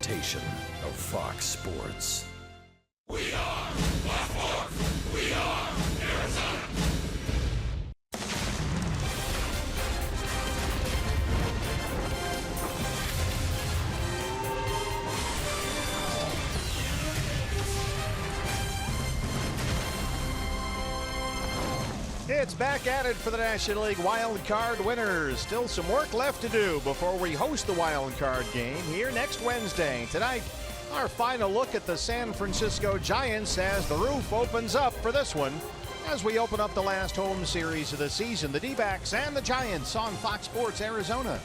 of Fox Sports. We are Baltimore. We are Arizona. It's back at it for the National League Wild Card winners. Still some work left to do before we host the Wild Card game here next Wednesday. Tonight, our final look at the San Francisco Giants as the roof opens up for this one as we open up the last home series of the season. The D-backs and the Giants on Fox Sports Arizona.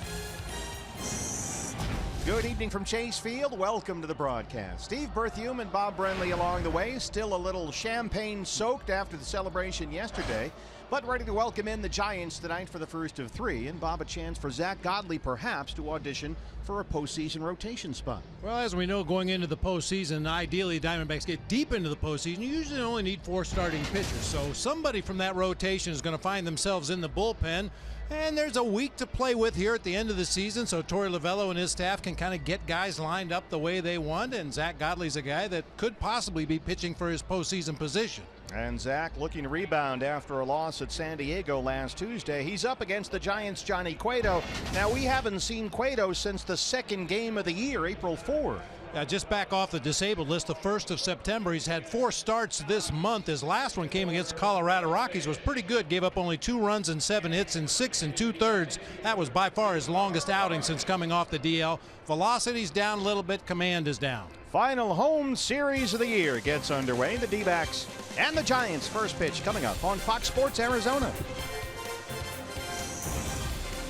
Good evening from Chase Field. Welcome to the broadcast. Steve Berthiaume and Bob Brenly along the way. Still a little champagne soaked after the celebration yesterday, but ready to welcome in the Giants tonight for the first of three. And Bob, a chance for Zach Godley perhaps to audition for a postseason rotation spot. Well, as we know, going into the postseason, ideally Diamondbacks get deep into the postseason. You usually only need 4 starting pitchers, so somebody from that rotation is going to find themselves in the bullpen. And there's a week to play with here at the end of the season, so Torey Lovullo and his staff can kind of get guys lined up the way they want. And Zach Godley's a guy that could possibly be pitching for his postseason position. And Zach looking to rebound after a loss at San Diego last Tuesday. He's up against the Giants' Johnny Cueto. Now, we haven't seen Cueto since the second game of the year, April 4. Just back off the disabled list, the 1st of September. He's had 4 starts this month. His last one came against the Colorado Rockies, was pretty good. Gave up only 2 runs and 7 hits in 6 2/3. That was by far his longest outing since coming off the DL. Velocity's down a little bit. Command is down. Final home series of the year gets underway. The D-backs and the Giants. First pitch coming up on Fox Sports Arizona.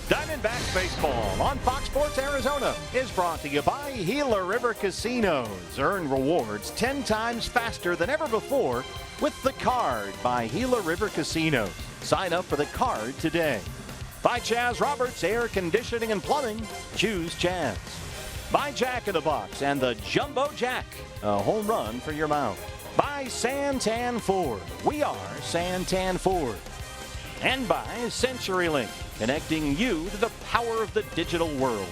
Diamondbacks baseball on Fox Sports Arizona is brought to you by Gila River Casinos. Earn rewards 10 times faster than ever before with the Card by Gila River Casinos. Sign up for the Card today. By Chaz Roberts Air Conditioning and Plumbing. Choose Chaz. By Jack in the Box and the Jumbo Jack. A home run for your mouth. By Santan Ford. We are Santan Ford. And by CenturyLink, connecting you to the power of the digital world.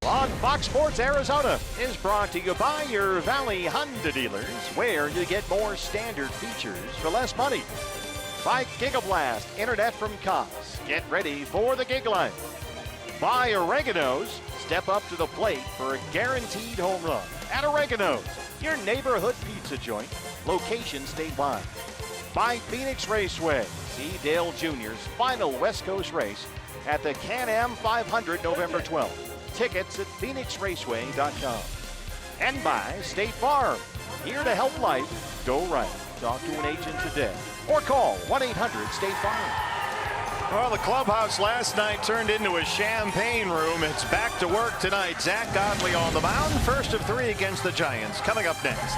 on Fox Sports Arizona is brought to you by your Valley Honda dealers, where you get more standard features for less money. By Gigablast Internet from Cox. Get ready for the gig life. By Oregano's. Step up to the plate for a guaranteed home run. At Oregano's, your neighborhood pizza joint. Location statewide. By Phoenix Raceway. See Dale Jr.'s final West Coast race at the Can-Am 500 November 12th. Tickets at phoenixraceway.com. And by State Farm. Here to help life go right. Talk to an agent today or call 1-800-STATE-FARM. Well, the clubhouse last night turned into a champagne room. It's back to work tonight. Zach Godley on the mound. First of 3 against the Giants. Coming up next.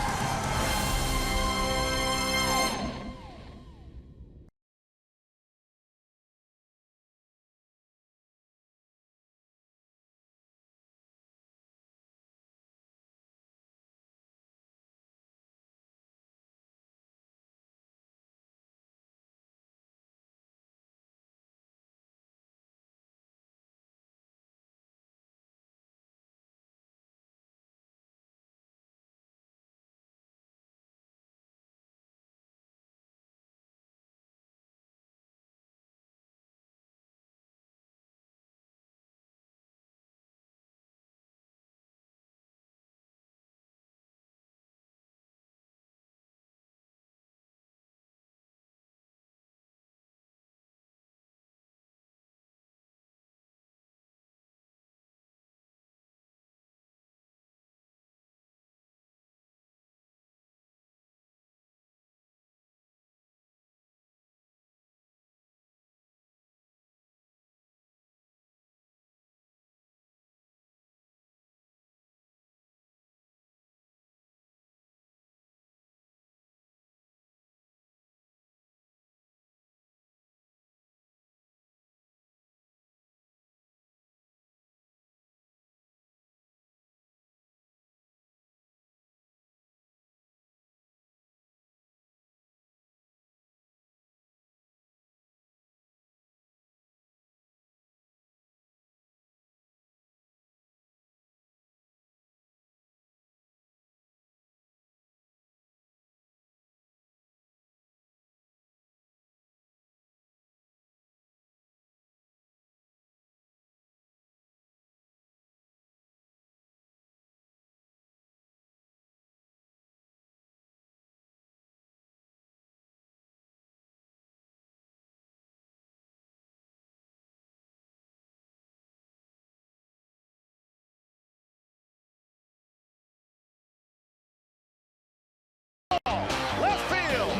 Left field.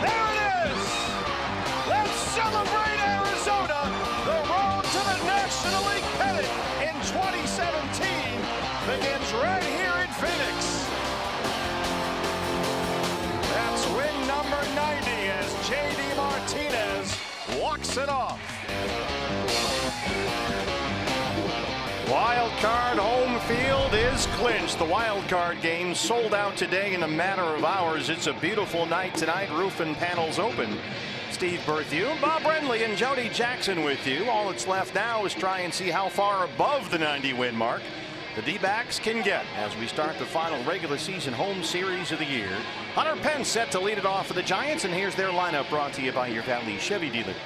There it is. Let's celebrate Arizona. The road to the National League pennant in 2017 begins right here in Phoenix. That's win number 90 as J.D. Martinez walks it off. Wild card home field is clinched. The wild card game sold out today in a matter of hours. It's a beautiful night tonight. Roof and panels open. Steve Berthew, Bob Renly, and Jody Jackson with you. All that's left now is try and see how far above the 90 win mark the D-backs can get as we start the final regular season home series of the year. Hunter Pence set to lead it off for the Giants, and here's their lineup brought to you by your Valley Chevy dealers.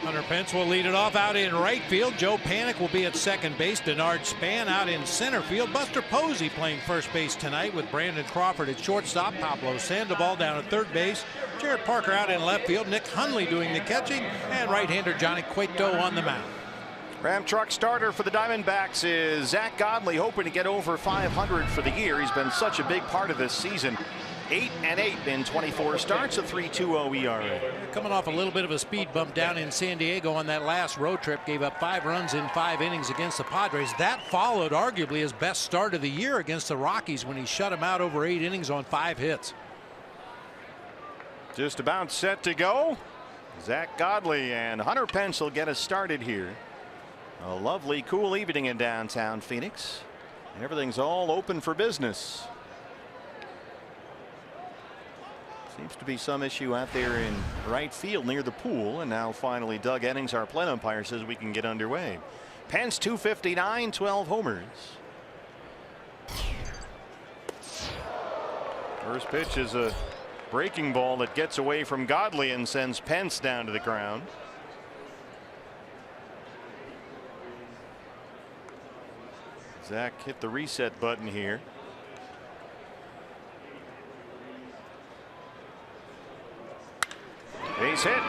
Hunter Pence will lead it off out in right field. Joe Panik will be at second base. Denard Span out in center field. Buster Posey playing first base tonight with Brandon Crawford at shortstop. Pablo Sandoval down at third base. Jared Parker out in left field. Nick Hundley doing the catching. And right-hander Johnny Cueto on the mound. Ram truck starter for the Diamondbacks is Zach Godley, hoping to get over 500 for the year. He's been such a big part of this season. 8-8 in 24 starts, a 3.20 ERA. Coming off a little bit of a speed bump down in San Diego on that last road trip, gave up 5 runs in 5 innings against the Padres. That followed arguably his best start of the year against the Rockies when he shut him out over 8 innings on 5 hits. Just about set to go. Zach Godley and Hunter Pence will get us started here. A lovely cool evening in downtown Phoenix. Everything's all open for business. Seems to be some issue out there in right field near the pool, and now finally Doug Eddings, our play umpire, says we can get underway. Pence 259, 12 homers. First pitch is a breaking ball that gets away from Godley and sends Pence down to the ground. Zach hit the reset button here. Base hit.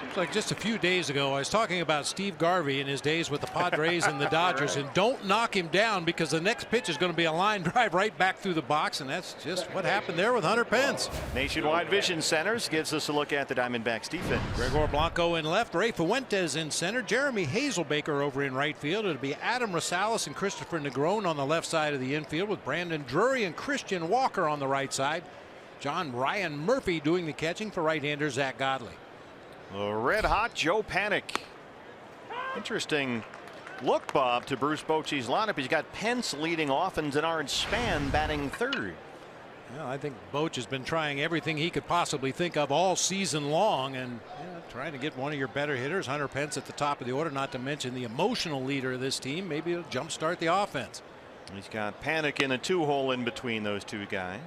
Seems like just a few days ago I was talking about Steve Garvey in his days with the Padres and the Dodgers, and don't knock him down because the next pitch is going to be a line drive right back through the box, and that's just what happened there with Hunter Pence. Nationwide Vision Centers gives us a look at the Diamondbacks defense. Gregor Blanco in left, Ray Fuentes in center, Jeremy Hazelbaker over in right field. It'll be Adam Rosales and Christopher Negron on the left side of the infield, with Brandon Drury and Christian Walker on the right side. John Ryan Murphy doing the catching for right-hander Zach Godley. The red-hot Joe Panik. Interesting look, Bob, to Bruce Bochy's lineup. He's got Pence leading off and Denard Span batting third. Well, I think Boch has been trying everything he could possibly think of all season long, and trying to get one of your better hitters, Hunter Pence, at the top of the order, not to mention the emotional leader of this team. Maybe it'll jumpstart the offense. He's got Panik in a two-hole in between those two guys.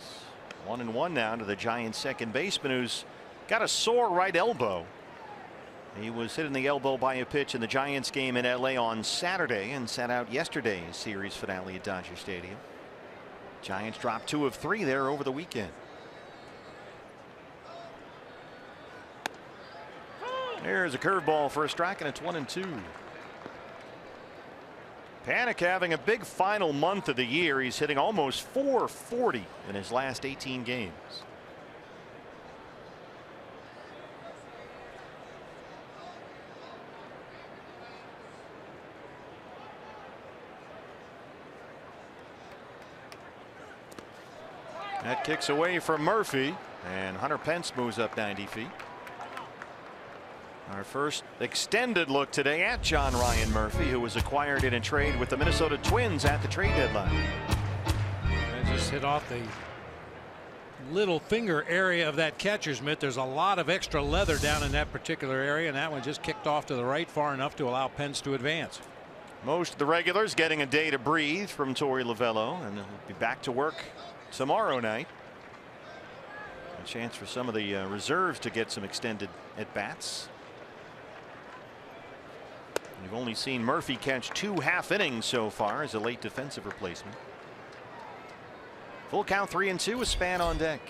1-1 now to the Giants second baseman, who's got a sore right elbow. He was hit in the elbow by a pitch in the Giants game in LA on Saturday and sat out yesterday's series finale at Dodger Stadium. Giants dropped 2 of 3 there over the weekend. There's a curveball for a strike, and it's 1-2. Panik having a big final month of the year. He's hitting almost .440 in his last 18 games. That kicks away from Murphy, and Hunter Pence moves up 90 feet. Our first extended look today at John Ryan Murphy, who was acquired in a trade with the Minnesota Twins at the trade deadline. And just hit off the little finger area of that catcher's mitt. There's a lot of extra leather down in that particular area, and that one just kicked off to the right far enough to allow Pence to advance. Most of the regulars getting a day to breathe from Torey Lovullo, and he'll be back to work tomorrow night. A chance for some of the reserves to get some extended at bats. We've only seen Murphy catch 2 half innings so far as a late defensive replacement. Full count 3-2 with Span on deck.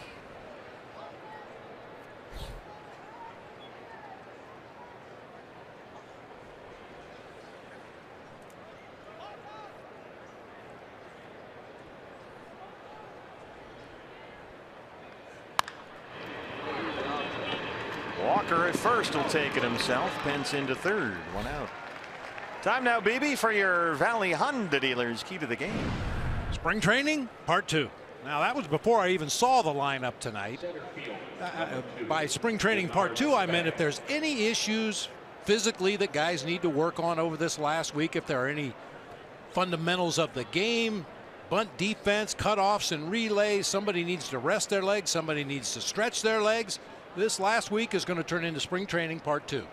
Walker at first will take it himself. Pence into third. 1 out. Time now, BB, for your Valley Honda dealers key to the game. Spring training part 2. Now that was before I even saw the lineup tonight. By spring training part 2, I meant if there's any issues physically that guys need to work on over this last week, if there are any fundamentals of the game, bunt defense, cutoffs and relays, somebody needs to rest their legs, somebody needs to stretch their legs. This last week is going to turn into spring training part 2.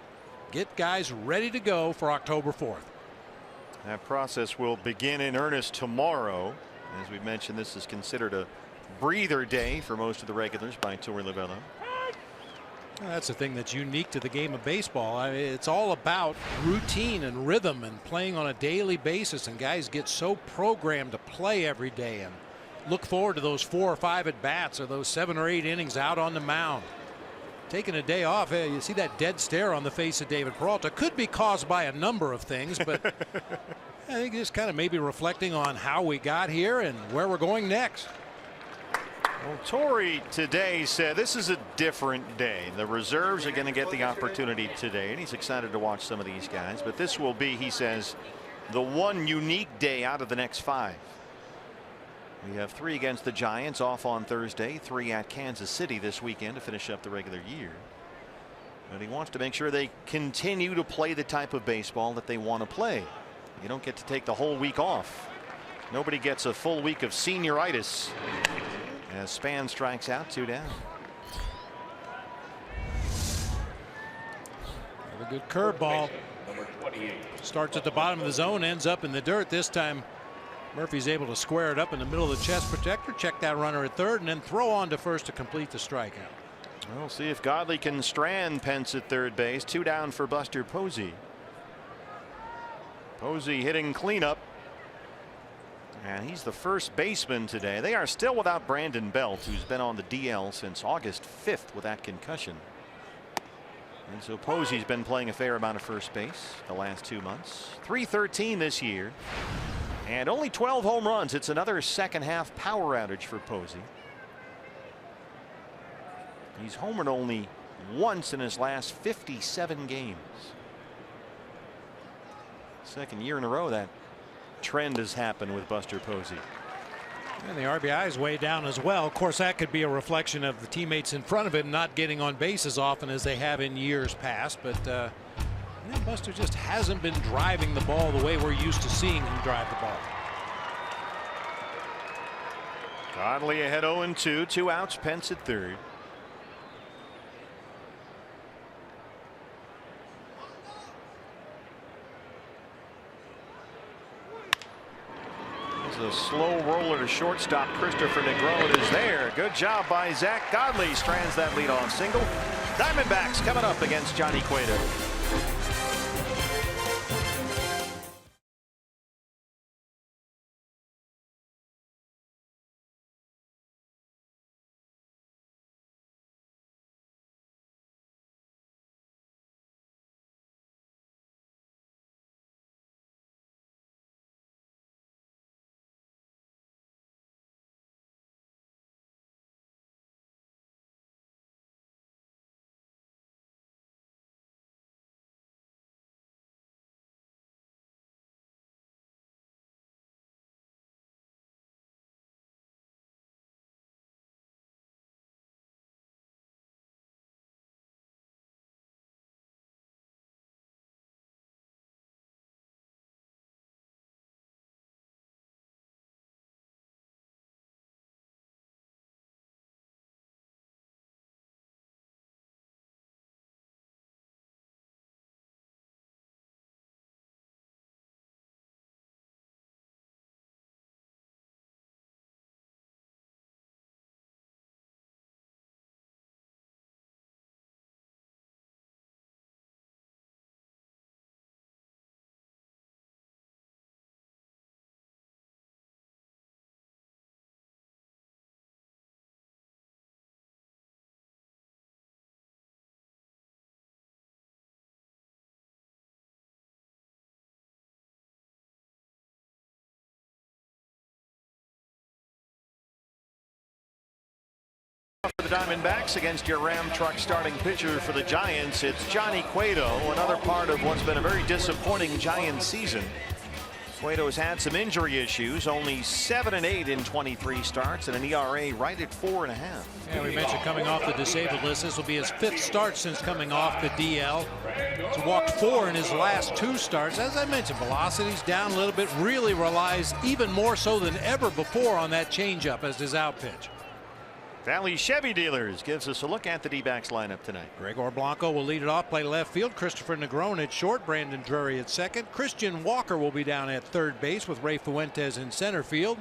Get guys ready to go for October 4th. That process will begin in earnest tomorrow. As we mentioned, this is considered a breather day for most of the regulars by Torey Lovullo. That's the thing that's unique to the game of baseball. I mean, it's all about routine and rhythm and playing on a daily basis, and guys get so programmed to play every day and look forward to those 4 or 5 at bats or those 7 or 8 innings out on the mound. Taking a day off, you see that dead stare on the face of David Peralta. Could be caused by a number of things, but I think just kind of maybe reflecting on how we got here and where we're going next. Well, Torey today said this is a different day. The reserves are going to get the opportunity today, and he's excited to watch some of these guys. But this will be, he says, the one unique day out of the next 5. We have 3 against the Giants off on Thursday, 3 at Kansas City this weekend to finish up the regular year. But he wants to make sure they continue to play the type of baseball that they want to play. You don't get to take the whole week off. Nobody gets a full week of senioritis. As Span strikes out, 2 down. A good curveball. Starts at the bottom of the zone, ends up in the dirt. This time Murphy's able to square it up in the middle of the chest protector, check that runner at third, and then throw on to first to complete the strikeout. We'll see if Godley can strand Pence at third base. 2 down for Buster Posey. Posey hitting cleanup. And he's the first baseman today. They are still without Brandon Belt, who's been on the DL since August 5th with that concussion. And so Posey's been playing a fair amount of first base the last 2 months. .313 this year. And only 12 home runs. It's another second half power outage for Posey. He's homered only once in his last 57 games. Second year in a row that trend has happened with Buster Posey. And the RBI is way down as well. Of course, that could be a reflection of the teammates in front of him not getting on base as often as they have in years past. But Buster just hasn't been driving the ball the way we're used to seeing him drive the ball. Godley ahead 0-2, 2 outs, Pence at third. A slow roller to shortstop. Christopher Negron is there. Good job by Zach Godley. Strands that leadoff single. Diamondbacks coming up against Johnny Cueto. For the Diamondbacks against your Ram truck starting pitcher for the Giants, it's Johnny Cueto, another part of what's been a very disappointing Giants season. Cueto's had some injury issues, only 7-8 in 23 starts and an ERA right at 4.5. Yeah, we mentioned coming off the disabled list. This will be his 5th start since coming off the DL. He's walked 4 in his last 2 starts. As I mentioned, velocity's down a little bit, really relies even more so than ever before on that changeup as his out pitch. Valley Chevy Dealers gives us a look at the D-backs lineup tonight. Gregor Blanco will lead it off, play left field. Christopher Negron at short. Brandon Drury at second. Christian Walker will be down at third base with Ray Fuentes in center field.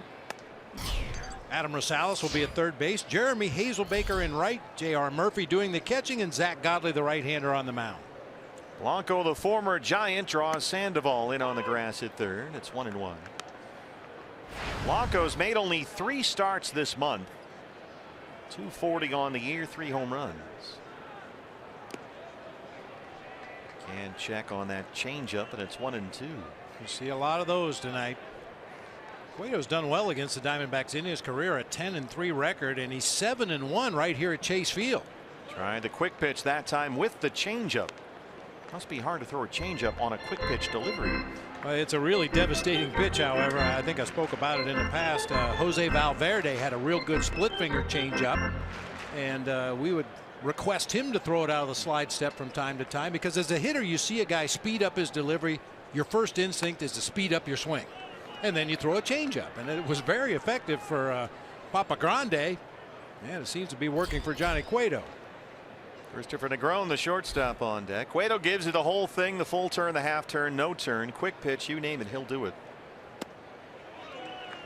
Adam Rosales will be at third base. Jeremy Hazelbaker in right. J.R. Murphy doing the catching, and Zach Godley, the right-hander, on the mound. Blanco, the former Giant, draws Sandoval in on the grass at third. It's 1-1. Blanco's made only 3 starts this month. 240 on the year, 3 home runs. Can check on that changeup, and it's 1-2. You see a lot of those tonight. Cueto's done well against the Diamondbacks in his career, a 10-3 record, and he's 7-1 right here at Chase Field. Tried the quick pitch that time with the changeup. Must be hard to throw a changeup on a quick pitch delivery. Well, it's a really devastating pitch, however. I think I spoke about it in the past. Jose Valverde had a real good split finger changeup, and we would request him to throw it out of the slide step from time to time, because as a hitter, you see a guy speed up his delivery. Your first instinct is to speed up your swing, and then you throw a changeup, and it was very effective for Papa Grande, and it seems to be working for Johnny Cueto. Christopher Negron, the shortstop, on deck. Cueto gives you the whole thing, the full turn, the half turn, no turn, quick pitch, you name it, he'll do it.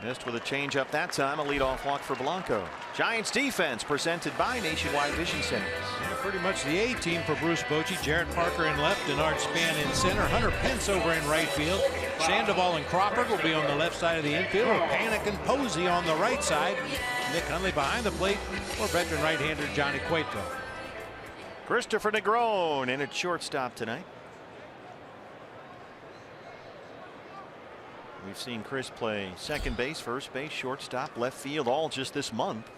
Missed with a changeup that time. A leadoff walk for Blanco. Giants defense presented by Nationwide Vision Centers. Yeah, pretty much the A team for Bruce Bochy. Jarrett Parker in left and Art Span in center. Hunter Pence over in right field. Sandoval and Crawford will be on the left side of the infield, with Panik and Posey on the right side. Nick Hundley behind the plate for veteran right-hander Johnny Cueto. Christopher Negron in at shortstop tonight. We've seen Chris play second base, first base, shortstop, left field, all just this month.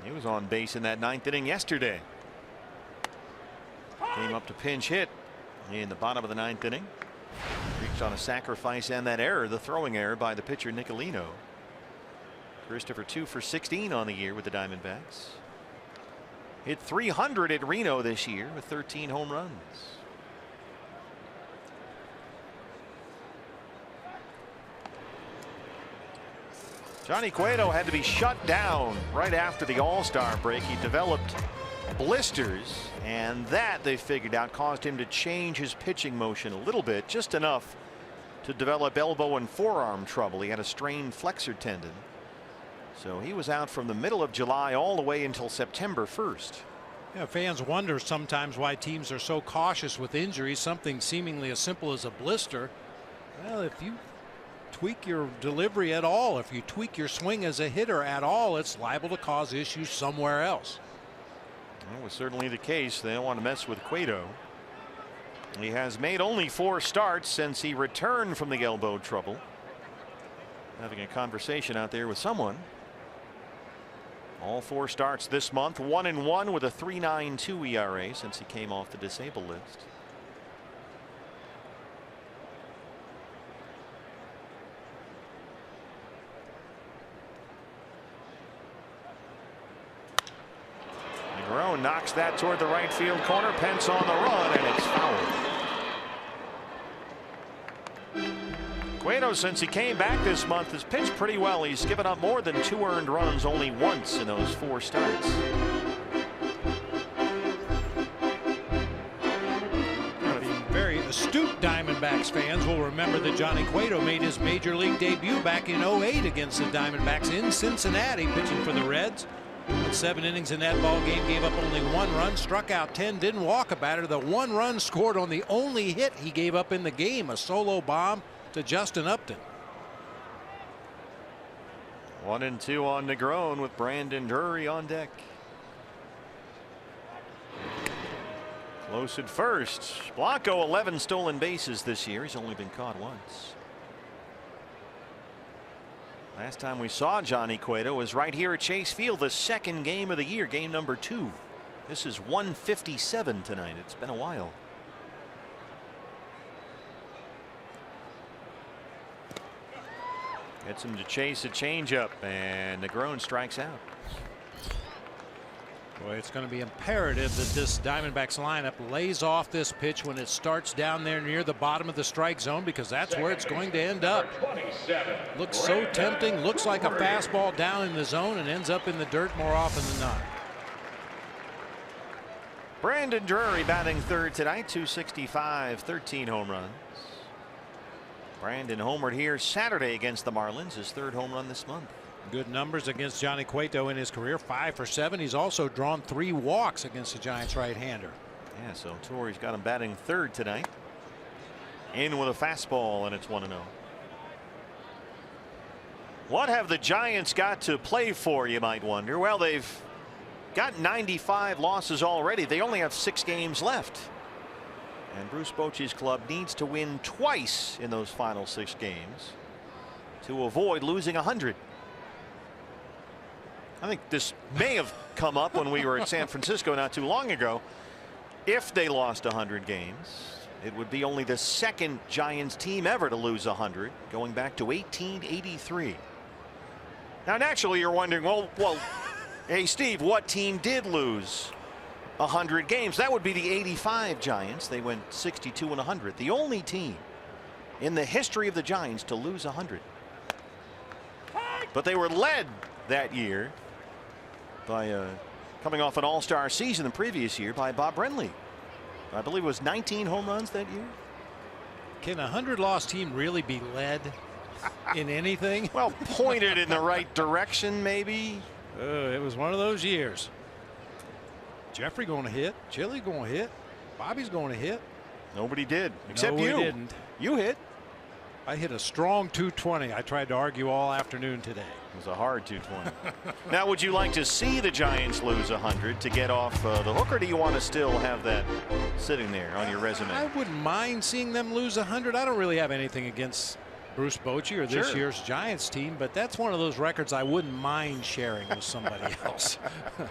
He was on base in that ninth inning yesterday. Came up to pinch hit in the bottom of the ninth inning. Reached on a sacrifice and that error, the throwing error by the pitcher Nicolino. Christopher 2 for 16 on the year with the Diamondbacks. Hit 300 at Reno this year with 13 home runs. Johnny Cueto had to be shut down right after the All-Star break. He developed blisters, and that, they figured out, caused him to change his pitching motion a little bit, just enough to develop elbow and forearm trouble. He had a strained flexor tendon, so he was out from the middle of July all the way until September 1st. Yeah, fans wonder sometimes why teams are so cautious with injuries. Something seemingly as simple as a blister. Well, if you tweak your delivery at all, if you tweak your swing as a hitter at all, it's liable to cause issues somewhere else. That was certainly the case. They don't want to mess with Cueto. He has made only 4 starts since he returned from the elbow trouble. Having a conversation out there with someone. All 4 starts this month, 1-1 with a 3.92 ERA since he came off the disabled list. Negron knocks that toward the right field corner. Pence on the run, and it's foul. Cueto, since he came back this month, has pitched pretty well. He's given up more than 2 earned runs only once in those 4 starts. The very astute Diamondbacks fans will remember that Johnny Cueto made his major league debut back in '08 against the Diamondbacks in Cincinnati, pitching for the Reds. With 7 innings in that ball game, gave up only 1 run, struck out 10, didn't walk a batter. The 1 run scored on the only hit he gave up in the game, a solo bomb to Justin Upton. 1-2 on Negron with Brandon Drury on deck. Close at first. Blanco 11 stolen bases this year. He's only been caught once. Last time we saw Johnny Cueto was right here at Chase Field, the second game of the year, game number 2. This is 157 tonight. It's been a while. Gets him to chase a changeup, and Negron strikes out. Boy, it's going to be imperative that this Diamondbacks lineup lays off this pitch when it starts down there near the bottom of the strike zone, because that's where it's going to end up. Looks so tempting, looks like a fastball down in the zone, and ends up in the dirt more often than not. Brandon Drury batting third tonight, 265, 13 home runs. Brandon homered here Saturday against the Marlins, his 3rd home run this month. Good numbers against Johnny Cueto in his career, 5 for 7. He's also drawn 3 walks against the Giants right-hander. Yeah, so Torrey's got him batting third tonight. In with a fastball, and it's 1-0. What have the Giants got to play for, you might wonder? Well, they've got 95 losses already. They only have 6 games left. And Bruce Bochy's club needs to win twice in those final 6 games to avoid losing 100. I think this may have come up when we were at San Francisco not too long ago. If they lost 100 games, it would be only the 2nd Giants team ever to lose 100, going back to 1883. Now, naturally, you're wondering, well, hey, Steve, what team did lose 100 games? That would be the '85 Giants. They went 62-100. The only team in the history of the Giants to lose 100. But they were led that year by coming off an all-star season the previous year by Bob Brenly. I believe it was 19 home runs that year. Can a 100-loss team really be led in anything? Well, pointed in the right direction, maybe. It was one of those years. Jeffrey going to hit. Chili going to hit. Bobby's going to hit. Nobody did, except no, you. We didn't. You hit. I hit a strong 220. I tried to argue all afternoon today. It was a hard 220. Now, would you like to see the Giants lose 100 to get off the hook, or do you want to still have that sitting there on your resume? I wouldn't mind seeing them lose 100. I don't really have anything against Bruce Bochy or this year's Giants team, but that's one of those records I wouldn't mind sharing with somebody else. So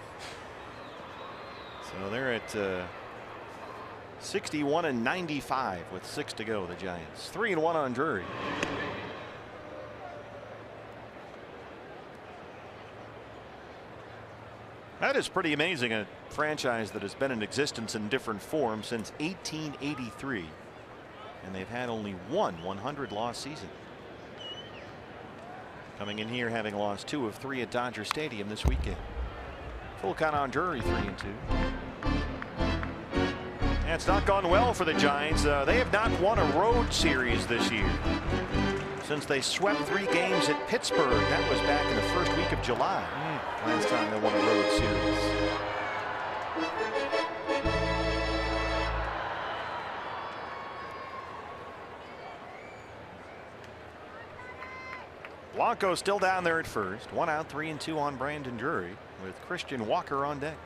they're at 61-95 with 6 to go. The Giants 3-1 on Drury. That is pretty amazing. A franchise that has been in existence in different forms since 1883, and they've had only one 100-loss season. Coming in here having lost 2 of 3 at Dodger Stadium this weekend. Full count on Drury, 3-2. And it's not gone well for the Giants. They have not won a road series this year since they swept 3 games at Pittsburgh. That was back in the first week of July. Last time they won a road series. Blanco still down there at first. 1 out, 3-2 on Brandon Drury with Christian Walker on deck.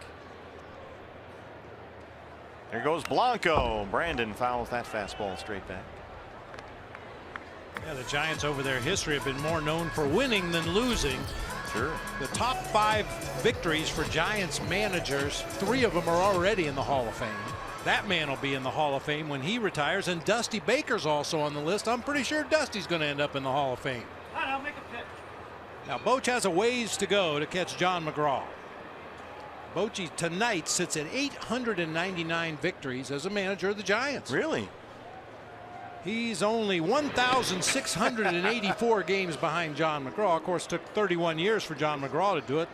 There goes Blanco. Brandon fouls that fastball straight back. Yeah, the Giants over their history have been more known for winning than losing. Sure. The top 5 victories for Giants managers, 3 of them are already in the Hall of Fame. That man will be in the Hall of Fame when he retires, and Dusty Baker's also on the list. I'm pretty sure Dusty's going to end up in the Hall of Fame. I'll make a pitch. Now, Boch has a ways to go to catch John McGraw. Bochy tonight sits at 899 victories as a manager of the Giants. Really? He's only 1,684 games behind John McGraw. Of course, it took 31 years for John McGraw to do it.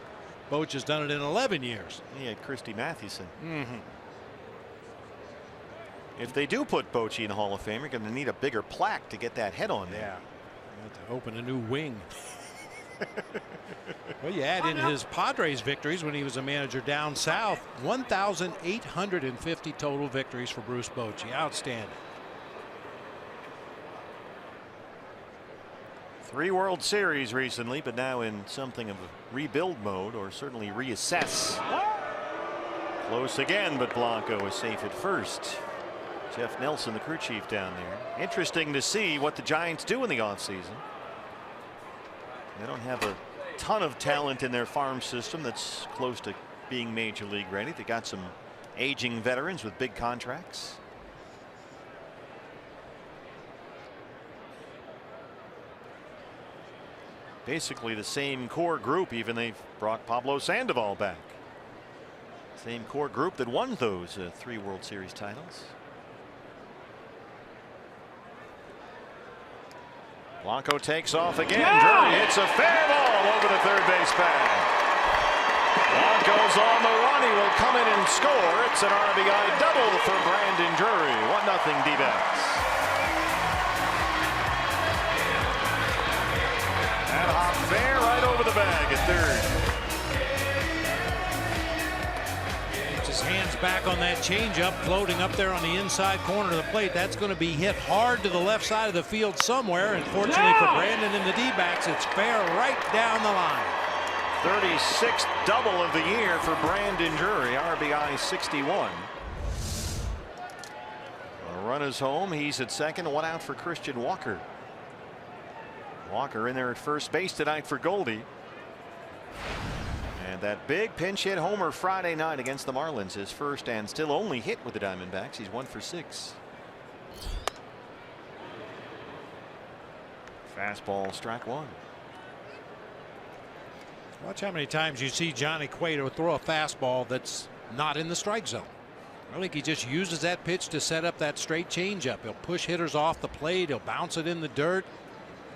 Boch has done it in 11 years. He had Christy Mathewson. If they do put Bochy in the Hall of Fame, you're going to need a bigger plaque to get that head on there. Yeah. You have to open a new wing. Well, you add in his Padres victories when he was a manager down south. 1,850 total victories for Bruce Bochy. Outstanding. 3 World Series recently, but now in something of a rebuild mode, or certainly reassess. Close again, but Blanco is safe at first. Jeff Nelson, the crew chief down there. Interesting to see what the Giants do in the offseason. They don't have a ton of talent in their farm system that's close to being major league ready. They got some aging veterans with big contracts. Basically the same core group, even they've brought Pablo Sandoval back. Same core group that won those 3 World Series titles. Blanco takes off again. Drury hits a fair ball over the third base bag. Blanco's on the run. He will come in and score. It's an RBI double for Brandon Drury. 1-0 D-backs. And hop fair right over the bag at third. His hands back on that changeup, floating up there on the inside corner of the plate. That's going to be hit hard to the left side of the field somewhere. And fortunately for Brandon and the D-backs, it's fair right down the line. 36th double of the year for Brandon Drury. RBI 61. A run is home. He's at second. 1 out for Christian Walker. Walker in there at first base tonight for Goldie. And that big pinch hit homer Friday night against the Marlins, his first and still only hit with the Diamondbacks. He's 1 for 6. Fastball, strike 1. Watch how many times you see Johnny Cueto throw a fastball that's not in the strike zone. I think he just uses that pitch to set up that straight changeup. He'll push hitters off the plate. He'll bounce it in the dirt.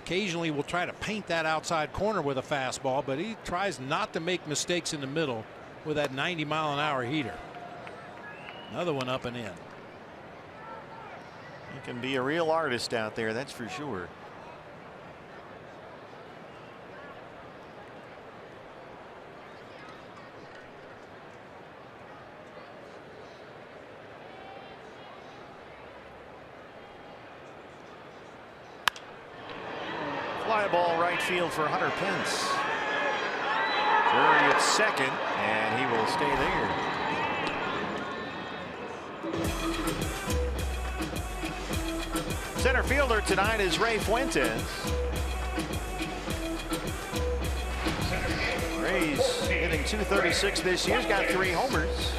Occasionally will try to paint that outside corner with a fastball, but he tries not to make mistakes in the middle with that 90-mile-an-hour heater. Another one up and in. He can be a real artist out there, that's for sure. Fly ball right field for Hunter Pence. Drury at second, and he will stay there. Center fielder tonight is Ray Fuentes. Ray's hitting .236 this year. He's got 3 homers.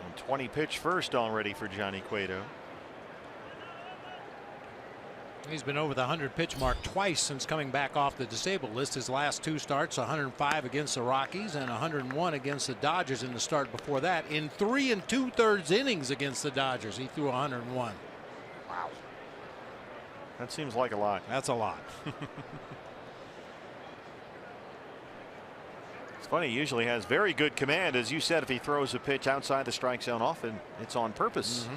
And 20 pitch first already for Johnny Cueto. He's been over the 100 pitch mark twice since coming back off the disabled list. His last 2 starts, 105 against the Rockies and 101 against the Dodgers in the start before that. In 3 2/3 innings against the Dodgers, he threw 101. Wow. That seems like a lot. That's a lot. It's funny, he usually has very good command. As you said, if he throws a pitch outside the strike zone often, it's on purpose.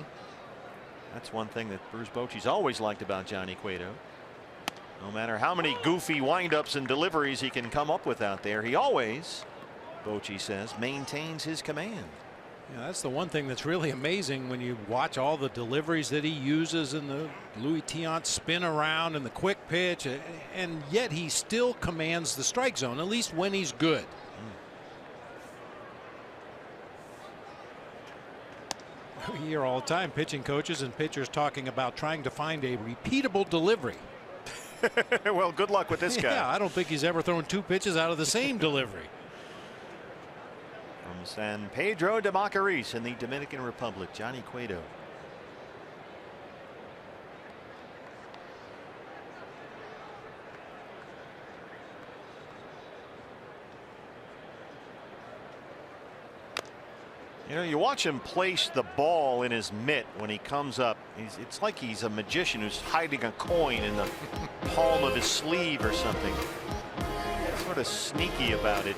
That's one thing that Bruce Bochy's always liked about Johnny Cueto. No matter how many goofy windups and deliveries he can come up with out there, he always, Bochy says, maintains his command. Yeah, that's the one thing that's really amazing when you watch all the deliveries that he uses in the Louis Tiant spin around and the quick pitch, and yet he still commands the strike zone, at least when he's good. We hear all the time pitching coaches and pitchers talking about trying to find a repeatable delivery. Well, good luck with this guy. Yeah, I don't think he's ever thrown 2 pitches out of the same delivery. From San Pedro de Macorís in the Dominican Republic, Johnny Cueto. You know, you watch him place the ball in his mitt when he comes up. It's like he's a magician who's hiding a coin in the palm of his sleeve or something. Sort of sneaky about it.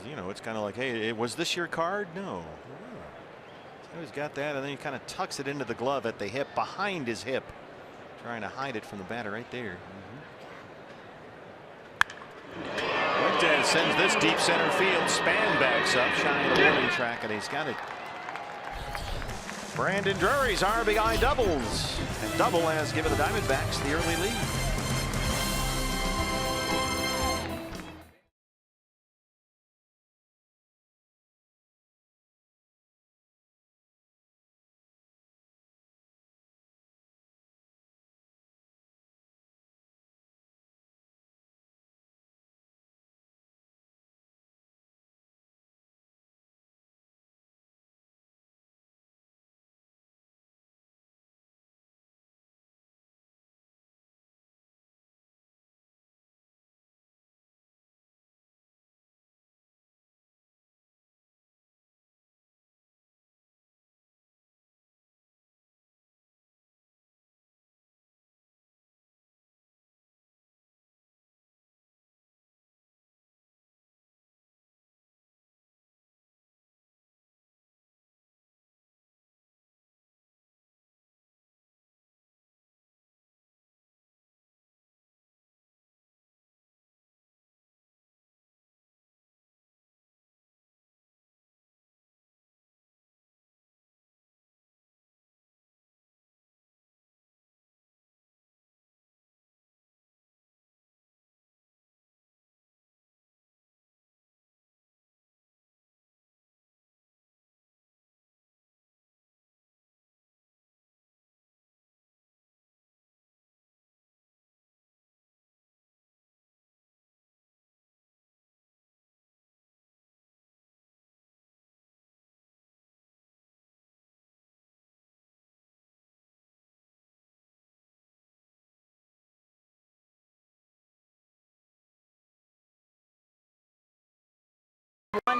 You know, it's kind of like, hey, was this your card? No. So he's got that, and then he kind of tucks it into the glove at the hip, behind his hip, trying to hide it from the batter right there. Fuentes sends this deep center field. Span backs up, shy of the warning track, and he's got it. Brandon Drury's RBI doubles, and double has given the Diamondbacks the early lead.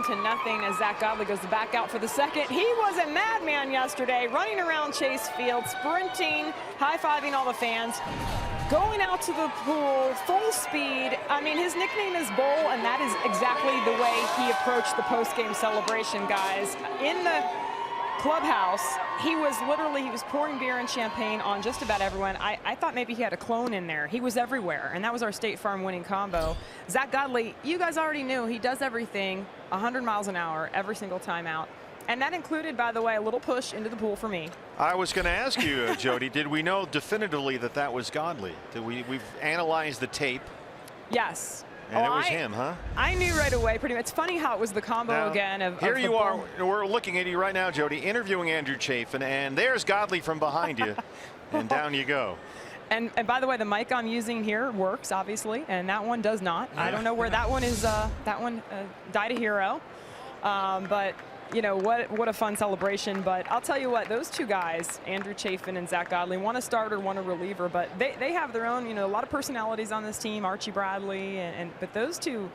1-0 as Zach Godley goes back out for the second. He was a madman yesterday, running around Chase Field, sprinting, high-fiving all the fans, going out to the pool, full speed. I mean, his nickname is Bull, and that is exactly the way he approached the post-game celebration, guys. In the clubhouse, he was pouring beer and champagne on just about everyone. I thought maybe he had a clone in there. He was everywhere, and that was our State Farm winning combo. Zach Godley, you guys already knew he does everything 100 miles an hour every single time out. And that included, by the way, a little push into the pool for me. I was going to ask you, Jody, did we know definitively that that was Godley? We've analyzed the tape. Yes. And it was him, huh? I knew right away, pretty much. It's funny how it was the combo now, again. Here you are. We're looking at you right now, Jody, interviewing Andrew Chafin, and there's Godley from behind you, and down you go. And by the way, the mic I'm using here works, obviously, and that one does not. I don't know where that one is. That one died a hero. But you know, what a fun celebration. But I'll tell you what, those two guys, Andrew Chafin and Zach Godley, one a starter, one a reliever, but they have their own, you know, a lot of personalities on this team, Archie Bradley, but those two,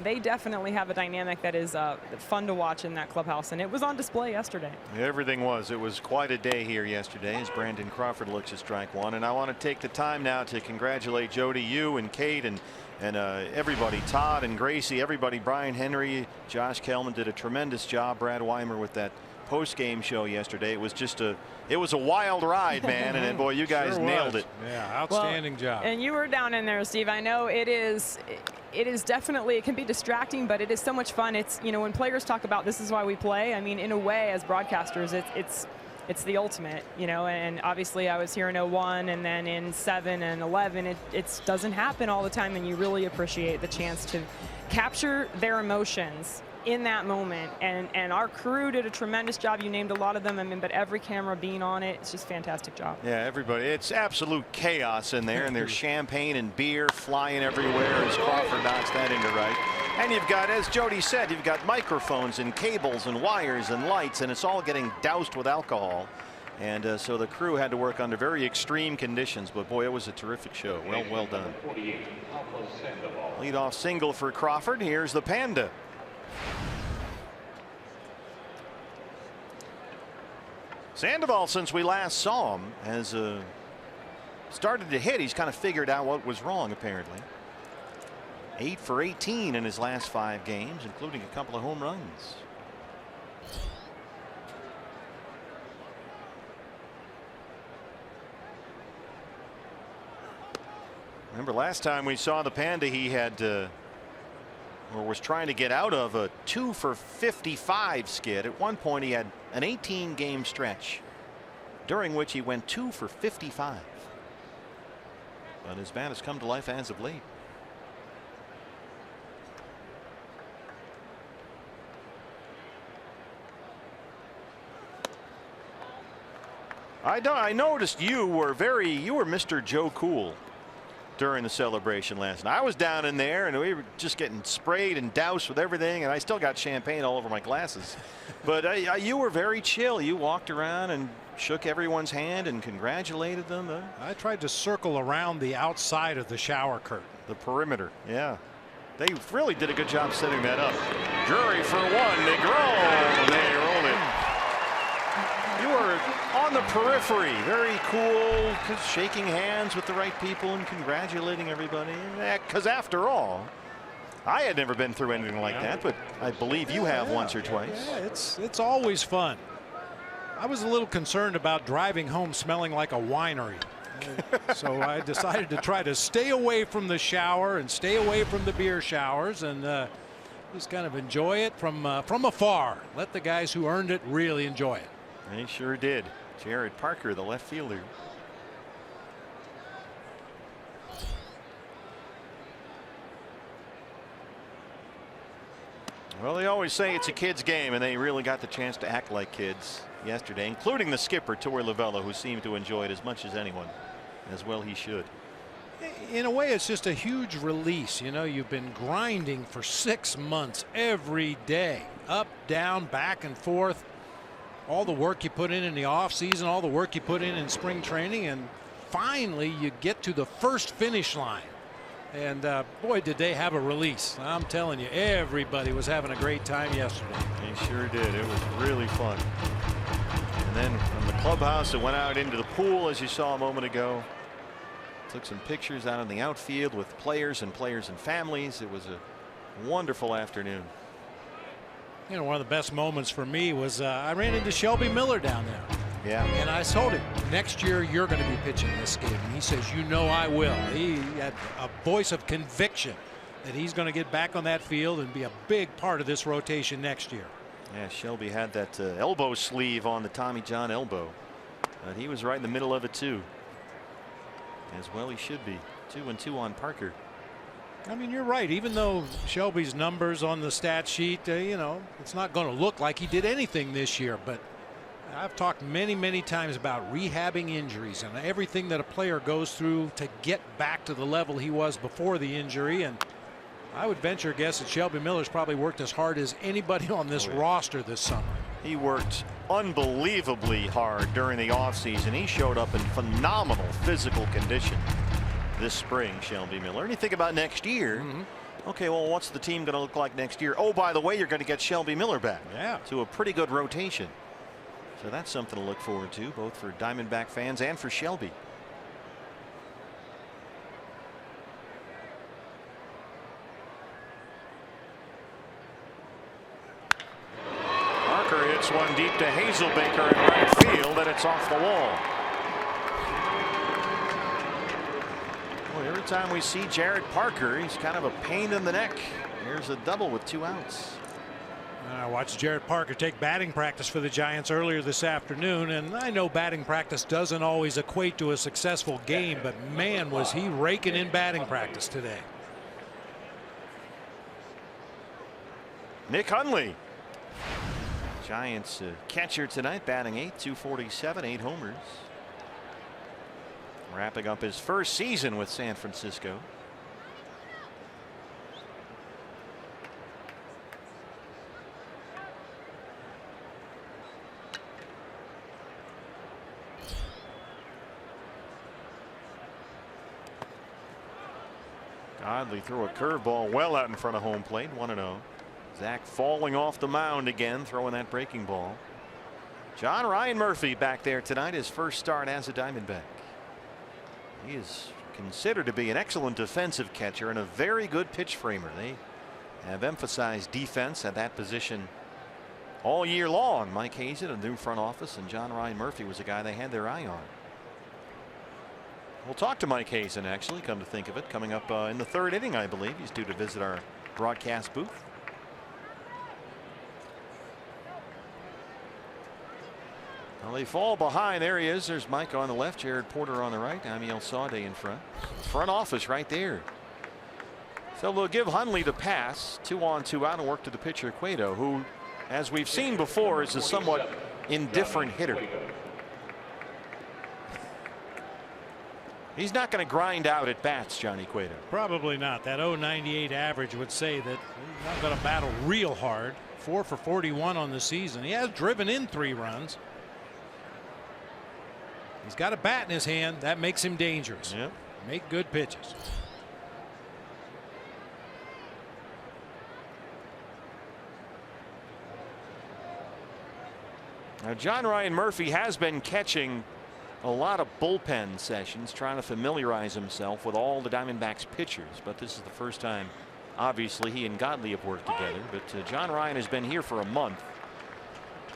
they definitely have a dynamic that is fun to watch in that clubhouse, and it was on display yesterday. Everything was. It was quite a day here yesterday as Brandon Crawford looks at strike one. And I want to take the time now to congratulate Jody, you and Kate and everybody, Todd and Gracie, everybody, Brian Henry, Josh Kellman did a tremendous job. Brad Weimer with that post-game show yesterday. It was just a wild ride, man. And boy, you guys nailed it. Yeah, outstanding job. And you were down in there, Steve. I know it is definitely, it can be distracting, but it is so much fun. It's, you know, when players talk about this is why we play, I mean, in a way, as broadcasters, it's the ultimate, you know. And obviously I was here in 01 and then in 7 and 11. It doesn't happen all the time, and you really appreciate the chance to capture their emotions in that moment. And our crew did a tremendous job. You named a lot of them. I mean, but every camera being on it, it's just a fantastic job. Yeah, everybody. It's absolute chaos in there, and there's champagne and beer flying everywhere as Crawford knocks that into right. And you've got, as Jody said, you've got microphones and cables and wires and lights, and it's all getting doused with alcohol. And so the crew had to work under very extreme conditions, but boy, it was a terrific show. Well done. Leadoff single for Crawford. Here's the Panda. Sandoval, since we last saw him, has started to hit. He's kind of figured out what was wrong, apparently. 8 for 18 in his last 5 games, including a couple of home runs. Remember last time we saw the Panda, he had or was trying to get out of a 2 for 55 skid. At one point he had an 18-game stretch during which he went 2 for 55. But his bat has come to life as of late. I noticed you were Mr. Joe Cool during the celebration last night. I was down in there and we were just getting sprayed and doused with everything, and I still got champagne all over my glasses. But you were very chill. You walked around and shook everyone's hand and congratulated them. I tried to circle around the outside of the shower curtain. The perimeter, yeah. They really did a good job setting that up. Drury for one. Negron. They rolled it. You were on the periphery, very cool, shaking hands with the right people and congratulating everybody. Because after all, I had never been through anything like that, but I believe you have once or twice. Yeah, it's always fun. I was a little concerned about driving home smelling like a winery. So I decided to try to stay away from the shower and stay away from the beer showers and just kind of enjoy it from afar. Let the guys who earned it really enjoy it. He sure did. Jared Parker, the left fielder. Well, they always say it's a kid's game, and they really got the chance to act like kids yesterday, including the skipper, Torey Lovullo, who seemed to enjoy it as much as anyone. As well he should. In a way, it's just a huge release. You know, you've been grinding for 6 months every day, up, down, back and forth. All the work you put in the off season, all the work you put in spring training, and finally you get to the first finish line. And boy, did they have a release. I'm telling you, everybody was having a great time yesterday. They sure did. It was really fun. And then from the clubhouse, it went out into the pool, as you saw a moment ago. Took some pictures out in the outfield with players and families. It was a wonderful afternoon. You know, one of the best moments for me was I ran into Shelby Miller down there. Yeah. And I told him, next year you're going to be pitching this game. And he says, you know I will. He had a voice of conviction that he's going to get back on that field and be a big part of this rotation next year. Yeah, Shelby had that elbow sleeve on the Tommy John elbow. He was right in the middle of it too. As well he should be. 2-2 on Parker. I mean, you're right. Even though Shelby's numbers on the stat sheet, you know, it's not going to look like he did anything this year. But I've talked many times about rehabbing injuries and everything that a player goes through to get back to the level he was before the injury. And I would venture a guess that Shelby Miller's probably worked as hard as anybody on this roster this summer. He worked unbelievably hard during the offseason. He showed up in phenomenal physical condition this spring, Shelby Miller. And you think about next year. Okay, well, what's the team going to look like next year? Oh, by the way, you're going to get Shelby Miller back. Yeah. To a pretty good rotation. So that's something to look forward to, both for Diamondback fans and for Shelby. Parker hits one deep to Hazelbaker in right field, and it's off the wall. Well, every time we see Jared Parker, he's kind of a pain in the neck. Here's a double with 2 outs. I watched Jared Parker take batting practice for the Giants earlier this afternoon, and I know batting practice doesn't always equate to a successful game, but man, was he raking in batting practice today. Nick Hundley, Giants catcher tonight, batting #8, 247, 8 homers. Wrapping up his first season with San Francisco. Godley threw a curveball well out in front of home plate, 1-0. Zach falling off the mound again, throwing that breaking ball. John Ryan Murphy back there tonight, his first start as a Diamondback. He is considered to be an excellent defensive catcher and a very good pitch framer. They have emphasized defense at that position all year long. Mike Hazen, a new front office, and John Ryan Murphy was a guy they had their eye on. We'll talk to Mike Hazen, actually, come to think of it, coming up in the 3rd inning, I believe. He's due to visit our broadcast booth. Well, they fall behind. There he is. There's Mike on the left, Jared Porter on the right, Amiel Sade in front. Front office right there. So they'll give Hundley the pass, 2 on 2 out, and work to the pitcher Cueto, who, as we've seen before, is a somewhat indifferent hitter. He's not going to grind out at bats, Johnny Cueto. Probably not. That 0.98 average would say that he's not going to battle real hard. 4 for 41 on the season. He has driven in 3 runs. He's got a bat in his hand. That makes him dangerous. Yep. Make good pitches. Now, John Ryan Murphy has been catching a lot of bullpen sessions, trying to familiarize himself with all the Diamondbacks pitchers, but this is the first time, obviously, he and Godley have worked together. But John Ryan has been here for a month.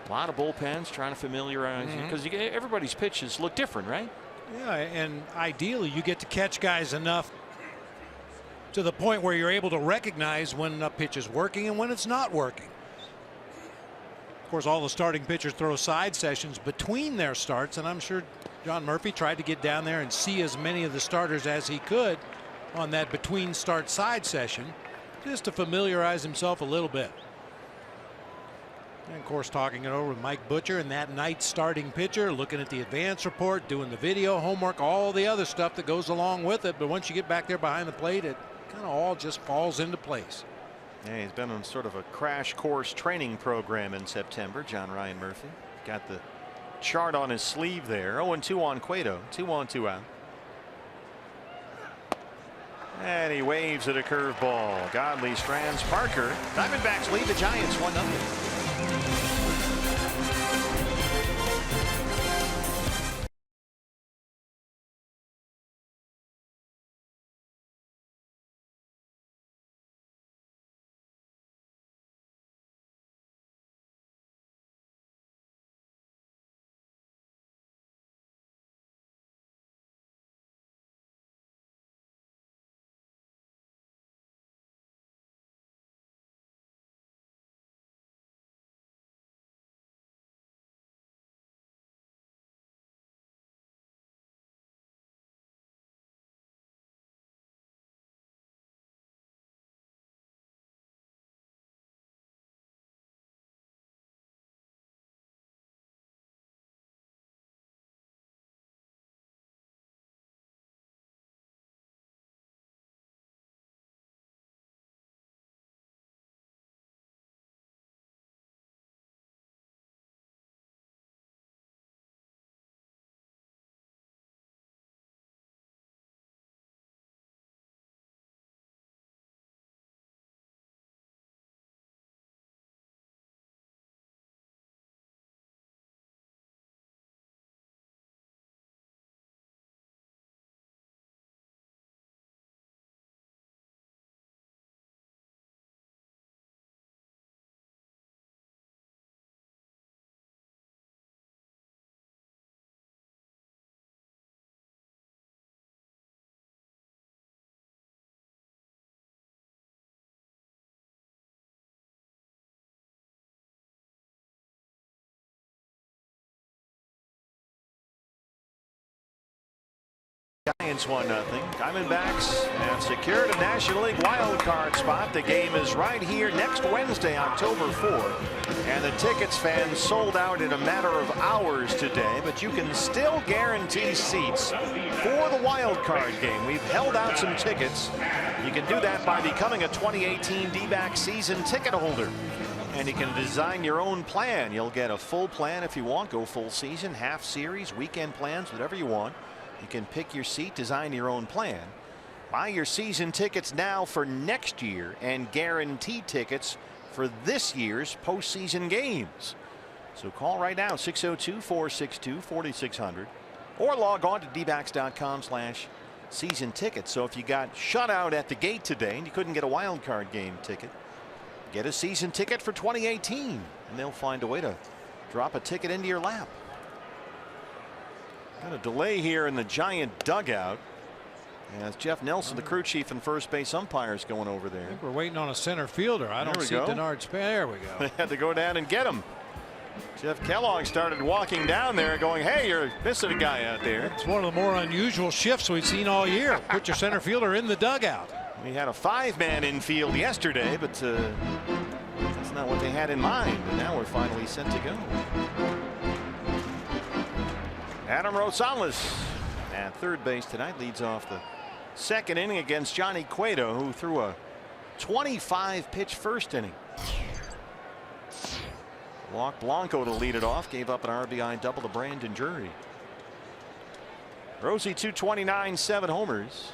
A lot of bullpens, trying to familiarize you, because everybody's pitches look different, right? Yeah, and ideally you get to catch guys enough to the point where you're able to recognize when a pitch is working and when it's not working. Of course, all the starting pitchers throw side sessions between their starts, and I'm sure John Murphy tried to get down there and see as many of the starters as he could on that between start side session, just to familiarize himself a little bit. And of course, talking it over with Mike Butcher and that night's starting pitcher, looking at the advance report, doing the video homework, all the other stuff that goes along with it. But once you get back there behind the plate, it kind of all just falls into place. Yeah, he's been on sort of a crash course training program in September. John Ryan Murphy got the chart on his sleeve there. 0-2 on Cueto, 2 on 2 out. And he waves at a curveball. Godley strands Parker. Diamondbacks lead the Giants 1-0. Giants 1-0. Diamondbacks have secured a National League wild card spot. The game is right here next Wednesday, October 4th. And the tickets, fans, sold out in a matter of hours today. But you can still guarantee seats for the wild card game. We've held out some tickets. You can do that by becoming a 2018 D-backs season ticket holder. And you can design your own plan. You'll get a full plan if you want. Go full season, half series, weekend plans, whatever you want. You can pick your seat, design your own plan. Buy your season tickets now for next year and guarantee tickets for this year's postseason games. So call right now, 602-462-4600, or log on to dbacks.com/season tickets. So if you got shut out at the gate today and you couldn't get a wild card game ticket, get a season ticket for 2018 and they'll find a way to drop a ticket into your lap. Got a delay here in the Giant dugout as Jeff Nelson, the crew chief and first base umpire, is going over there. I think we're waiting on a center fielder. I don't see Denard Span. There we go. They had to go down and get him. Jeff Kellogg started walking down there going, hey, you're missing a guy out there. It's one of the more unusual shifts we've seen all year. Put your center fielder in the dugout. We had a 5-man infield yesterday, but that's not what they had in mind. And now we're finally set to go. Adam Rosales at third base tonight leads off the second inning against Johnny Cueto, who threw a 25-pitch first inning. Walked Blanco to lead it off, gave up an RBI double to Brandon Drury. Rosie 229, 7 homers.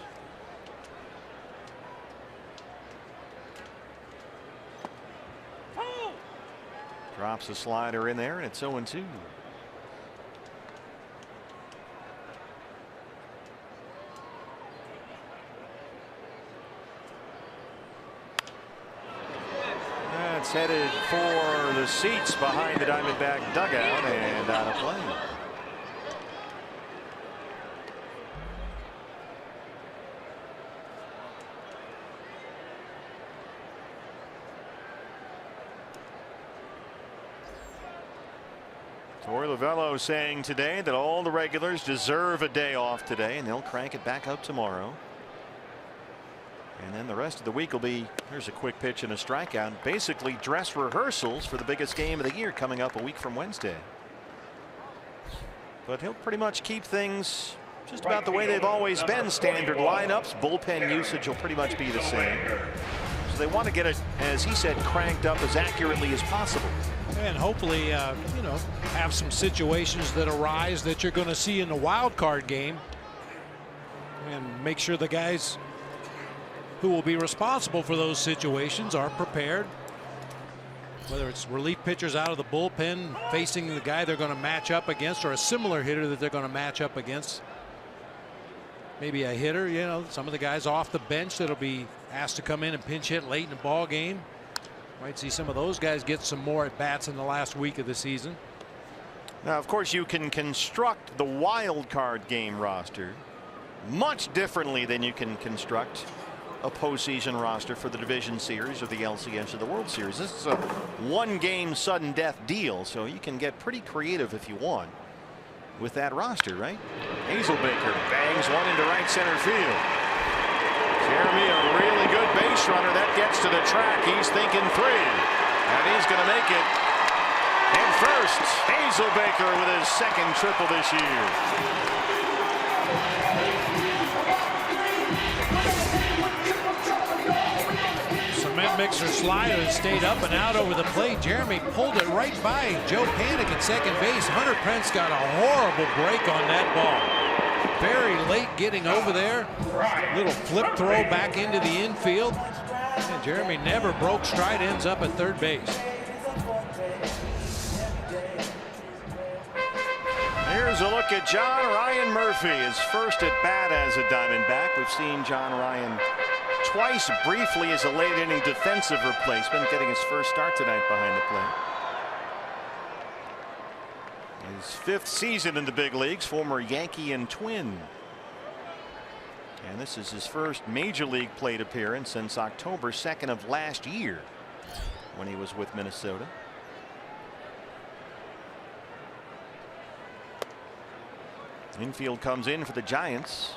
Drops a slider in there, and it's 0-2. That's headed for the seats behind the Diamondback dugout and out of play. Torey Lovullo saying today that all the regulars deserve a day off today and they'll crank it back up tomorrow. And then the rest of the week will be, here's a quick pitch and a strikeout, basically dress rehearsals for the biggest game of the year coming up a week from Wednesday. But he'll pretty much keep things just about the way they've always been. Standard lineups, bullpen usage will pretty much be the same. So they want to get it, as he said, cranked up as accurately as possible. And hopefully, you know, have some situations that arise that you're going to see in the wild card game, and make sure the guys who will be responsible for those situations are prepared. Whether it's relief pitchers out of the bullpen facing the guy they're going to match up against, or a similar hitter that they're going to match up against. Maybe a hitter, you know, some of the guys off the bench that'll be asked to come in and pinch hit late in the ball game. Might see some of those guys get some more at bats in the last week of the season. Now, of course, you can construct the wild card game roster much differently than you can construct a postseason roster for the division series or the LCS or the World Series. This is a one-game sudden death deal, so you can get pretty creative if you want with that roster, right? Hazelbaker bangs one into right center field. Jeremy, a really good base runner. That gets to the track. He's thinking 3. And he's going to make it. And first, Hazelbaker with his second triple this year. Cement mixer slider has stayed up and out over the plate. Jeremy pulled it right by Joe Panik at second base. Hunter Pence got a horrible break on that ball. Very late getting over there. Little flip throw back into the infield. And Jeremy never broke stride, ends up at third base. Here's a look at John Ryan Murphy, his first at bat as a Diamondback. We've seen John Ryan twice briefly as a late inning defensive replacement, getting his first start tonight behind the plate. His 5th season in the big leagues, former Yankee and Twin. And this is his first major league plate appearance since October 2nd of last year when he was with Minnesota. Infield comes in for the Giants.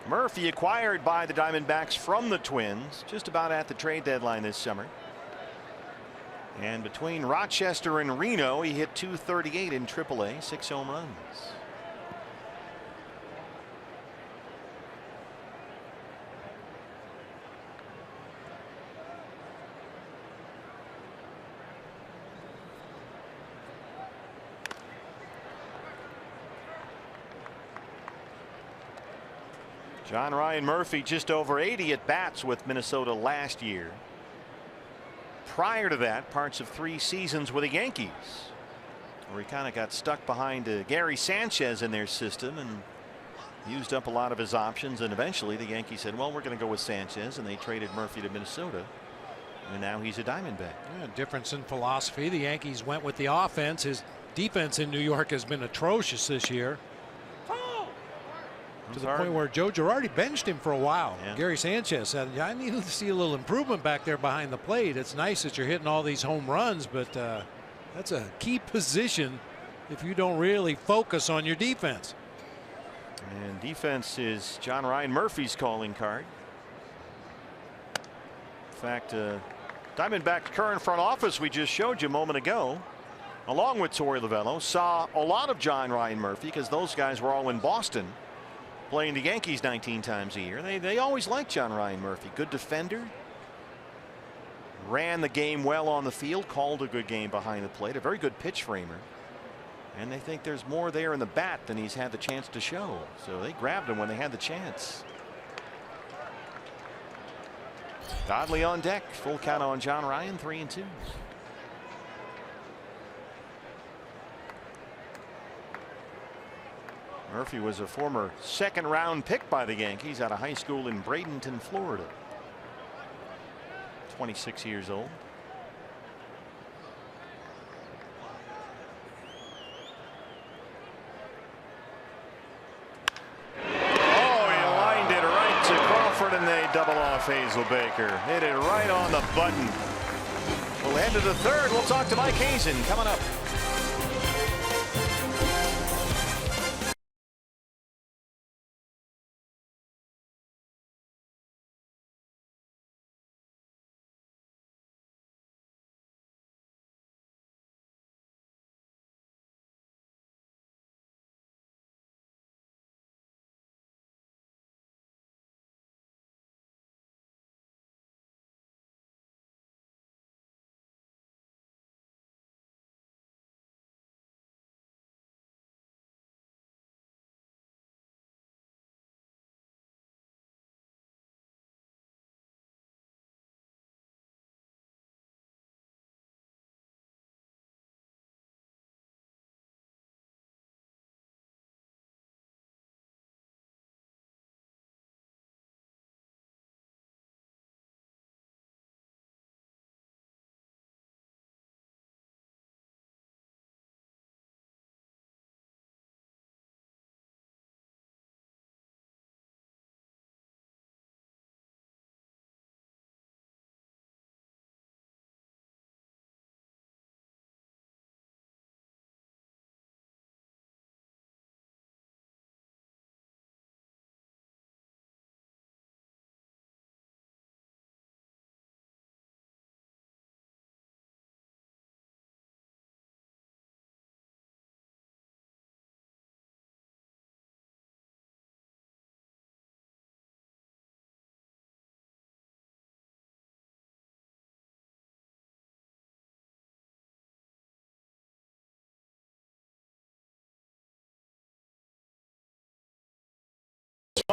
Murphy acquired by the Diamondbacks from the Twins just about at the trade deadline this summer. And between Rochester and Reno, he hit .238 in AAA, 6 home runs. John Ryan Murphy just over 80 at bats with Minnesota last year. Prior to that, parts of 3 seasons with the Yankees, where he kind of got stuck behind Gary Sanchez in their system and used up a lot of his options. And eventually the Yankees said, well, we're going to go with Sanchez, and they traded Murphy to Minnesota. And now he's a Diamondback. Yeah, difference in philosophy. The Yankees went with the offense. His defense in New York has been atrocious this year. To the point where Joe Girardi benched him for a while. Yeah. Gary Sanchez said, I need to see a little improvement back there behind the plate. It's nice that you're hitting all these home runs, but that's a key position if you don't really focus on your defense. And defense is John Ryan Murphy's calling card. In fact, Diamondback's current front office we just showed you a moment ago, along with Torey Lovullo, saw a lot of John Ryan Murphy because those guys were all in Boston playing the Yankees 19 times a year. They always liked John Ryan Murphy. Good defender. Ran the game well on the field. Called a good game behind the plate. A very good pitch framer. And they think there's more there in the bat than he's had the chance to show. So they grabbed him when they had the chance. Godley on deck. Full count on John Ryan. 3-2. Murphy was a former 2nd round pick by the Yankees out of high school in Bradenton, Florida. 26 years old. Oh, he lined it right to Crawford, and they double off Hazelbaker. Hit it right on the button. We'll head to the 3rd. We'll talk to Mike Hazen coming up.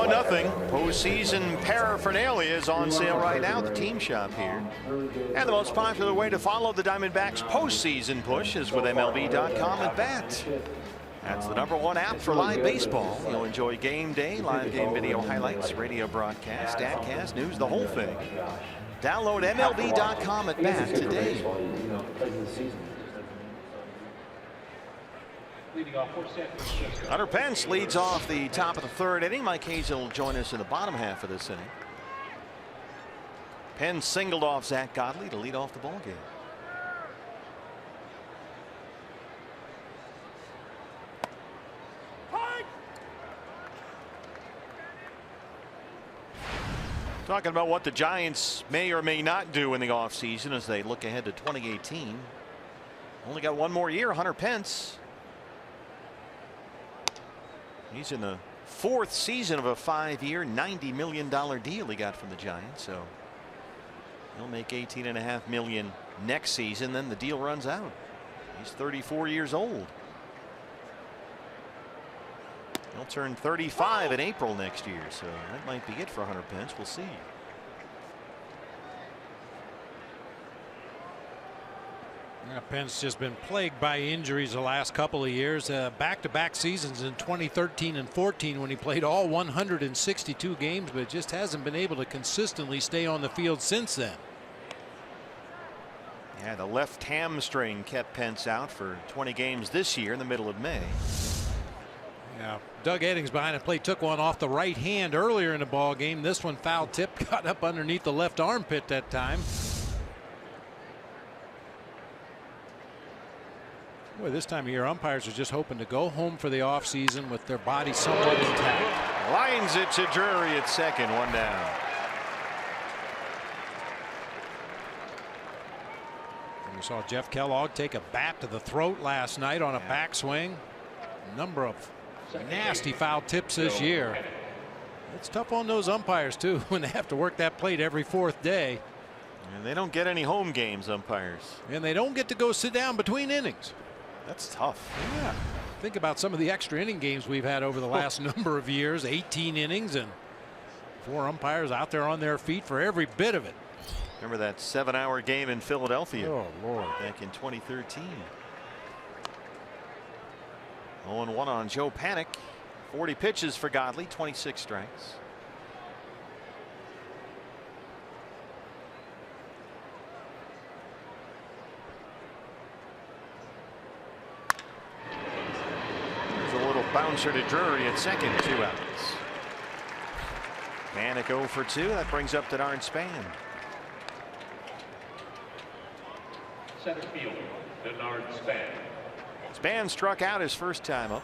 Nothing. Postseason paraphernalia is on sale right now at the team shop here. And the most popular way to follow the Diamondbacks postseason push is with MLB.com at bat. That's the #1 app for live baseball. You'll enjoy game day, live game video highlights, radio broadcast, statcast, news, the whole thing. Download MLB.com at bat today. Hunter Pence leads off the top of the 3rd inning. Mike Hazen will join us in the bottom half of this inning. Pence singled off Zach Godley to lead off the ball game. Talking about what the Giants may or may not do in the offseason as they look ahead to 2018. Only got one more year, Hunter Pence. He's in the 4th season of a 5-year, $90 million deal he got from the Giants. So he'll make $18.5 million next season. Then the deal runs out. He's 34 years old. He'll turn 35 in April next year. So that might be it for Hunter Pence. We'll see. Pence just been plagued by injuries the last couple of years. Back-to-back seasons in 2013 and 14 when he played all 162 games, but just hasn't been able to consistently stay on the field since then. Yeah, the left hamstring kept Pence out for 20 games this year in the middle of May. Yeah, Doug Eddings behind the plate took one off the right hand earlier in the ball game. This one foul tip, got up underneath the left armpit that time. Boy, this time of year umpires are just hoping to go home for the offseason with their body somewhat intact. Lines it to Drury at second, 1 down. And we saw Jeff Kellogg take a bat to the throat last night on a backswing. A number of nasty foul tips this year. It's tough on those umpires too when they have to work that plate every 4th day. And they don't get any home games, umpires. And they don't get to go sit down between innings. That's tough. Yeah. Think about some of the extra inning games we've had over the last number of years. 18 innings and 4 umpires out there on their feet for every bit of it. Remember that 7-hour game in Philadelphia? Oh, Lord. Back in 2013. 0-1 on Joe Panik. 40 pitches for Godley, 26 strikes. Bouncer to Drury at second, 2 outs. Panik 0 for 2. That brings up Denard Span. Center fielder, Denard Span. Span struck out his first time up.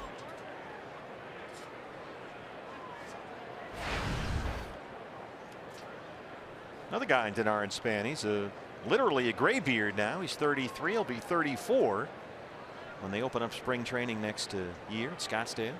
Another guy in Denard Span. He's literally a graybeard now. He's 33. He'll be 34. When they open up spring training next year at Scottsdale.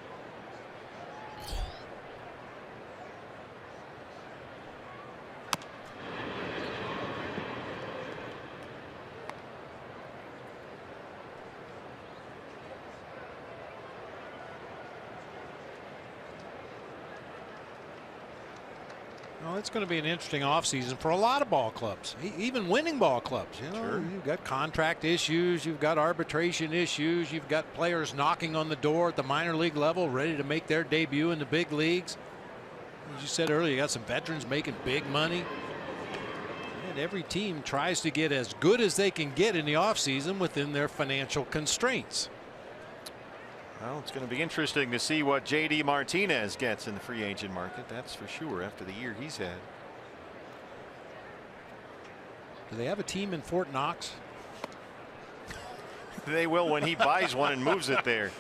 Well, it's going to be an interesting offseason for a lot of ball clubs, even winning ball clubs. You know, sure. You've got contract issues, you've got arbitration issues, you've got players knocking on the door at the minor league level, ready to make their debut in the big leagues. As you said earlier, you got some veterans making big money. And every team tries to get as good as they can get in the offseason within their financial constraints. Well, it's going to be interesting to see what J.D. Martinez gets in the free agent market. That's for sure after the year he's had. Do they have a team in Fort Knox? They will when he buys one and moves it there.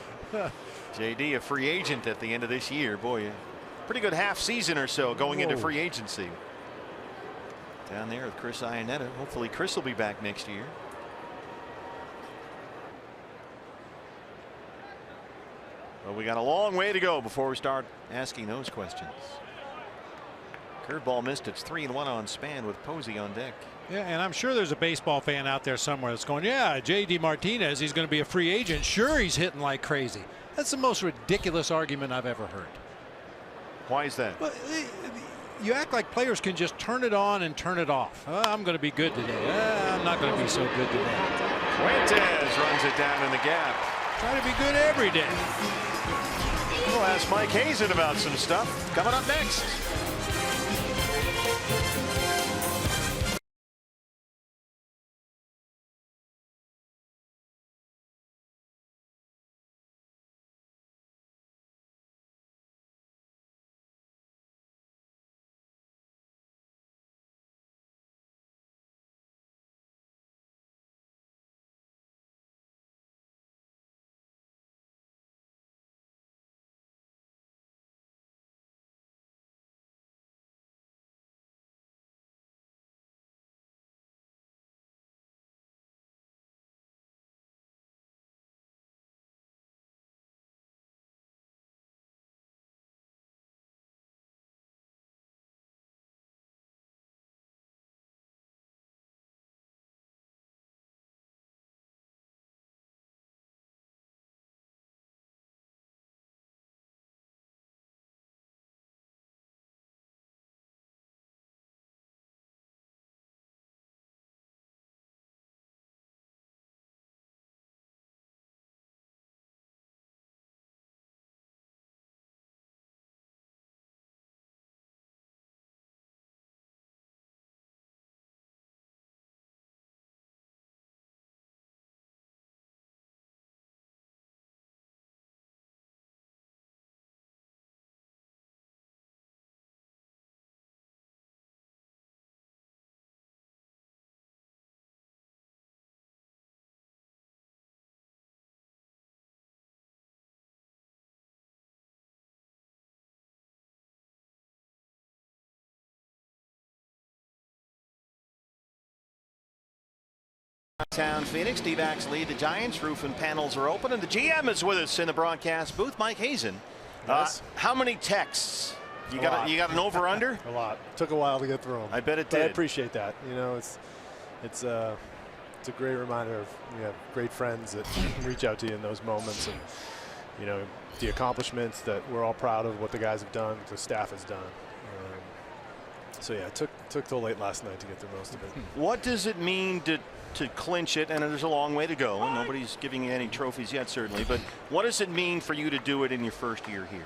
J.D. a free agent at the end of this year. Boy, pretty good half season or so going into free agency. Down there with Chris Iannetta. Hopefully Chris will be back next year. Well, we got a long way to go before we start asking those questions. Curveball missed. It's 3-1 on Span with Posey on deck. Yeah, and I'm sure there's a baseball fan out there somewhere that's going, yeah, J.D. Martinez, he's going to be a free agent. Sure, he's hitting like crazy. That's the most ridiculous argument I've ever heard. Why is that? Well, you act like players can just turn it on and turn it off. I'm going to be good today. I'm not going to be so good today. Fuentes runs it down in the gap. Try to be good every day. We'll ask Mike Hazen about some stuff coming up next. Downtown Phoenix, D-backs lead the Giants. Roof and panels are open, and the GM is with us in the broadcast booth, Mike Hazen. Yes. How many texts? You got an over/under? A lot. Took a while to get through them. I bet it but did. I appreciate that. You know, it's a great reminder of great friends that reach out to you in those moments, and you know the accomplishments that we're all proud of what the guys have done, what the staff has done. So yeah, it took till late last night to get through most of it. What does it mean to clinch it? And there's a long way to go, and nobody's giving you any trophies yet, certainly. But what does it mean for you to do it in your first year here?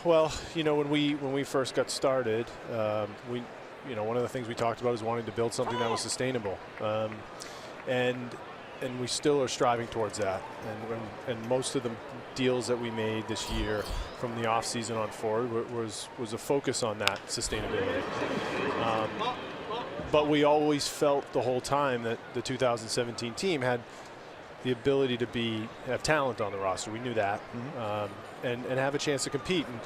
Well, you know, when we first got started, one of the things we talked about is wanting to build something that was sustainable, and we still are striving towards that. And most of the deals that we made this year, from the off season on forward, was a focus on that sustainability. But we always felt the whole time that the 2017 team had the ability to have talent on the roster. We knew that, and have a chance to compete. And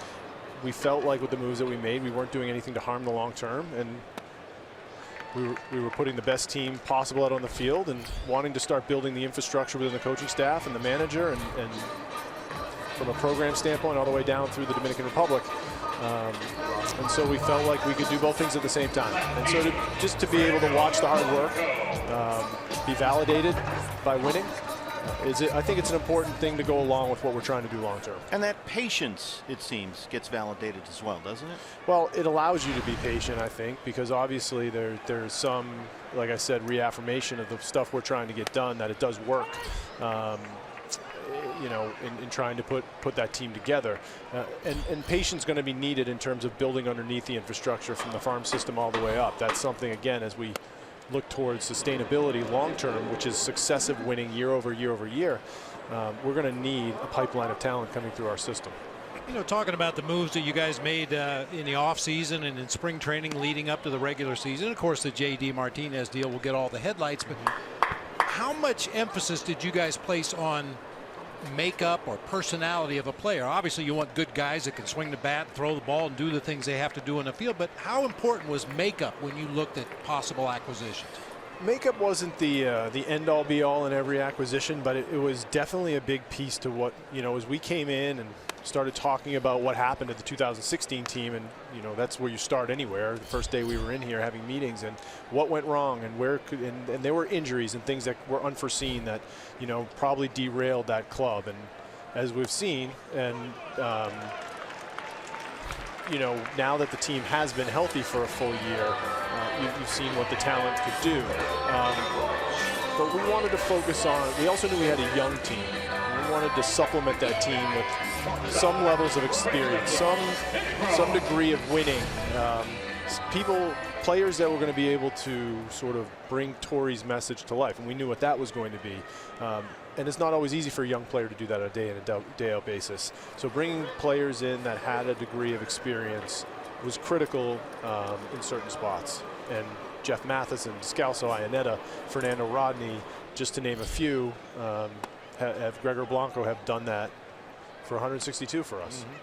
we felt like with the moves that we made, we weren't doing anything to harm the long term, and we were putting the best team possible out on the field and wanting to start building the infrastructure within the coaching staff and the manager, and from a program standpoint all the way down through the Dominican Republic. And so we felt like we could do both things at the same time. And so just to be able to watch the hard work, be validated by winning, I think it's an important thing to go along with what we're trying to do long term. And that patience, it seems, gets validated as well, doesn't it? Well, it allows you to be patient, I think, because obviously there's some, like I said, reaffirmation of the stuff we're trying to get done, that it does work. You know, in trying to put that team together, and patience is going to be needed in terms of building underneath the infrastructure from the farm system all the way up. That's something, again, as we look towards sustainability long term, which is successive winning year over year over year. We're going to need a pipeline of talent coming through our system. You know, talking about the moves that you guys made in the off season and in spring training leading up to the regular season, of course the J.D. Martinez deal will get all the headlights, but how much emphasis did you guys place on makeup or personality of a player? Obviously you want good guys that can swing the bat, throw the ball, and do the things they have to do in the field, but how important was makeup when you looked at possible acquisitions? Makeup wasn't the end-all be-all in every acquisition, but it was definitely a big piece to what, you know, as we came in and started talking about what happened to the 2016 team, and you know that's where you start anywhere. The first day we were in here having meetings, and what went wrong, and and there were injuries and things that were unforeseen that, you know, probably derailed that club. And as we've seen, and you know, now that the team has been healthy for a full year, you've seen what the talent could do. But we wanted to focus on, we also knew we had a young team. We wanted to supplement that team with some levels of experience, some degree of winning. Players that were going to be able to sort of bring Torey's message to life, and we knew what that was going to be. And it's not always easy for a young player to do that on a day-in, basis. So bringing players in that had a degree of experience was critical in certain spots. And Jeff Matheson, Scalzo Iannetta, Fernando Rodney, just to name a few, Gregor Blanco have done that for 162 for us. Mm-hmm.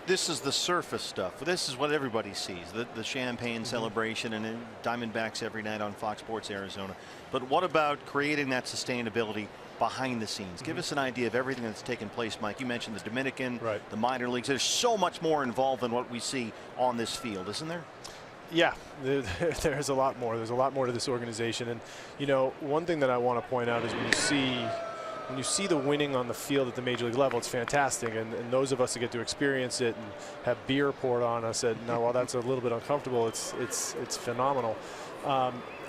This is the surface stuff. This is what everybody sees, the champagne celebration and Diamondbacks every night on Fox Sports Arizona. But what about creating that sustainability behind the scenes? Give us an idea of everything that's taken place, Mike. You mentioned the Dominican, the minor leagues. There's so much more involved than what we see on this field, isn't there? Yeah, there's a lot more. There's a lot more to this organization. And, you know, one thing that I want to point out is when you see the winning on the field at the major league level, it's fantastic. And those of us that get to experience it and have beer poured on us said, no, while that's a little bit uncomfortable, it's phenomenal.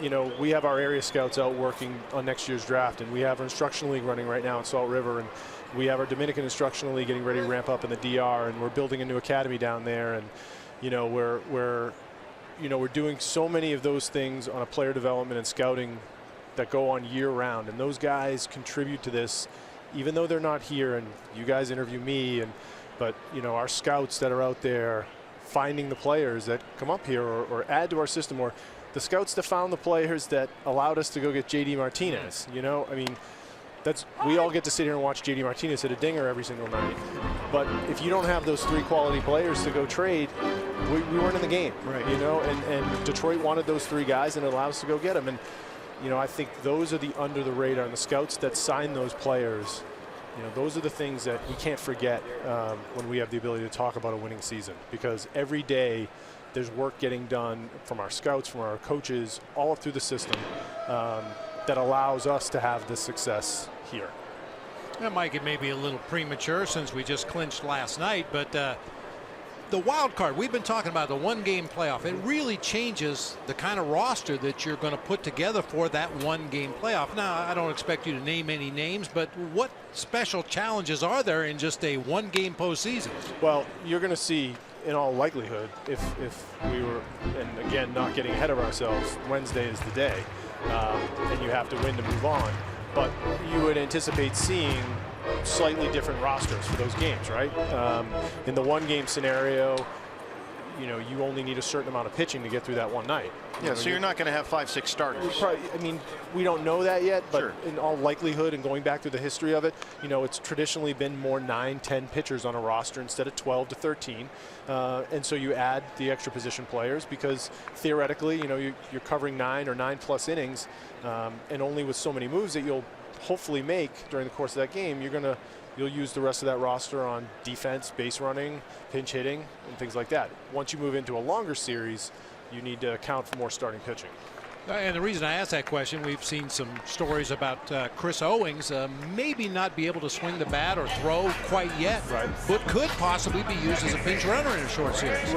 You know, we have our area scouts out working on next year's draft, and we have our instructional league running right now in Salt River, and we have our Dominican instructional league getting ready to ramp up in the DR, and we're building a new academy down there. And, you know, we're doing so many of those things on a player development and scouting that go on year round, and those guys contribute to this even though they're not here. And you guys interview me, but you know, our scouts that are out there finding the players that come up here or add to our system, or the scouts that found the players that allowed us to go get JD Martinez. You know, I mean, we all get to sit here and watch JD Martinez hit a dinger every single night, but if you don't have those 3 quality players to go trade, we weren't in the game. You know, and Detroit wanted those 3 guys, and it allowed us to go get them. And you know, I think those are the under the radar, and the scouts that sign those players, you know, those are the things that we can't forget when we have the ability to talk about a winning season, because every day there's work getting done from our scouts, from our coaches, all through the system that allows us to have this success here. That might get maybe a little premature since we just clinched last night, but the wild card, we've been talking about the 1-game playoff. It really changes the kind of roster that you're going to put together for that 1-game playoff. Now, I don't expect you to name any names, but what special challenges are there in just a 1-game postseason? Well, you're going to see, in all likelihood, if we were, and again, not getting ahead of ourselves, Wednesday is the day, and you have to win to move on. But you would anticipate seeing slightly different rosters for those games, right? In the 1-game scenario, you know, you only need a certain amount of pitching to get through that one night. Yeah, so you're not going to have 5-6 starters. I mean, we don't know that yet, but sure, in all likelihood, and going back through the history of it, you know, it's traditionally been more 9-10 pitchers on a roster instead of 12 to 13. And so you add the extra position players because theoretically, you know, you're covering 9 or 9+ innings, and only with so many moves that you'll hopefully make during the course of that game, you'll use the rest of that roster on defense, base running, pinch hitting, and things like that. Once you move into a longer series, you need to account for more starting pitching. And the reason I asked that question, we've seen some stories about Chris Owings maybe not be able to swing the bat or throw quite yet, but could possibly be used as a pinch runner in a short series.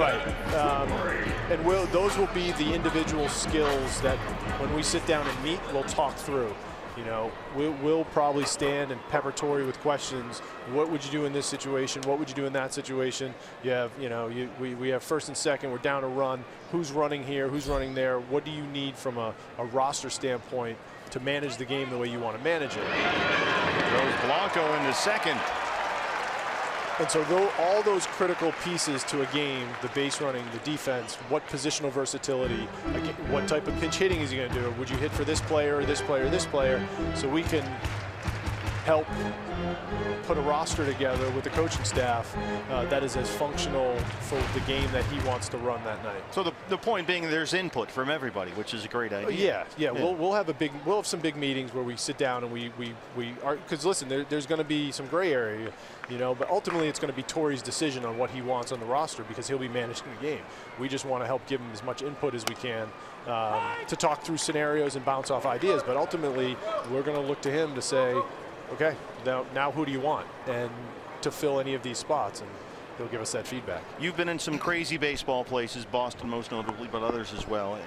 And those will be the individual skills that when we sit down and meet, we'll talk through. You know, we'll probably stand and pepper Torey with questions. What would you do in this situation? What would you do in that situation? You have, you know, we have first and second. We're down a run. Who's running here? Who's running there? What do you need from a roster standpoint to manage the game the way you want to manage it? Throws Blanco into second. And so all those critical pieces to a game, the base running, the defense, what positional versatility, what type of pinch hitting is he going to do? Would you hit for this player or this player or this player? So we can help put a roster together with the coaching staff that is as functional for the game that he wants to run that night. So the point being, there's input from everybody, which is a great idea. Yeah. We'll have some big meetings where we sit down and we are, because listen, there's going to be some gray area, you know, but ultimately it's going to be Torey's decision on what he wants on the roster because he'll be managing the game. We just want to help give him as much input as we can to talk through scenarios and bounce off ideas. But ultimately, we're going to look to him to say, okay, now who do you want and to fill any of these spots? And they'll give us that feedback. You've been in some crazy baseball places, Boston most notably, but others as well.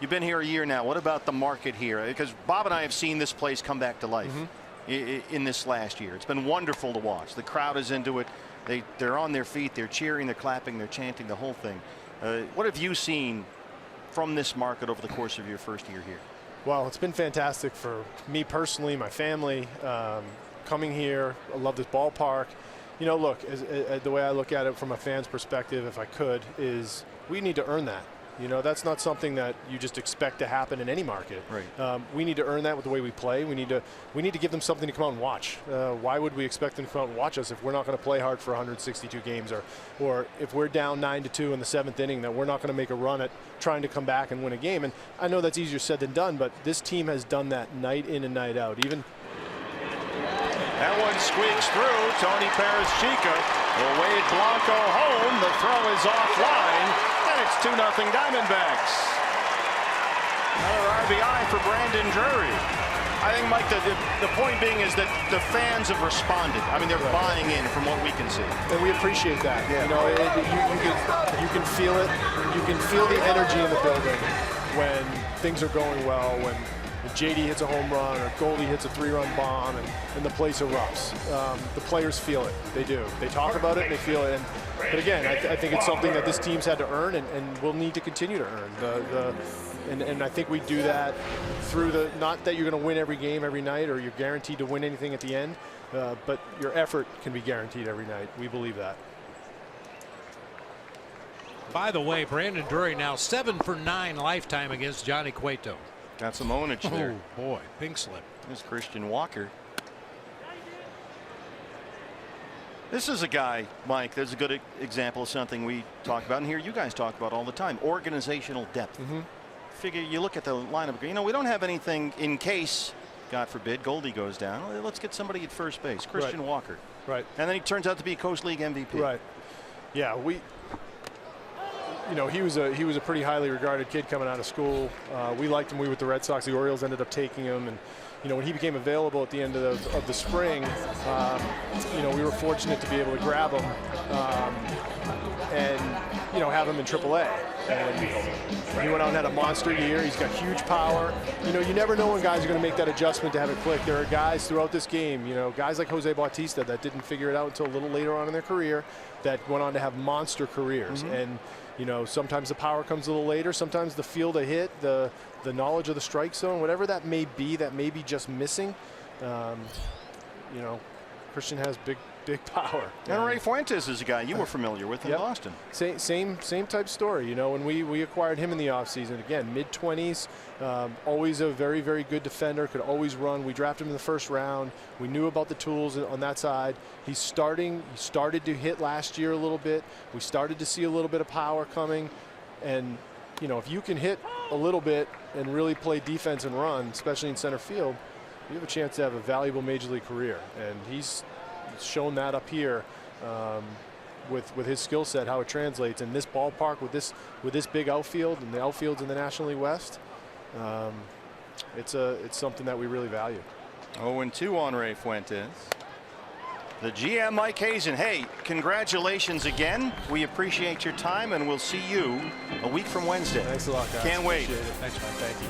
You've been here a year now. What about the market here? Because Bob and I have seen this place come back to life in this last year. It's been wonderful to watch. The crowd is into it. They're on their feet. They're cheering. They're clapping. They're chanting. The whole thing. What have you seen from this market over the course of your first year here? Well, it's been fantastic for me personally, my family. Coming here, I love this ballpark. You know, look, the way I look at it from a fan's perspective, if I could, is we need to earn that. You know, that's not something that you just expect to happen in any market. Right. We need to earn that with the way we play. We need to give them something to come out and watch. Why would we expect them to come out and watch us if we're not going to play hard for 162 games, or if we're down 9-2 in the 7th inning, that we're not going to make a run at trying to come back and win a game? And I know that's easier said than done, but this team has done that night in and night out. Even that one squeaks through. Tony Perez-Chica will wade Blanco home. The throw is offline. It's 2-0 Diamondbacks. Another RBI for Brandon Drury. I think, Mike, the point being is that the fans have responded. I mean, they're buying in from what we can see. And we appreciate that. Yeah. You know, you can feel it. You can feel the energy in the building when things are going well, when JD hits a home run or Goldie hits a 3-run bomb and the place erupts. The players feel it. They do. They talk about it and they feel it. But again, I think it's something that this team's had to earn and will need to continue to earn. And I think we do that through not that you're going to win every game every night or you're guaranteed to win anything at the end, but your effort can be guaranteed every night. We believe that. By the way, Brandon Drury now 7 for 9 lifetime against Johnny Cueto. Got some ownage there. Oh boy, pink slip. There's Christian Walker. This is a guy, Mike, there's a good example of something we talk about and here you guys talk about all the time: organizational depth. Figure you look at the lineup, you know, we don't have anything in case, God forbid, Goldie goes down. Well, let's get somebody at first base, Christian Walker. Right. And then he turns out to be Coast League MVP. Right. Yeah, you know, he was a pretty highly regarded kid coming out of school. We liked him. We were with the Red Sox. The Orioles ended up taking him, and you know, when he became available at the end of the spring, you know, we were fortunate to be able to grab him and you know, have him in AAA. And he went out and had a monster year. He's got huge power. You know, you never know when guys are going to make that adjustment to have it click. There are guys throughout this game, you know, guys like Jose Bautista that didn't figure it out until a little later on in their career, that went on to have monster careers. And you know, sometimes the power comes a little later. Sometimes the feel to hit, the knowledge of the strike zone, whatever that may be just missing. You know, Christian has big power. And Ray Fuentes is a guy you were familiar with in Boston. Same type story. You know, when we acquired him in the offseason, again, mid-20s, always a very, very good defender, could always run. We drafted him in the first round. We knew about the tools on that side. He started to hit last year a little bit. We started to see a little bit of power coming. And, you know, if you can hit a little bit and really play defense and run, especially in center field, you have a chance to have a valuable major league career. And he's shown that up here with his skill set, how it translates in this ballpark with this big outfield and the outfields in the National League West. It's something that we really value. 0-2 on Ray Fuentes. The GM, Mike Hazen. Hey, congratulations again. We appreciate your time, and we'll see you a week from Wednesday. Thanks a lot, guys. Can't wait. Thanks, man. Thank you.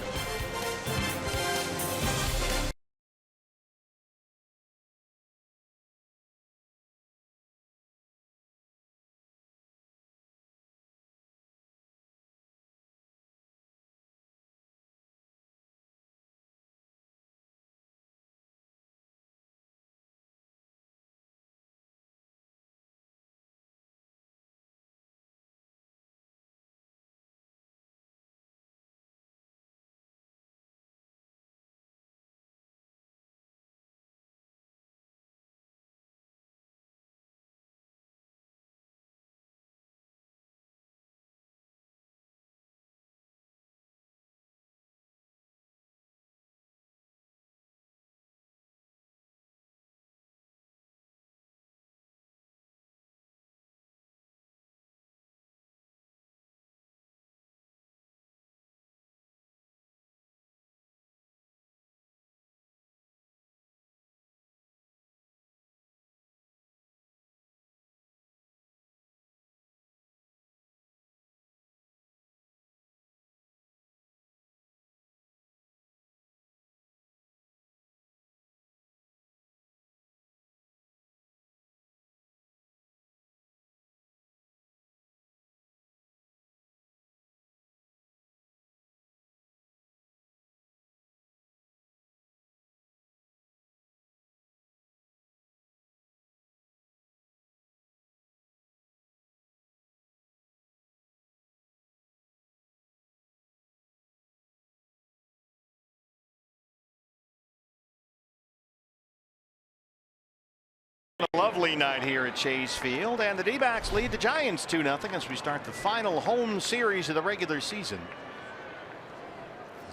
A lovely night here at Chase Field, and the D-backs lead the Giants 2-0 as we start the final home series of the regular season.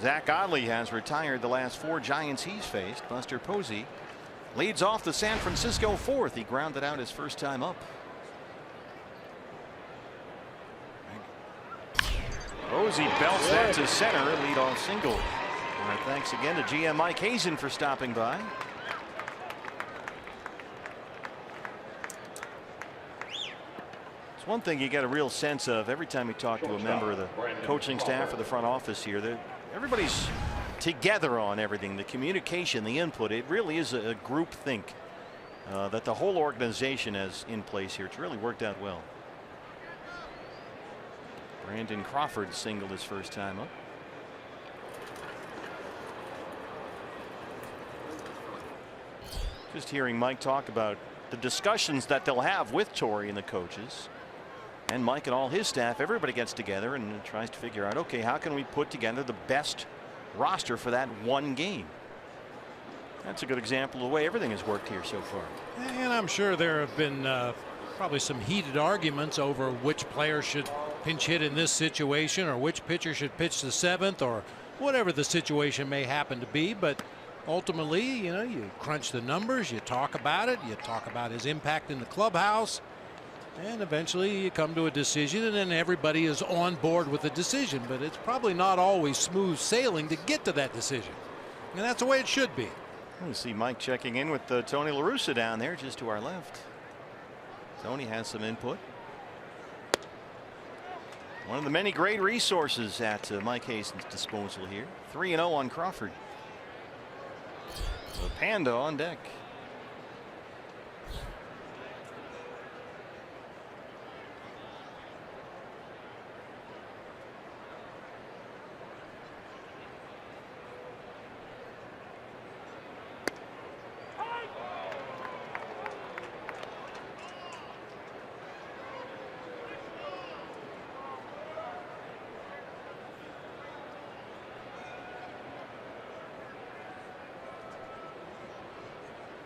Zach Godley has retired the last 4 Giants he's faced. Buster Posey leads off the San Francisco 4th. He grounded out his first time up. Posey belts that to center, leadoff single. All right, thanks again to GM Mike Hazen for stopping by. One thing you get a real sense of every time you talk to a member of the coaching staff or the front office here, that everybody's together on everything. The communication, the input, it really is a group think that the whole organization has in place here. It's really worked out well. Brandon Crawford singled his first time up. Just hearing Mike talk about the discussions that they'll have with Torrey and the coaches. And Mike and all his staff, everybody gets together and tries to figure out, okay, how can we put together the best roster for that one game? That's a good example of the way everything has worked here so far. And I'm sure there have been probably some heated arguments over which player should pinch hit in this situation or which pitcher should pitch the 7th or whatever the situation may happen to be. But ultimately, you know, you crunch the numbers, you talk about it, you talk about his impact in the clubhouse. And eventually you come to a decision, and then everybody is on board with the decision. But it's probably not always smooth sailing to get to that decision. And that's the way it should be. We see Mike checking in with Tony La Russa down there just to our left. Tony has some input. One of the many great resources at Mike Hazen's disposal here. 3-0 on Crawford. The Panda on deck.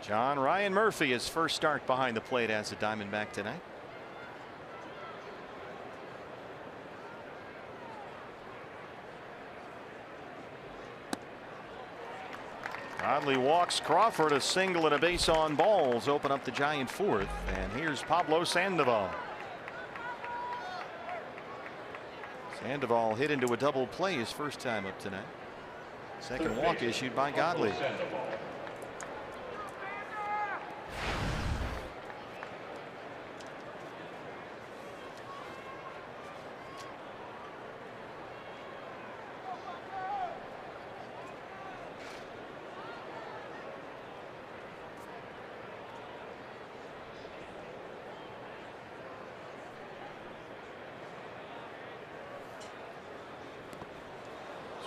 John Ryan Murphy, his first start behind the plate as a Diamondback tonight. Godley walks Crawford, a single and a base on balls open up the Giant 4th. And here's Pablo Sandoval. Sandoval hit into a double play his first time up tonight. Second walk issued by Godley.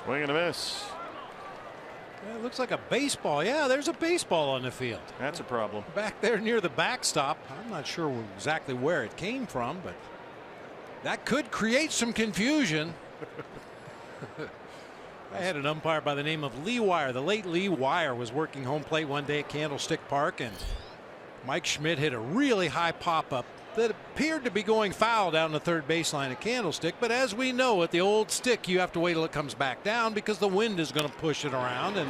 Swing and a miss. Yeah, it looks like a baseball. Yeah, there's a baseball on the field. That's a problem. Back there near the backstop. I'm not sure exactly where it came from, but that could create some confusion. I had an umpire by the name of Lee Wire. The late Lee Wire was working home plate one day at Candlestick Park, and Mike Schmidt hit a really high pop-up that appeared to be going foul down the third baseline at Candlestick. But as we know, at the old stick, you have to wait till it comes back down because the wind is going to push it around. And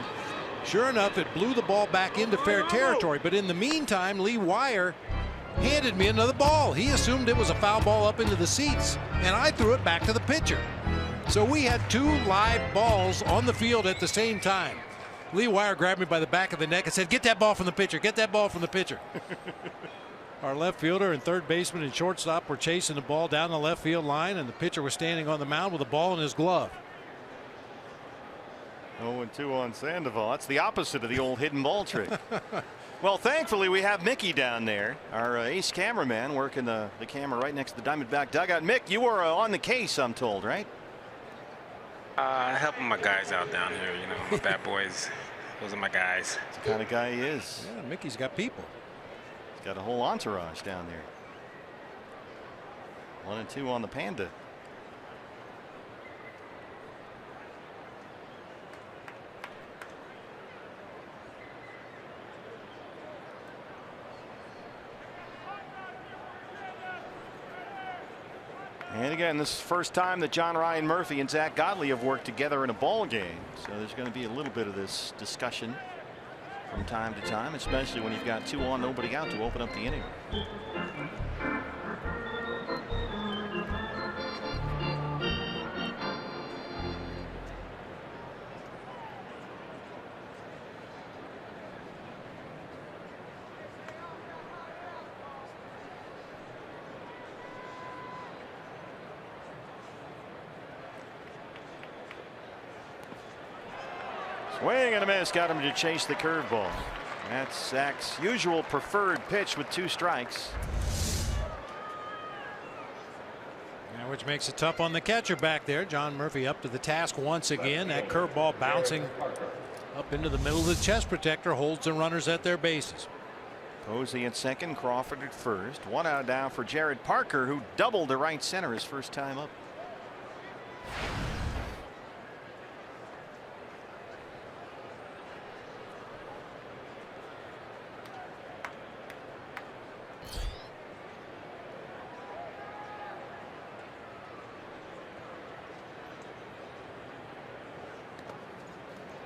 sure enough, it blew the ball back into fair territory. But in the meantime, Lee Wire handed me another ball. He assumed it was a foul ball up into the seats, and I threw it back to the pitcher. So we had 2 live balls on the field at the same time. Lee Wire grabbed me by the back of the neck and said, "Get that ball from the pitcher. Get that ball from the pitcher." Our left fielder and third baseman and shortstop were chasing the ball down the left field line, and the pitcher was standing on the mound with the ball in his glove. 0-2 on Sandoval. That's the opposite of the old hidden ball trick. Well, thankfully, we have Mickey down there, our ace cameraman, working the camera right next to the Diamondback dugout. Mick, you were on the case, I'm told, right? Helping my guys out down here, you know, my bad boys. Those are my guys. That's the kind of guy he is. Yeah, Mickey's got people. He's got a whole entourage down there. 1-2 on the Panda. And again, this is the first time that John Ryan Murphy and Zach Godley have worked together in a ball game. So there's going to be a little bit of this discussion from time to time, especially when you've got 2 on, nobody out to open up the inning. Swing and a miss, got him to chase the curveball. That's Zach's usual preferred pitch with 2 strikes. Yeah, which makes it tough on the catcher back there. John Murphy up to the task once again. That curveball bouncing up into the middle of the chest protector, holds the runners at their bases. Posey at second, Crawford at first. 1 out now for Jared Parker, who doubled to right center his first time up.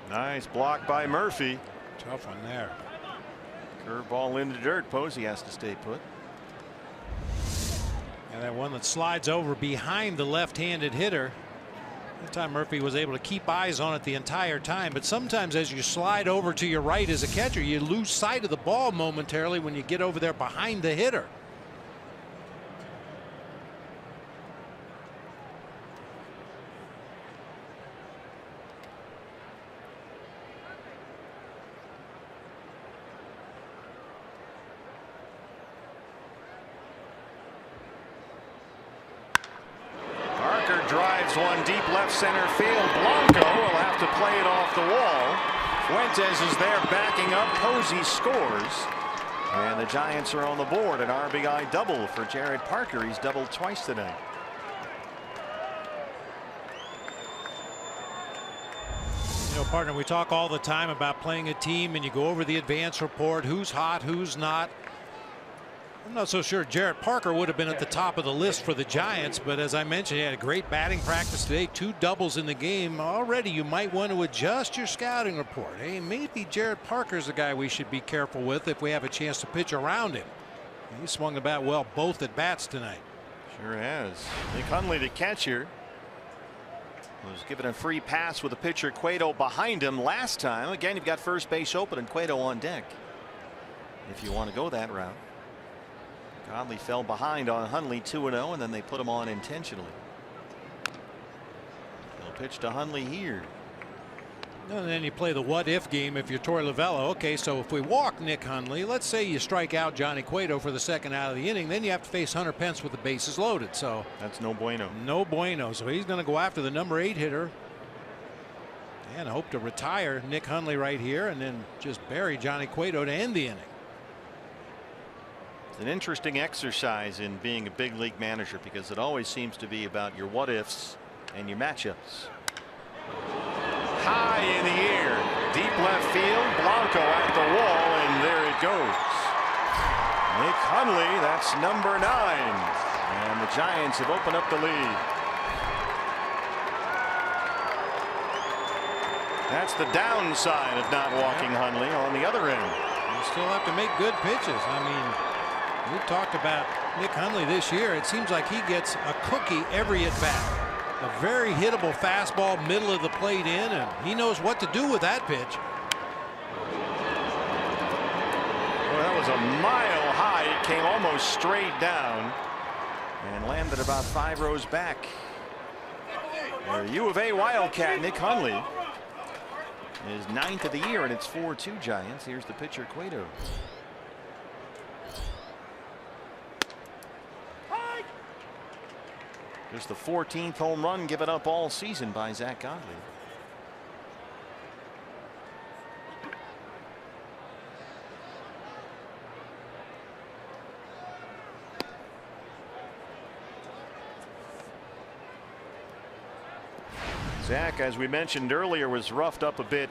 Nice block by Murphy. Tough one there. Curveball into dirt. Posey has to stay put. And that one that slides over behind the left-handed hitter. That time Murphy was able to keep eyes on it the entire time. But sometimes as you slide over to your right as a catcher, you lose sight of the ball momentarily when you get over there behind the hitter. Drives one deep left center field. Blanco will have to play it off the wall. Fuentes is there backing up. Posey scores. And the Giants are on the board. An RBI double for Jared Parker. He's doubled twice tonight. You know, partner, we talk all the time about playing a team and you go over the advance report, who's hot, who's not. I'm not so sure Jared Parker would have been at the top of the list for the Giants, but as I mentioned, he had a great batting practice today, 2 doubles in the game. Already you might want to adjust your scouting report. Hey, maybe Jared Parker's the guy we should be careful with if we have a chance to pitch around him. He swung the bat well both at bats tonight. Sure has. Nick Hundley, the catcher, was given a free pass with a pitcher Cueto behind him last time. Again, you've got first base open and Cueto on deck if you want to go that route. Conley fell behind on Hundley 2-0, and then they put him on intentionally. They'll pitch to Hundley here. And then you play the what if game if you're Torey Lovullo. Okay, so if we walk Nick Hundley, let's say you strike out Johnny Cueto for the second out of the inning, then you have to face Hunter Pence with the bases loaded. So that's no bueno. No bueno. So he's going to go after the number 8 hitter and hope to retire Nick Hundley right here and then just bury Johnny Cueto to end the inning. An interesting exercise in being a big league manager because it always seems to be about your what ifs and your matchups. High in the air, deep left field, Blanco at the wall, and there it goes. Nick Hundley, that's number 9, and the Giants have opened up the lead. That's the downside of not walking Hundley. On the other end, you still have to make good pitches. I mean, we've talked about Nick Hundley this year. It seems like he gets a cookie every at bat. A very hittable fastball, middle of the plate in, and he knows what to do with that pitch. Well, that was a mile high. It came almost straight down and landed about 5 rows back. The U of A Wildcat Nick Hundley is 9th of the year, and it's 4-2 Giants. Here's the pitcher Cueto. Just the 14th home run given up all season by Zach Godley. Zach, as we mentioned earlier, was roughed up a bit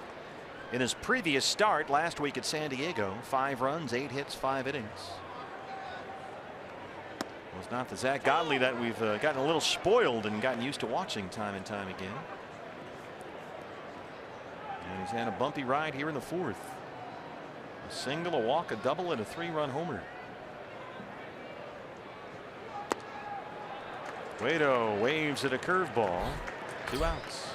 in his previous start last week at San Diego. 5 runs, 8 hits, 5 innings. Was not the Zach Godley that we've gotten a little spoiled and gotten used to watching time and time again. And he's had a bumpy ride here in the fourth. A single, a walk, a double, and a 3-run homer. Cueto waves at a curveball. 2 outs.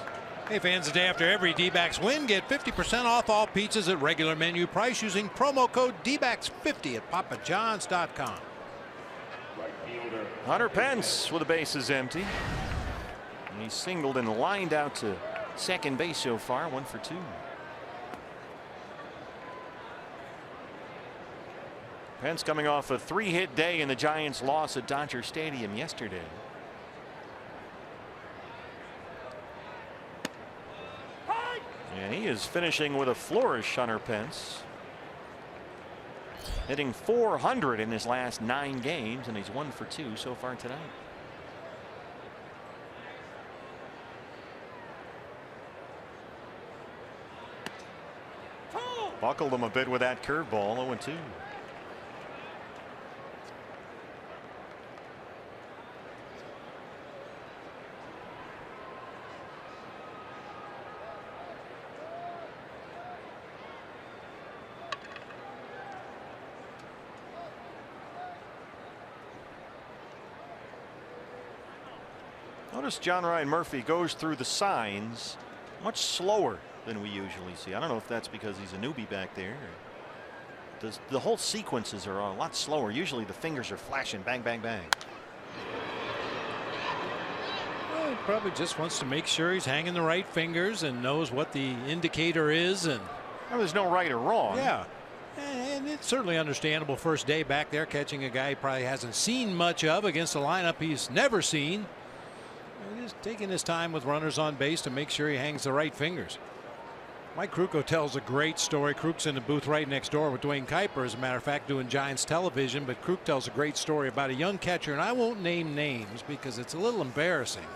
Hey fans, the day after every D-backs win, get 50% off all pizzas at regular menu price using promo code DBACKS50 at papajohns.com. Hunter Pence with the bases empty. And he's singled and lined out to second base so far, 1 for 2. Pence coming off a 3-hit day in the Giants' loss at Dodger Stadium yesterday. And he is finishing with a flourish, Hunter Pence. Hitting .400 in his last 9 games, and he's 1 for 2 so far tonight. Buckled him a bit with that curveball. 0-2. Notice John Ryan Murphy goes through the signs much slower than we usually see. I don't know if that's because he's a newbie back there. The whole sequences are a lot slower. Usually the fingers are flashing bang, bang, bang. Well, he probably just wants to make sure he's hanging the right fingers and knows what the indicator is. And well, there's no right or wrong. Yeah. And it's certainly understandable. First day back there catching a guy he probably hasn't seen much of against a lineup he's never seen. Just taking his time with runners on base to make sure he hangs the right fingers. Mike Krukow tells a great story. Kruk's in the booth right next door with Dwayne Kuiper, as a matter of fact, doing Giants television. But Kruk tells a great story about a young catcher, and I won't name names because it's a little embarrassing.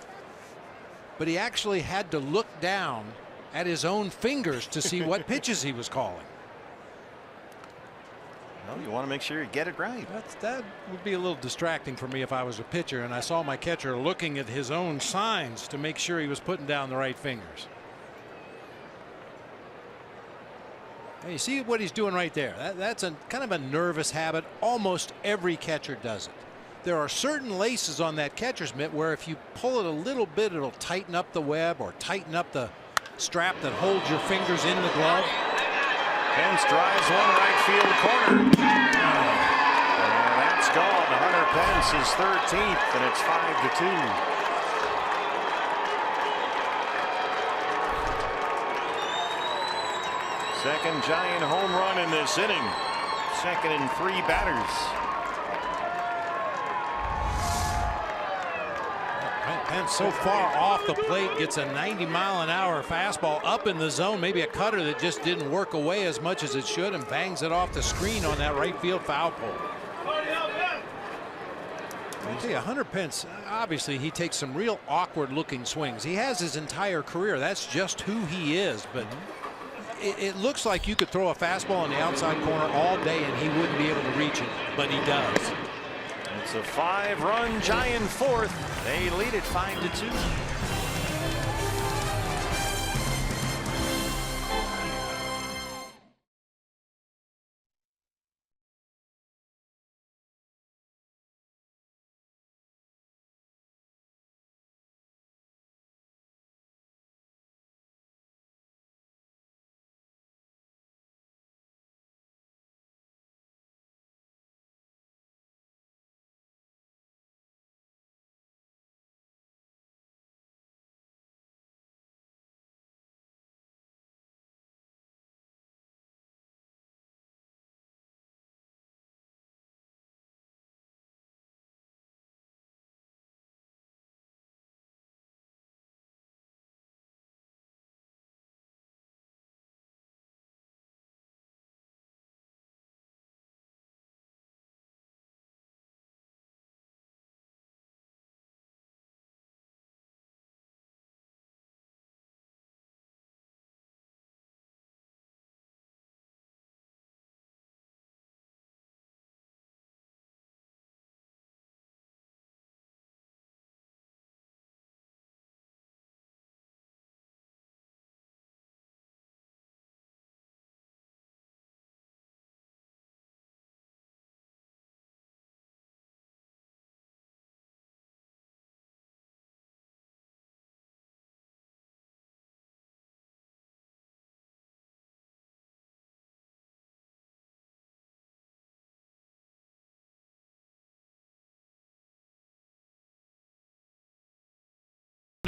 But he actually had to look down at his own fingers to see what pitches he was calling. Well, you want to make sure you get it right. That would be a little distracting for me if I was a pitcher and I saw my catcher looking at his own signs to make sure he was putting down the right fingers. And you see what he's doing right there. That's a kind of a nervous habit. Almost every catcher does it. There are certain laces on that catcher's mitt where if you pull it a little bit, it'll tighten up the web or tighten up the strap that holds your fingers in the glove. Pence drives one right field corner. And that's gone. Hunter Pence is 13th, and it's 5-2. Second Giant home run in this inning. Second and 3 batters. Pence so far off the plate, gets a 90-mile-an-hour fastball up in the zone, maybe a cutter that just didn't work away as much as it should, and bangs it off the screen on that right field foul pole. I tell you, Hunter Pence, obviously he takes some real awkward looking swings. He has his entire career. That's just who he is. But it looks like you could throw a fastball on the outside corner all day and he wouldn't be able to reach it, but he does. It's a 5-run Giant fourth. They lead it 5-2.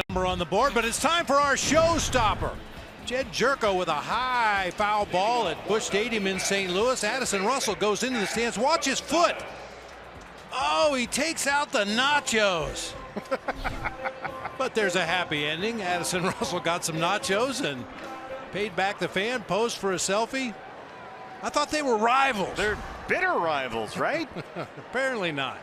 number on the board, but it's time for our showstopper. Jed Jerko with a high foul ball at Busch Stadium in St. Louis. Addison Russell goes into the stands. Watch his foot. Oh, he takes out the nachos. But there's a happy ending. Addison Russell got some nachos and paid back the fan, posed for a selfie. I thought they were rivals. They're bitter rivals, right? Apparently not.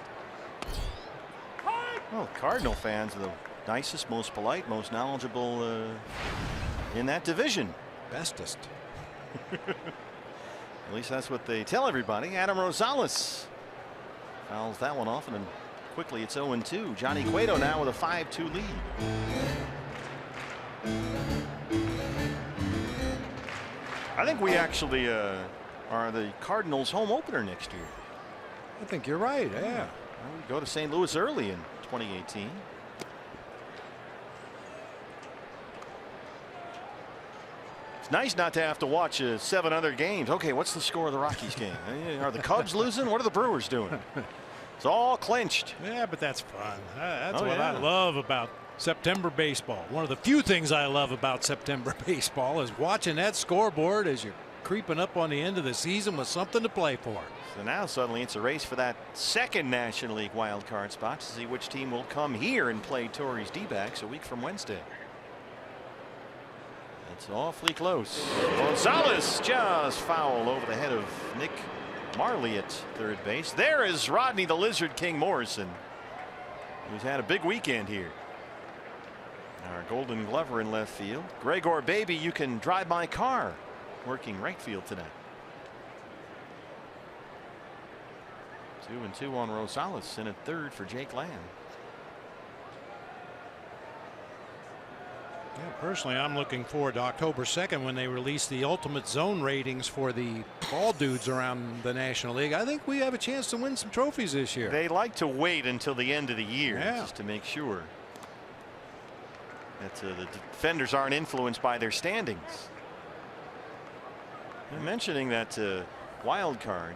Well, Cardinal fans are the nicest, most polite, most knowledgeable in that division. Bestest. At least that's what they tell everybody. Adam Rosales fouls that one off, and then quickly it's 0-2. Johnny Cueto now with a 5-2 lead. I think we actually are the Cardinals' home opener next year. I think you're right. Yeah. We go to St. Louis early in 2018. It's nice not to have to watch 7 other games. Okay, what's the score of the Rockies game? Are the Cubs losing? What are the Brewers doing? It's all clinched. Yeah, but that's fun. That's what I love about September baseball. One of the few things I love about September baseball is watching that scoreboard as you're creeping up on the end of the season with something to play for. So now suddenly it's a race for that second National League wild card spot to see which team will come here and play Torrey's D-backs a week from Wednesday. It's awfully close. Gonzalez just foul over the head of Nick Marley at third base. There is Rodney the Lizard King Morrison, who's had a big weekend here. Our Golden Glover in left field. Gregor Baby, you can drive my car, working right field tonight. 2-2 on Rosales, and at third for Jake Lamb. Yeah, personally, I'm looking forward to October 2nd when they release the ultimate zone ratings for the ball dudes around the National League. I think we have a chance to win some trophies this year. They like to wait until the end of the year just to make sure that the defenders aren't influenced by their standings. And mentioning that wild card.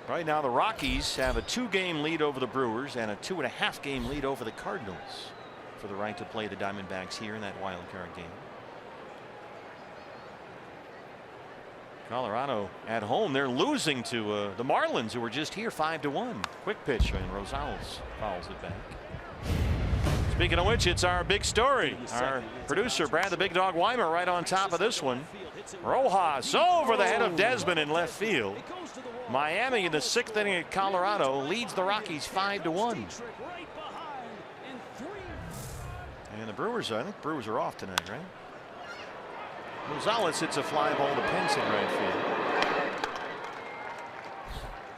Right now the Rockies have a 2-game lead over the Brewers and a 2.5-game lead over the Cardinals for the right to play the Diamondbacks here in that wild card game. Colorado at home, they're losing to the Marlins, who were just here 5-1. Quick pitch, and Rosales fouls it back. Speaking of which, it's our big story. Our producer Brad the Big Dog Weimer right on top of this one. Rojas over the head of Desmond in left field. Miami in the 6th inning at Colorado leads the Rockies 5-1. And the Brewers, I think Brewers are off tonight, right? Rosales hits a fly ball to Pence in right field.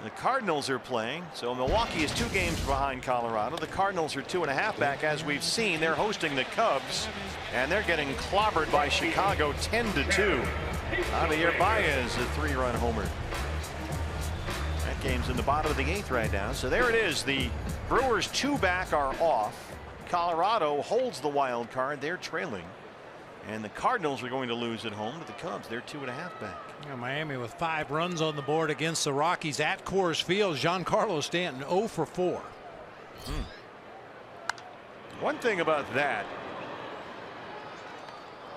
The Cardinals are playing, so Milwaukee is 2 games behind Colorado. The Cardinals are 2.5 back, as we've seen. They're hosting the Cubs, and they're getting clobbered by Chicago 10-2. Javier Baez, a 3-run homer. That game's in the bottom of the 8th right now. So there it is. The Brewers 2 back are off. Colorado holds the wild card. They're trailing. And the Cardinals are going to lose at home to the Cubs. They're 2.5 back. Yeah, Miami with 5 runs on the board against the Rockies at Coors Field. Giancarlo Stanton 0 for 4. One thing about that,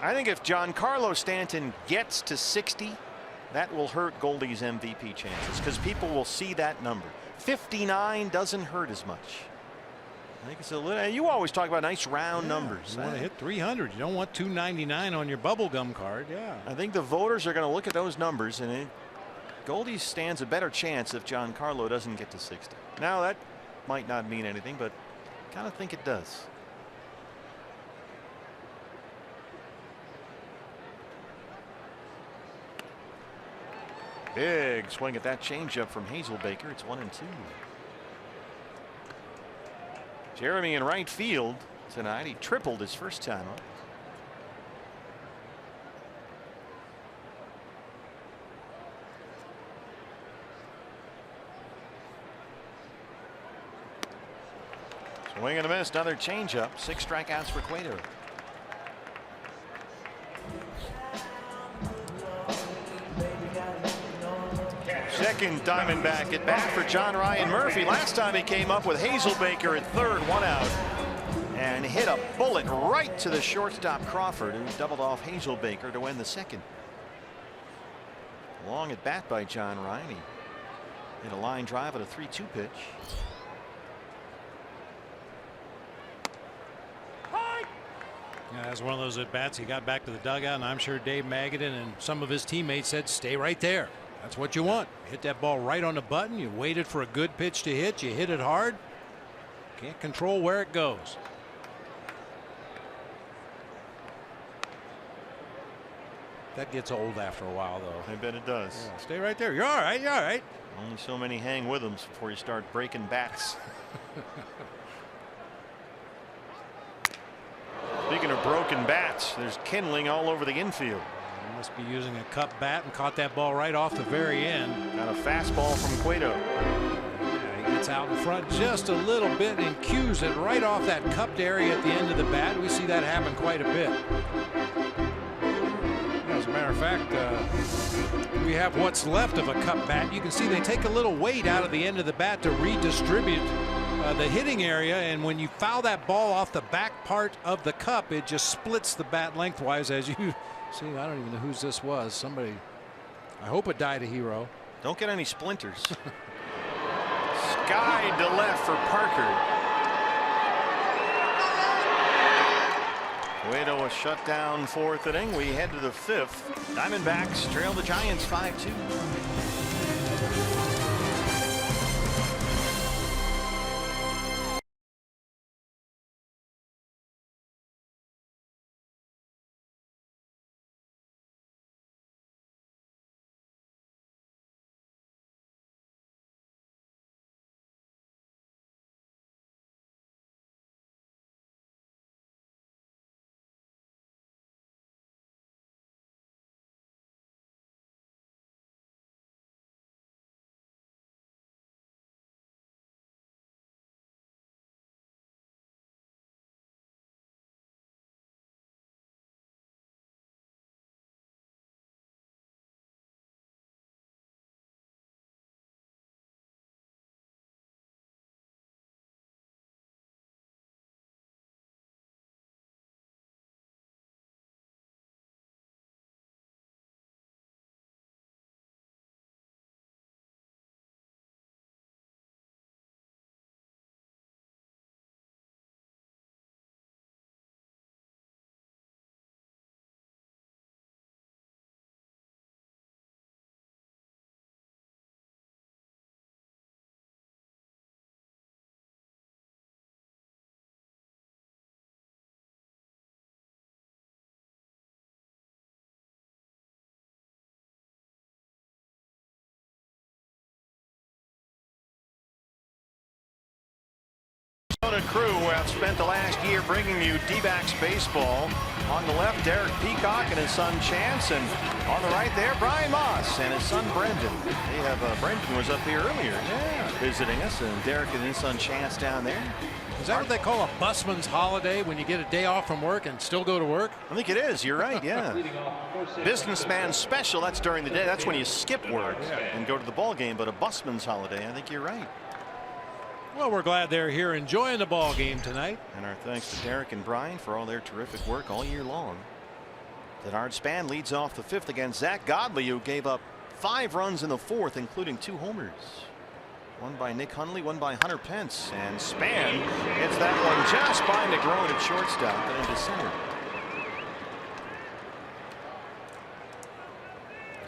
I think if Giancarlo Stanton gets to 60, that will hurt Goldie's MVP chances, because people will see that number. 59 doesn't hurt as much. I think it's a little. You always talk about nice round numbers. You want to hit 300. You don't want 299 on your bubblegum card. Yeah. I think the voters are going to look at those numbers, and Goldie stands a better chance if Giancarlo doesn't get to 60. Now that might not mean anything, but I kind of think it does. Big swing at that changeup from Hazelbaker. It's 1-2. Jeremy in right field tonight. He tripled his first time up. Swing and a miss. Another changeup. 6 strikeouts for Cueto. Second Diamondback at bat for John Ryan Murphy. Last time he came up with Hazelbaker at third, 1 out. and hit a bullet right to the shortstop Crawford, who doubled off Hazelbaker to win the second. Long at bat by John Ryan. He hit a line drive at a 3-2 pitch. Yeah, that's one of those at bats. He got back to the dugout, and I'm sure Dave Magadan and some of his teammates said, stay right there. That's what you want. Hit that ball right on the button. You waited for a good pitch to hit. You hit it hard. Can't control where it goes. That gets old after a while, though. I bet it does. Yeah, stay right there. You're all right. You're all right. Only so many hang with them before you start breaking bats. Speaking of broken bats, there's kindling all over the infield. He must be using a cup bat and caught that ball right off the very end. Got a fastball from Cueto. Yeah, he gets out in front just a little bit and cues it right off that cupped area at the end of the bat. We see that happen quite a bit. As a matter of fact, we have what's left of a cup bat. You can see they take a little weight out of the end of the bat to redistribute the hitting area, and when you foul that ball off the back part of the cup, it just splits the bat lengthwise, as you see. I don't even know whose this was. Somebody, I hope it died a hero. Don't get any splinters. Sky to left for Parker. Cueto was shut down fourth inning. We head to the fifth. Diamondbacks trail the Giants 5-2. Crew have spent the last year bringing you D-backs baseball. On the left, Derek Peacock and his son Chance, and on the right there, Brian Moss and his son Brendan. They have Brendan was up here earlier, visiting us, and Derek and his son Chance down there. Is that what they call a busman's holiday, when you get a day off from work and still go to work? I think it is. You're right. Yeah. Businessman special. That's during the day. That's when you skip work and go to the ball game. But a busman's holiday. I think you're right. Well, we're glad they're here enjoying the ball game tonight. And our thanks to Derek and Brian for all their terrific work all year long. Denard Span leads off the fifth against Zach Godley, who gave up 5 runs in the fourth, including 2 homers. One by Nick Hundley, one by Hunter Pence, and Span hits that one just by Negron at shortstop and into center.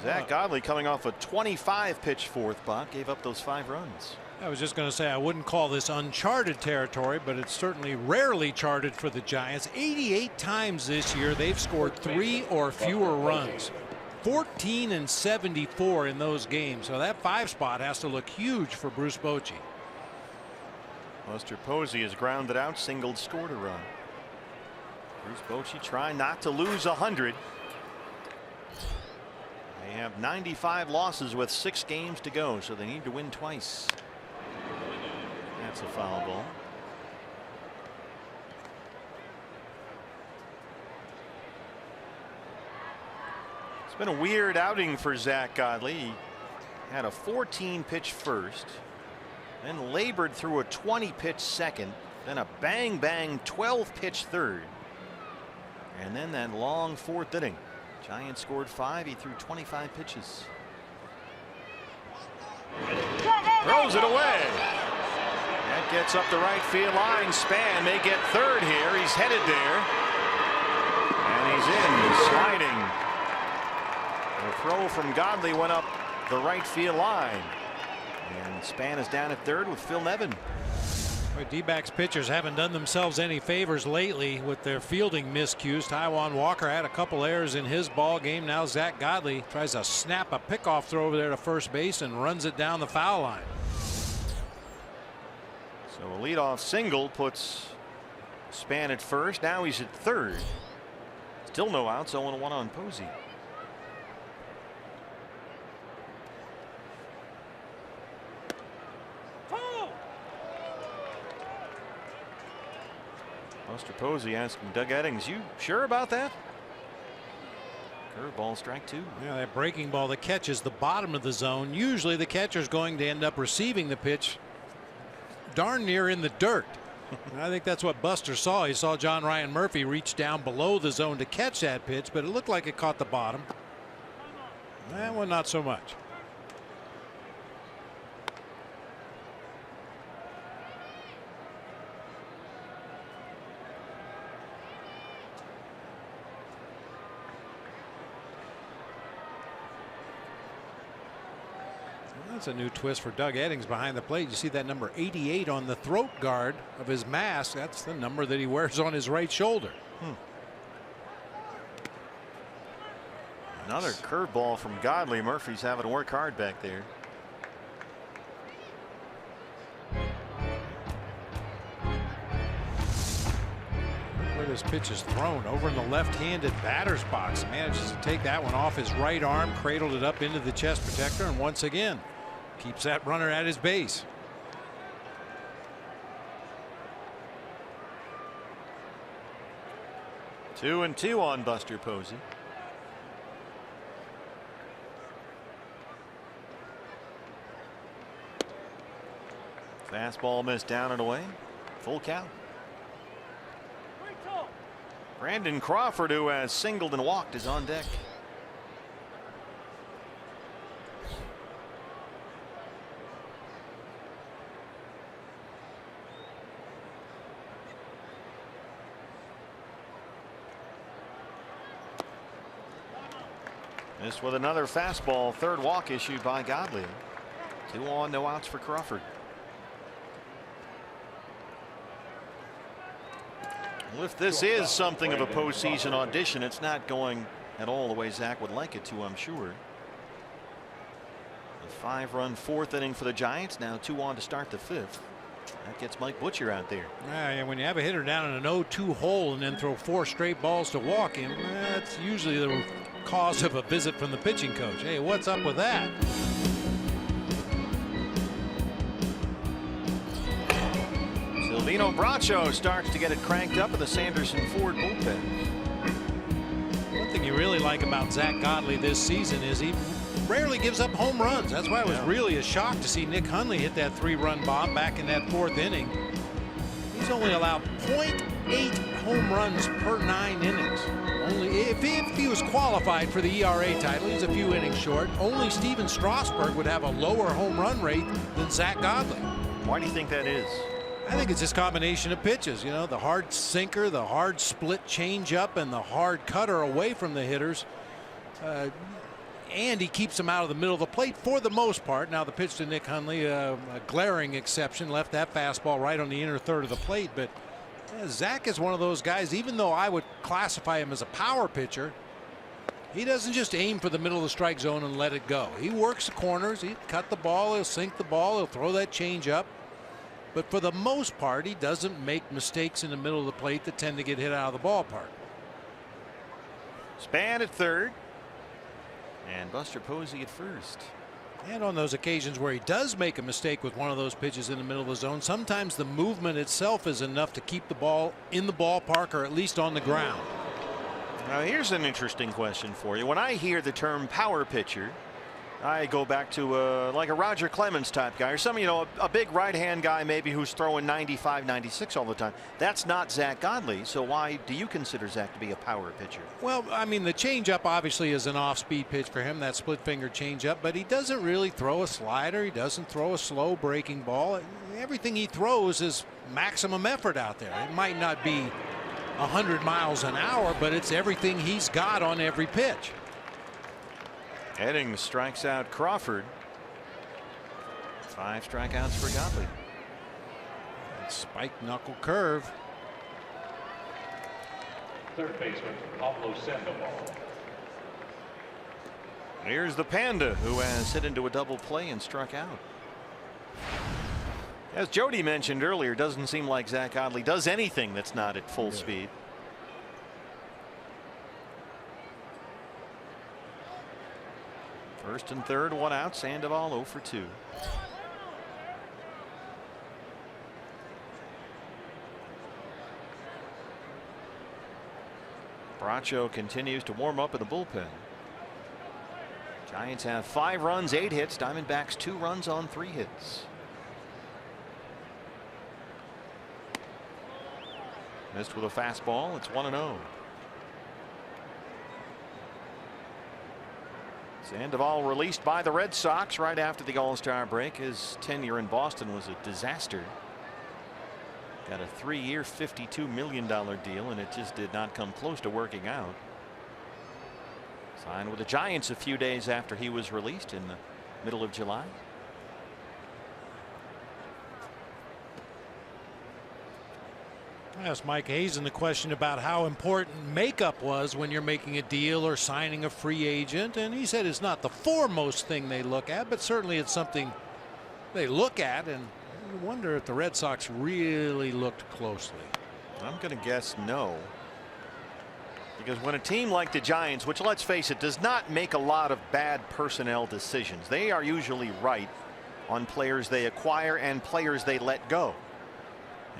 Zach Godley coming off a 25-pitch fourth, Bob, gave up those 5 runs. I was just going to say, I wouldn't call this uncharted territory, but it's certainly rarely charted for the Giants. 88 times this year they've scored 3 or fewer runs. 14 and 74 in those games. So that 5 spot has to look huge for Bruce Bochy. Buster Posey has grounded out, singled, scored a run. Bruce Bochy trying not to lose 100. They have 95 losses with 6 games to go, so they need to win twice. That's a foul ball. It's been a weird outing for Zach Godley. He had a 14-pitch first, then labored through a 20-pitch second, then a bang 12-pitch third, and then that long fourth inning. Giants scored 5. He threw 25 pitches. Throws it away. That gets up the right field line. Span may get third here. He's headed there, and he's in, sliding. The throw from Godley went up the right field line, and Span is down at third with Phil Nevin. D-backs pitchers haven't done themselves any favors lately with their fielding miscues. Taijuan Walker had a couple errors in his ball game. Now Zach Godley tries to snap a pickoff throw over there to first base and runs it down the foul line. So a leadoff single puts Span at first. Now he's at third. Still no outs. 0-1 on Posey. Buster Posey asking Doug Eddings, "You sure about that?" Curveball, strike 2. Yeah, that breaking ball that catches the bottom of the zone. Usually the catcher's going to end up receiving the pitch darn near in the dirt. And I think that's what Buster saw. He saw John Ryan Murphy reach down below the zone to catch that pitch, but it looked like it caught the bottom. That one not so much. That's a new twist for Doug Eddings behind the plate. You see that number 88 on the throat guard of his mask. That's the number that he wears on his right shoulder. Another curveball from Godley. Murphy's having to work hard back there. Where this pitch is thrown over in the left-handed batter's box. Manages to take that one off his right arm, cradled it up into the chest protector, and once again keeps that runner at his base. Two and two on Buster Posey. Fastball missed down and away. Full count. Brandon Crawford, who has singled and walked, is on deck. This with another fastball. Third walk issued by Godley. 2 on, no outs for Crawford. Well, if this is something of a postseason audition, it's not going at all the way Zach would like it to, I'm sure. A 5-run fourth inning for the Giants. Now 2 on to start the 5th. That gets Mike Butcher out there. Yeah, when you have a hitter down in an 0-2 hole and then throw 4 straight balls to walk him, that's usually the cause of a visit from the pitching coach. Hey, what's up with that? Silvino Bracho starts to get it cranked up in the Sanderson Ford bullpen. One thing you really like about Zach Godley this season is he rarely gives up home runs. That's why it was really a shock to see Nick Hundley hit that 3-run bomb back in that 4th inning. He's only allowed 0.8 home runs per 9 innings. Only if he was qualified for the ERA title, he's a few innings short. Only Steven Strasburg would have a lower home run rate than Zach Godley. Why do you think that is? I think it's this combination of pitches. You know, the hard sinker, the hard split changeup, and the hard cutter away from the hitters. And he keeps them out of the middle of the plate for the most part. Now the pitch to Nick Hundley, a glaring exception, left that fastball right on the inner third of the plate. But Zach is one of those guys, even though I would classify him as a power pitcher, he doesn't just aim for the middle of the strike zone and let it go. He works the corners. He'll cut the ball. He'll sink the ball. He'll throw that change up. But for the most part, he doesn't make mistakes in the middle of the plate that tend to get hit out of the ballpark. Span at third. And Buster Posey at first. And on those occasions where he does make a mistake with one of those pitches in the middle of the zone, sometimes the movement itself is enough to keep the ball in the ballpark or at least on the ground. Now here's an interesting question for you. When I hear the term power pitcher, I go back to like a Roger Clemens type guy, or some, a big right-hand guy maybe who's throwing 95, 96 all the time. That's not Zach Godley. So why do you consider Zach to be a power pitcher? Well, I mean, the changeup obviously is an off-speed pitch for him, that split-finger changeup, but he doesn't really throw a slider. He doesn't throw a slow breaking ball. Everything he throws is maximum effort out there. It might not be 100 miles an hour, but it's everything he's got on every pitch. Heading strikes out Crawford. 5 strikeouts for Godley. Spike knuckle curve. Third baseman, Pablo Sandoval. Here's the Panda, who has hit into a double play and struck out. As Jody mentioned earlier, doesn't seem like Zach Godley does anything that's not at full speed. First and third, 1 out. Sandoval 0 for 2. Bracho continues to warm up in the bullpen. Giants have 5 runs, 8 hits. Diamondbacks 2 runs on 3 hits. Missed with a fastball. It's 1-0. Sandoval released by the Red Sox right after the All-Star break. His tenure in Boston was a disaster. Got a 3-year, $52 million deal, and it just did not come close to working out. Signed with the Giants a few days after he was released in the middle of July. I asked Mike Hazen the question about how important makeup was when you're making a deal or signing a free agent, and he said it's not the foremost thing they look at, but certainly it's something they look at, and I wonder if the Red Sox really looked closely. I'm going to guess no. Because when a team like the Giants, which let's face it, does not make a lot of bad personnel decisions, they are usually right on players they acquire and players they let go.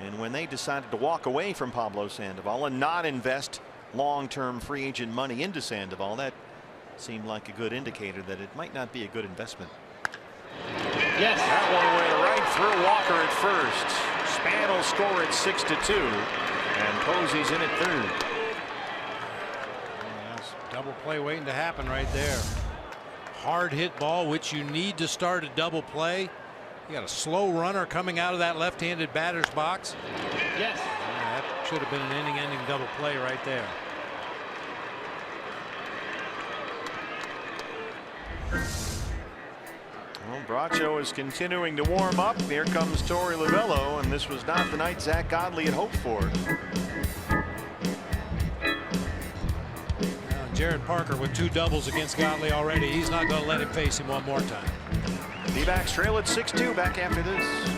And when they decided to walk away from Pablo Sandoval and not invest long-term free agent money into Sandoval, that seemed like a good indicator that it might not be a good investment. Yes. That one went right through Walker at first. Span will score at 6-2, and Posey's in at third. That's double play waiting to happen right there. Hard hit ball, which you need to start a double play. You got a slow runner coming out of that left-handed batter's box. Yes. Yeah, that should have been an inning-ending double play right there. Well, Bracho is continuing to warm up. Here comes Torey Lovullo, and this was not the night Zach Godley had hoped for. Jared Parker with 2 doubles against Godley already. He's not going to let him face him one more time. D-backs trail at 6-2 back after this.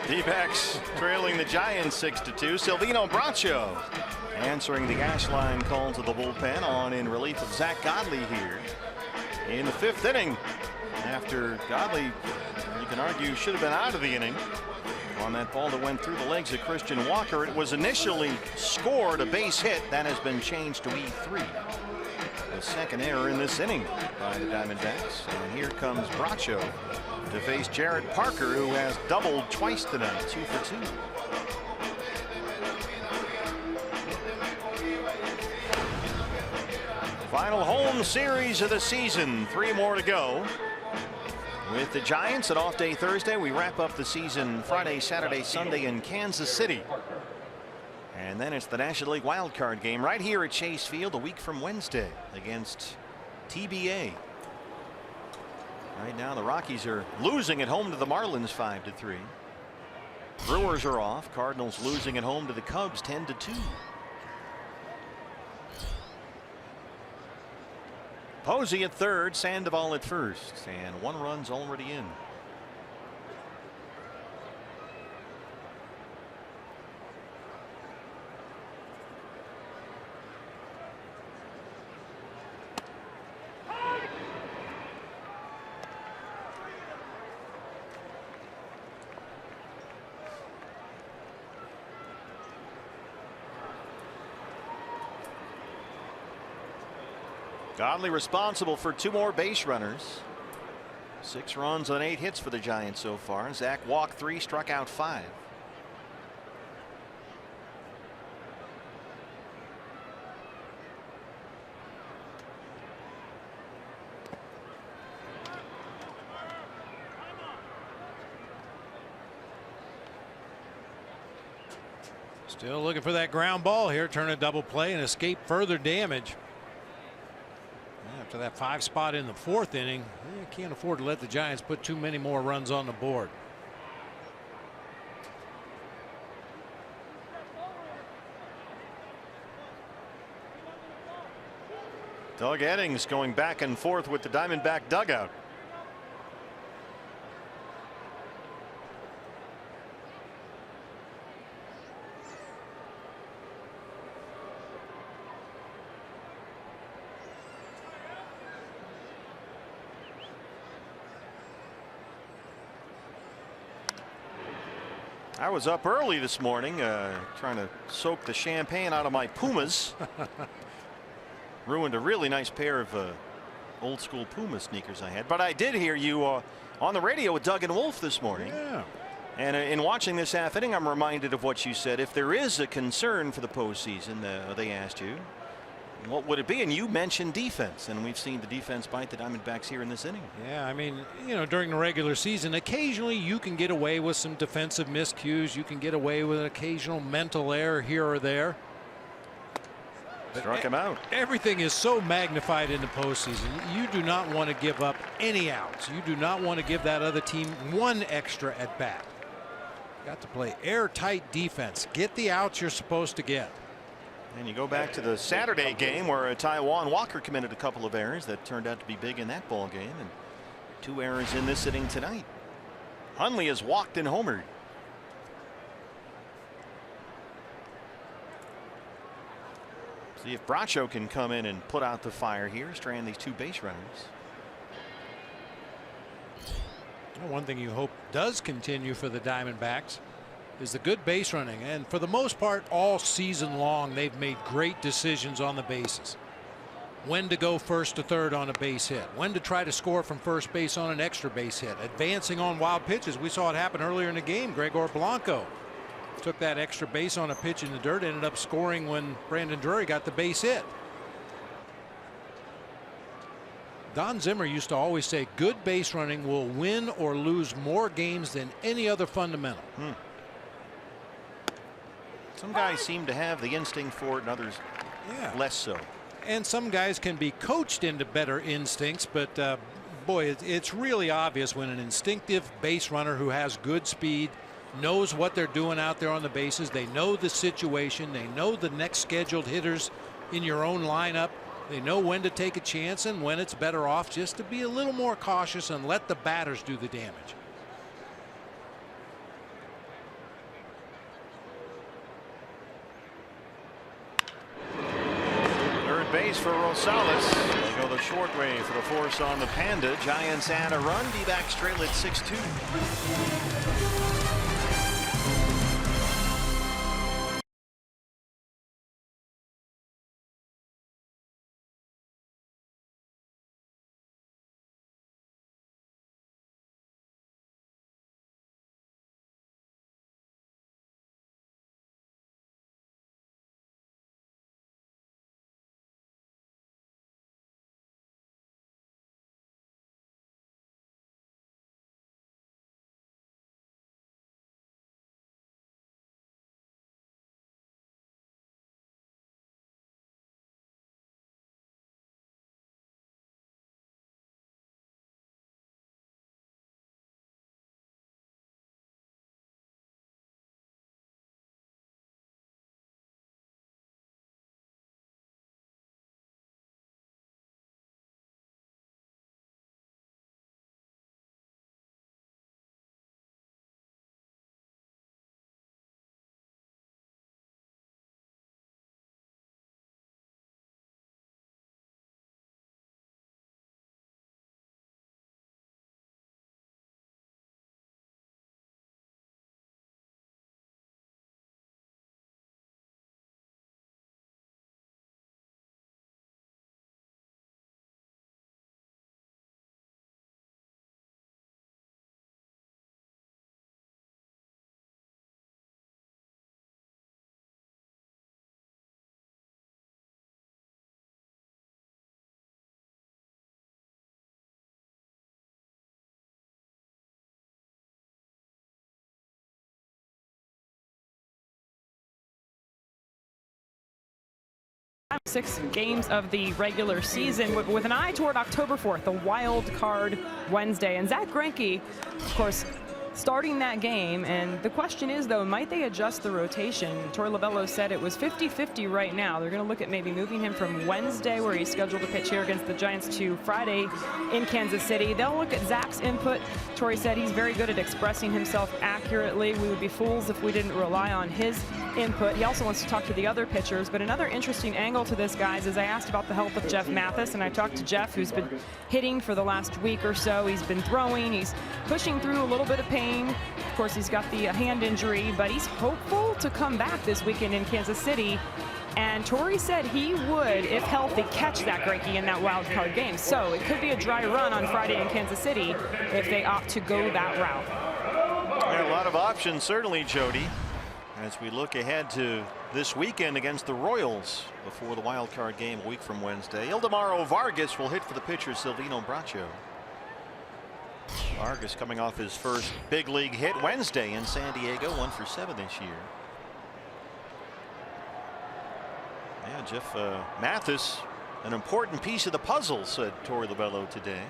D-backs trailing the Giants 6-2. Silvino Bracho answering the Ash line call to the bullpen on in relief of Zach Godley here in the 5th inning. After Godley, you can argue, should have been out of the inning on that ball that went through the legs of Christian Walker. It was initially scored a base hit. That has been changed to E3. The second error in this inning by the Diamondbacks. And here comes Bracho to face Jarrett Parker, who has doubled twice tonight, 2 for 2. Final home series of the season. 3 more to go. With the Giants, an off day Thursday, we wrap up the season Friday, Saturday, Sunday in Kansas City. And then it's the National League wild card game right here at Chase Field a week from Wednesday against TBA. Right now the Rockies are losing at home to the Marlins 5-3. Brewers are off. Cardinals losing at home to the Cubs 10-2. Posey at third, Sandoval at first, and 1 run's already in. Godley responsible for 2 more base runners. 6 runs on 8 hits for the Giants so far. Zach walked 3, struck out 5. Still looking for that ground ball here. Turn a double play and escape further damage. After that 5 spot in the 4th inning, you can't afford to let the Giants put too many more runs on the board. Doug Eddings going back and forth with the Diamondback dugout. I was up early this morning trying to soak the champagne out of my Pumas. Ruined a really nice pair of old school Puma sneakers I had. But I did hear you on the radio with Doug and Wolf this morning. Yeah. And in watching this half inning, I'm reminded of what you said. If there is a concern for the postseason, they asked you, what would it be? And you mentioned defense, and we've seen the defense bite the Diamondbacks here in this inning. Yeah, I mean, you know, during the regular season, occasionally you can get away with some defensive miscues. You can get away with an occasional mental error here or there. Struck him out. Everything is so magnified in the postseason. You do not want to give up any outs. You do not want to give that other team 1 extra at bat. Got to play airtight defense. Get the outs you're supposed to get. And you go back to the Saturday game where Taijuan Walker committed a couple of errors that turned out to be big in that ball game, and 2 errors in this inning tonight. Hundley has walked and homered. See if Bracho can come in and put out the fire here, strand these 2 base runners. Well, one thing you hope does continue for the Diamondbacks is the good base running, and for the most part all season long they've made great decisions on the bases. When to go first to third on a base hit, when to try to score from first base on an extra base hit, advancing on wild pitches. We saw it happen earlier in the game. Gregor Blanco took that extra base on a pitch in the dirt, ended up scoring when Brandon Drury got the base hit. Don Zimmer used to always say good base running will win or lose more games than any other fundamental. Some guys seem to have the instinct for it and others less so. And some guys can be coached into better instincts, but boy, it's really obvious when an instinctive base runner who has good speed knows what they're doing out there on the bases. They know the situation. They know the next scheduled hitters in your own lineup. They know when to take a chance and when it's better off just to be a little more cautious and let the batters do the damage. third base for Rosales. They go the short way for the force on the Panda. Giants add a run. D-backs trail at 6-2. Six games of the regular season with an eye toward October 4th, the wild card Wednesday. And Zack Greinke, of course, starting that game. And the question is, though, might they adjust the rotation? Torey Lovullo said it was 50-50 right now. They're going to look at maybe moving him from Wednesday, where he's scheduled to pitch here against the Giants, to Friday in Kansas City. They'll look at Zach's input. Torey said he's very good at expressing himself accurately. We would be fools if we didn't rely on his input. He also wants to talk to the other pitchers. But another interesting angle to this, guys, is I asked about the health of Jeff Mathis, and I talked to Jeff, who's been hitting for the last week or so. He's been throwing. He's pushing through a little bit of pain. Of course, he's got the hand injury, but he's hopeful to come back this weekend in Kansas City. And Torey said he would, if healthy, catch Zack Greinke in that wild card game. So it could be a dry run on Friday in Kansas City if they opt to go that route. There are a lot of options, certainly, Jody, as we look ahead to this weekend against the Royals before the wild card game a week from Wednesday. Ildemaro Vargas will hit for the pitcher Silvino Bracho. Vargas coming off his first big league hit Wednesday in San Diego, 1 for 7 this year. Yeah, Jeff Mathis, an important piece of the puzzle, said Torey Lovullo today.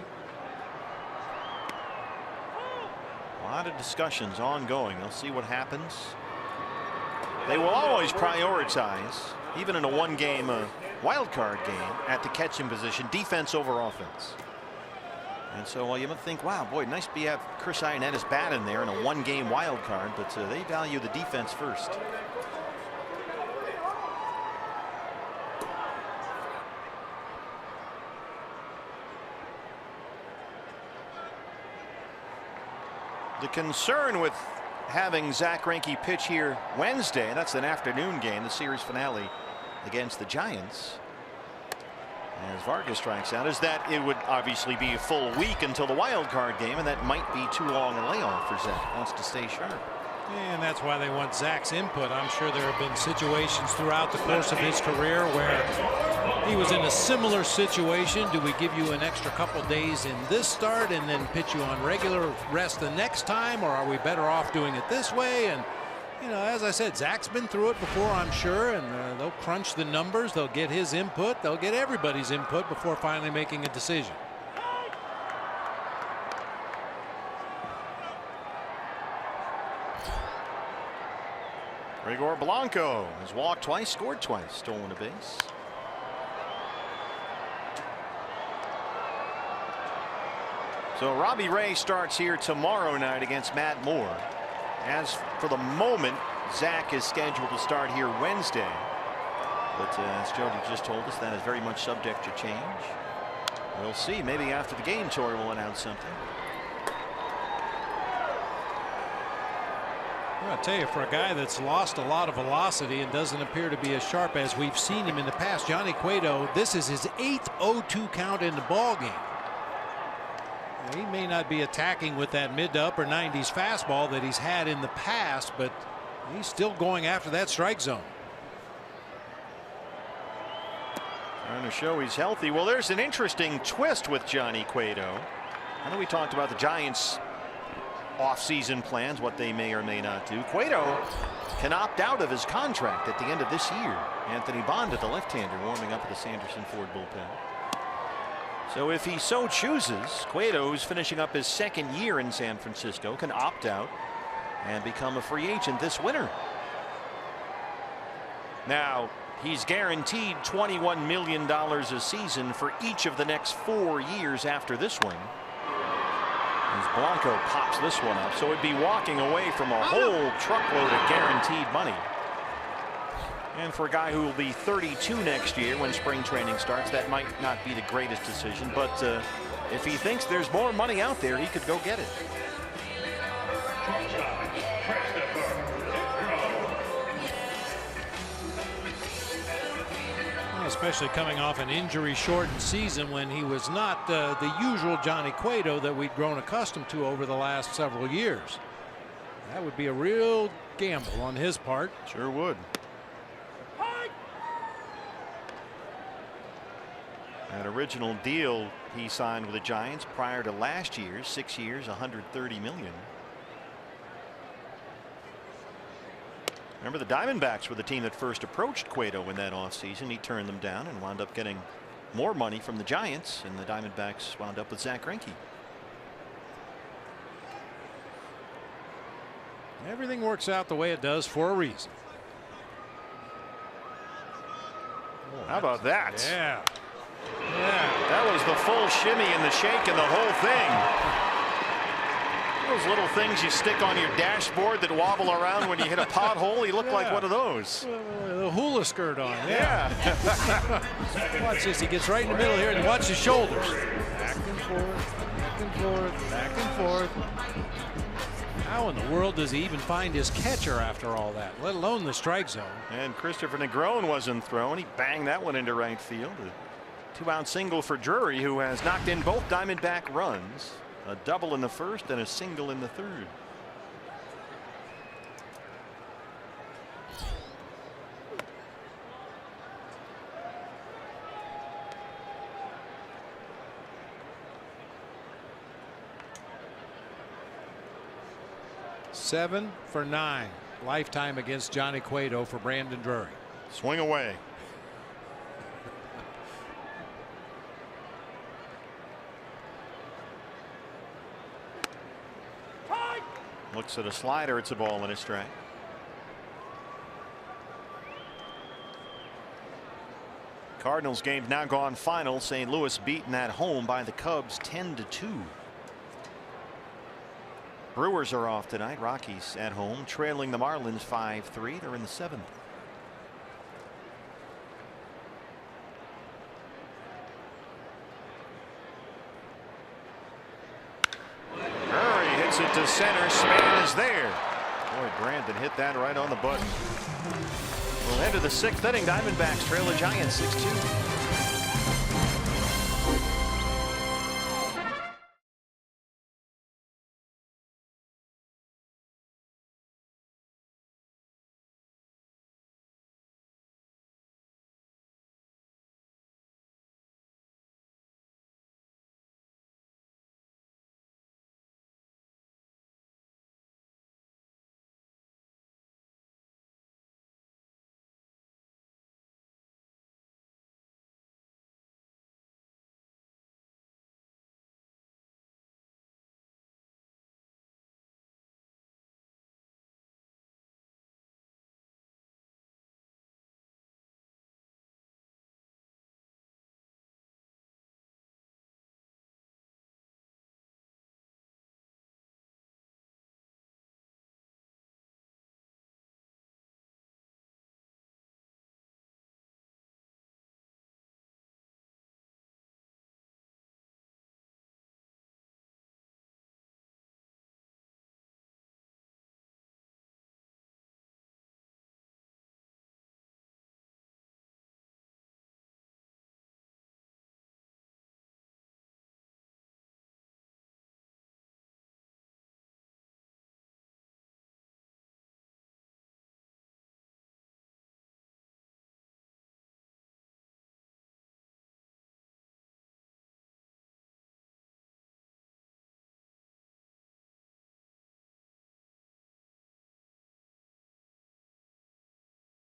A lot of discussions ongoing. They'll see what happens. They will always prioritize, even in a one-game wild card game, at the catching position, defense over offense. And so you might think, wow, boy, nice to have Chris Ionetta's bat in there in a one-game wild card, but they value the defense first. The concern with having Zack Greinke pitch here Wednesday, that's an afternoon game, the series finale against the Giants, as Vargas strikes out, is that it would obviously be a full week until the wild card game, and that might be too long a layoff for Zack. Wants to stay sharp. And that's why they want Zach's input. I'm sure there have been situations throughout the course of his career where he was in a similar situation. Do we give you an extra couple days in this start and then pitch you on regular rest the next time, or are we better off doing it this way? And you know, as I said, Zach's been through it before, I'm sure, and they'll crunch the numbers. They'll get his input. They'll get everybody's input before finally making a decision. Gregor Blanco has walked twice, scored twice, stolen a base. So Robbie Ray starts here tomorrow night against Matt Moore. As for the moment, Zach is scheduled to start here Wednesday But as Jody just told us, that is very much subject to change. We'll see. Maybe after the game, Torrey will announce something. I'll tell you, for a guy that's lost a lot of velocity and doesn't appear to be as sharp as we've seen him in the past, Johnny Cueto, this is his 8th 0-2 count in the ball game. He may not be attacking with that mid to upper 90s fastball that he's had in the past, but he's still going after that strike zone. Trying to show he's healthy. Well, there's an interesting twist with Johnny Cueto. I know we talked about the Giants' off-season plans, what they may or may not do. Cueto can opt out of his contract at the end of this year. Anthony Bond, the left-hander, warming up at the Sanderson Ford bullpen. So if he so chooses, Cueto, who's finishing up his 2nd year in San Francisco, can opt out and become a free agent this winter. Now, he's guaranteed $21 million a season for each of the next 4 years after this one. As Blanco pops this one up, so it'd be walking away from a whole truckload of guaranteed money. And for a guy who will be 32 next year when spring training starts, that might not be the greatest decision. But if he thinks there's more money out there, he could go get it. Especially coming off an injury-shortened season when he was not the usual Johnny Cueto that we'd grown accustomed to over the last several years. That would be a real gamble on his part. Sure would. That original deal he signed with the Giants prior to last year's 6 years, $130 million. Remember, the Diamondbacks were the team that first approached Cueto in that offseason. He turned them down and wound up getting more money from the Giants, and the Diamondbacks wound up with Zach Greinke. Everything works out the way it does for a reason. How about that? Yeah. That was the full shimmy and the shake and the whole thing. Those little things you stick on your dashboard that wobble around when you hit a pothole. He looked like one of those. The hula skirt on. Yeah. Watch this. He gets right in the middle here and watch his shoulders. Back and forth, back and forth, back and forth. How in the world does he even find his catcher after all that, let alone the strike zone? And Christopher Negron wasn't thrown. He banged that one into right field. A 2-out single for Drury, who has knocked in both Diamondback runs. A double in the first and a single in the third. Seven for 9 lifetime against Johnny Cueto for Brandon Drury. Swing away. Looks at a slider. It's a ball and a strike. Cardinals game's now gone final. St. Louis beaten at home by the Cubs 10-2. Brewers are off tonight. Rockies at home trailing the Marlins 5-3. They're in the 7th. It to center. Span is there. Boy, Brandon hit that right on the button. We'll enter the 6th inning. Diamondbacks trail the Giants 6-2.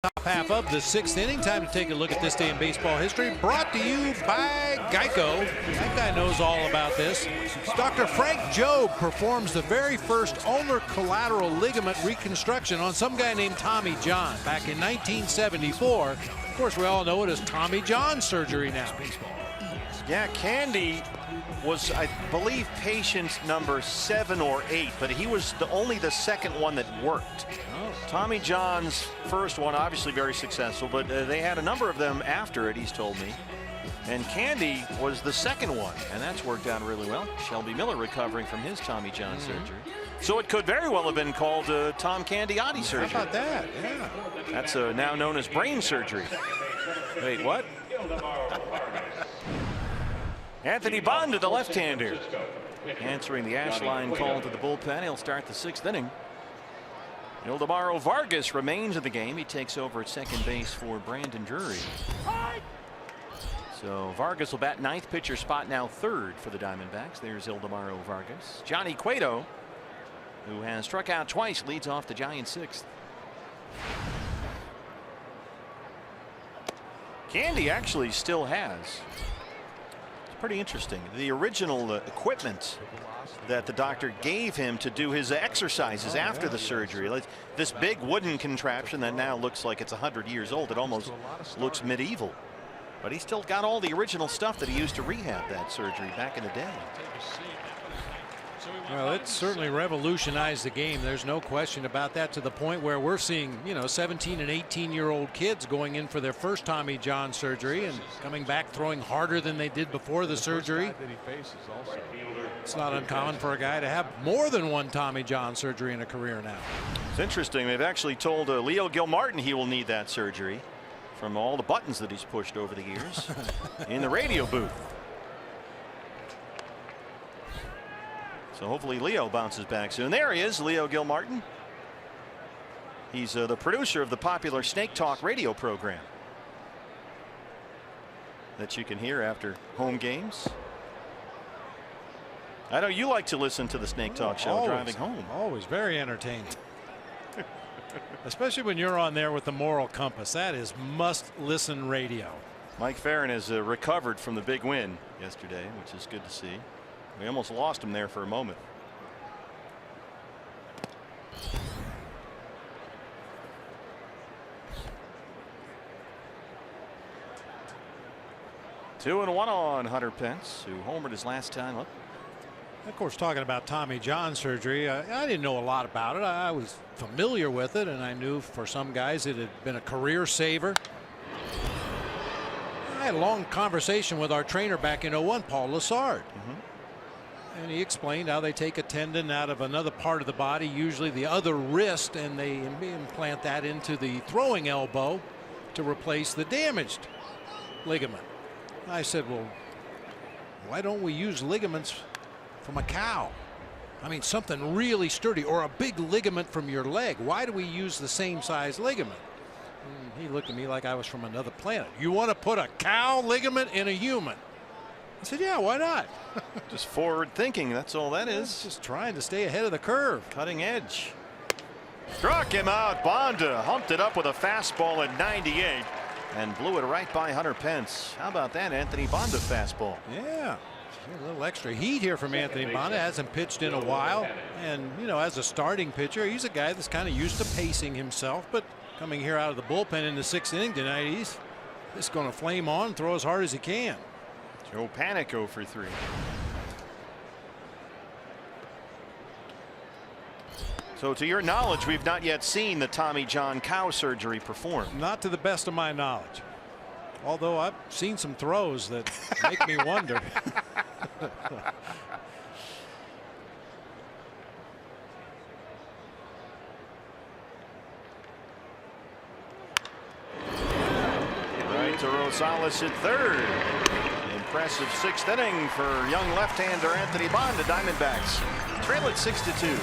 Top half of the 6th inning. Time to take a look at this day in baseball history. Brought to you by Geico. That guy knows all about this. Dr. Frank Jobe performs the very first ulnar collateral ligament reconstruction on some guy named Tommy John back in 1974. Of course, we all know it as Tommy John surgery now. Yeah, Candy was, I believe, patient number 7 or 8, but he was only the second one that worked. Tommy John's first one, obviously very successful, but they had a number of them after it, he's told me. And Candy was the second one, and that's worked out really well. Shelby Miller recovering from his Tommy John surgery. So it could very well have been called Tom Candiotti surgery. How about that? Yeah. That's now known as brain surgery. Wait, what? Anthony Bond to the left-hander. Answering the Ashline call to the bullpen. He'll start the 6th inning. Ildemaro Vargas remains in the game. He takes over at second base for Brandon Drury. So Vargas will bat 9th, pitcher spot now 3rd for the Diamondbacks. There's Ildemaro Vargas. Johnny Cueto, who has struck out twice, leads off the Giants 6th. Candy actually still has. It's pretty interesting. The original equipment that the doctor gave him to do his exercises after the surgery. Like this big wooden contraption that now looks like it's 100 years old. It almost looks medieval. But he's still got all the original stuff that he used to rehab that surgery back in the day. Well, it certainly revolutionized the game. There's no question about that, to the point where we're seeing, 17 and 18-year-old kids going in for their first Tommy John surgery and coming back throwing harder than they did before the surgery. It's not uncommon for a guy to have more than one Tommy John surgery in a career now. It's interesting. They've actually told Leo Gilmartin he will need that surgery from all the buttons that he's pushed over the years in the radio booth. So hopefully Leo bounces back soon. There he is, Leo Gilmartin. He's the producer of the popular Snake Talk radio program that you can hear after home games. I know you like to listen to the Snake Talk show driving home. Always very entertaining. Especially when you're on there with the moral compass. That is must-listen radio. Mike Farron has recovered from the big win yesterday, which is good to see. We almost lost him there for a moment. Two and one on Hunter Pence, who homered his last time up. Of course, talking about Tommy John surgery, I didn't know a lot about it. I was familiar with it, and I knew for some guys it had been a career saver. I had a long conversation with our trainer back in '01, Paul Lassard. And he explained how they take a tendon out of another part of the body, usually the other wrist, and they implant that into the throwing elbow to replace the damaged ligament. I said, well, why don't we use ligaments from a cow? I mean, something really sturdy, or a big ligament from your leg. Why do we use the same size ligament? And he looked at me like I was from another planet. You want to put a cow ligament in a human? I said, yeah, why not? Just forward thinking, that's all that is. Just trying to stay ahead of the curve. Cutting edge. Struck him out. Bonda humped it up with a fastball at 98 and blew it right by Hunter Pence. How about that Anthony Bonda fastball? Yeah. A little extra heat here from Anthony Bonda. Hasn't pitched in a while. And, as a starting pitcher, he's a guy that's kind of used to pacing himself. But coming here out of the bullpen in the 6th inning tonight, he's just going to flame on, throw as hard as he can. Joe Panik 0 for 3. So to your knowledge, we've not yet seen the Tommy John cow surgery performed. Not to the best of my knowledge. Although I've seen some throws that make me wonder. Right to Rosales at 3rd. Impressive 6th inning for young left-hander Anthony Bonda. Diamondbacks trail at 6-2.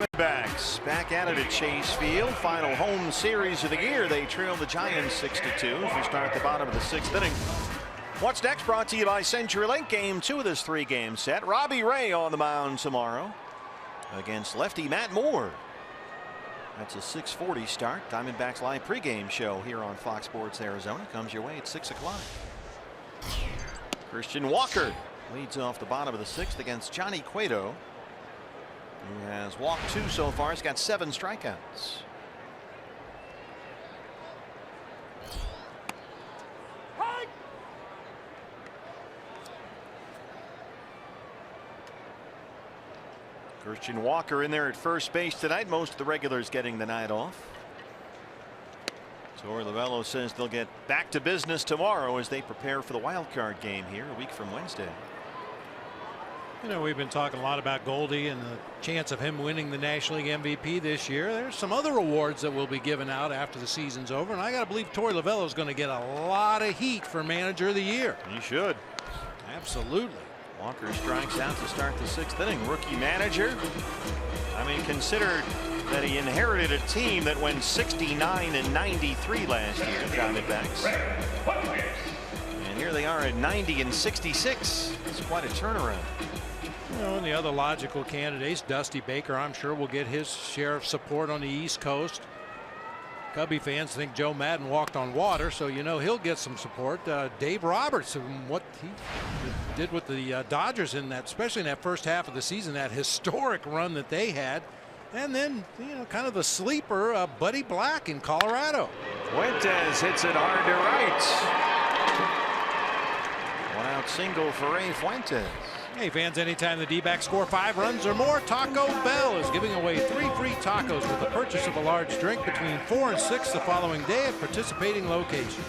Diamondbacks back at it at Chase Field. Final home series of the year. They trail the Giants 6-2 as we start at the bottom of the 6th inning. What's next brought to you by CenturyLink. Game 2 of this 3-game set. Robbie Ray on the mound tomorrow against lefty Matt Moore. That's a 6:40 start. Diamondbacks live pregame show here on Fox Sports Arizona comes your way at 6 o'clock. Christian Walker leads off the bottom of the 6th against Johnny Cueto, who has walked 2 so far. He's got 7 strikeouts. Christian Walker in there at first base tonight. Most of the regulars getting the night off. Torey Lovullo says they'll get back to business tomorrow as they prepare for the wild card game here a week from Wednesday. You know, we've been talking a lot about Goldie and the chance of him winning the National League MVP this year. There's some other awards that will be given out after the season's over, and I got to believe Torey Lovullo is going to get a lot of heat for Manager of the Year. He should. Absolutely. Walker strikes out to start the 6th inning. Rookie manager. I mean, consider that he inherited a team that went 69-93 last year, Diamondbacks. And here they are at 90-66. It's quite a turnaround. You know, and the other logical candidates, Dusty Baker, I'm sure will get his share of support on the East Coast. Cubby fans think Joe Madden walked on water, so you know he'll get some support. Dave Roberts, what he did with the Dodgers in that, especially in that first half of the season, that historic run that they had. And then, you know, kind of the sleeper, Buddy Black in Colorado. Fuentes hits it hard to right. 1-out single for Ray Fuentes. Hey fans, anytime the D-backs score 5 runs or more, Taco Bell is giving away 3 free tacos with the purchase of a large drink between 4 and 6 the following day at participating locations.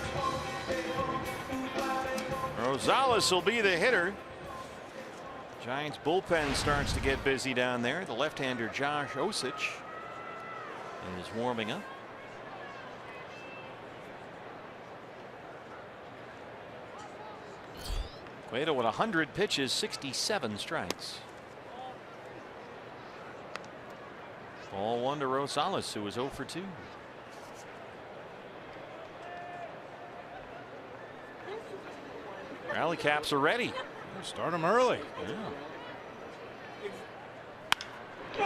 Rosales will be the hitter. Giants bullpen starts to get busy down there. The left-hander Josh Osich is warming up. Cueto with 100 pitches, 67 strikes. Ball 1 to Rosales, who was 0 for 2. Rally caps are ready. Start them early. Yeah.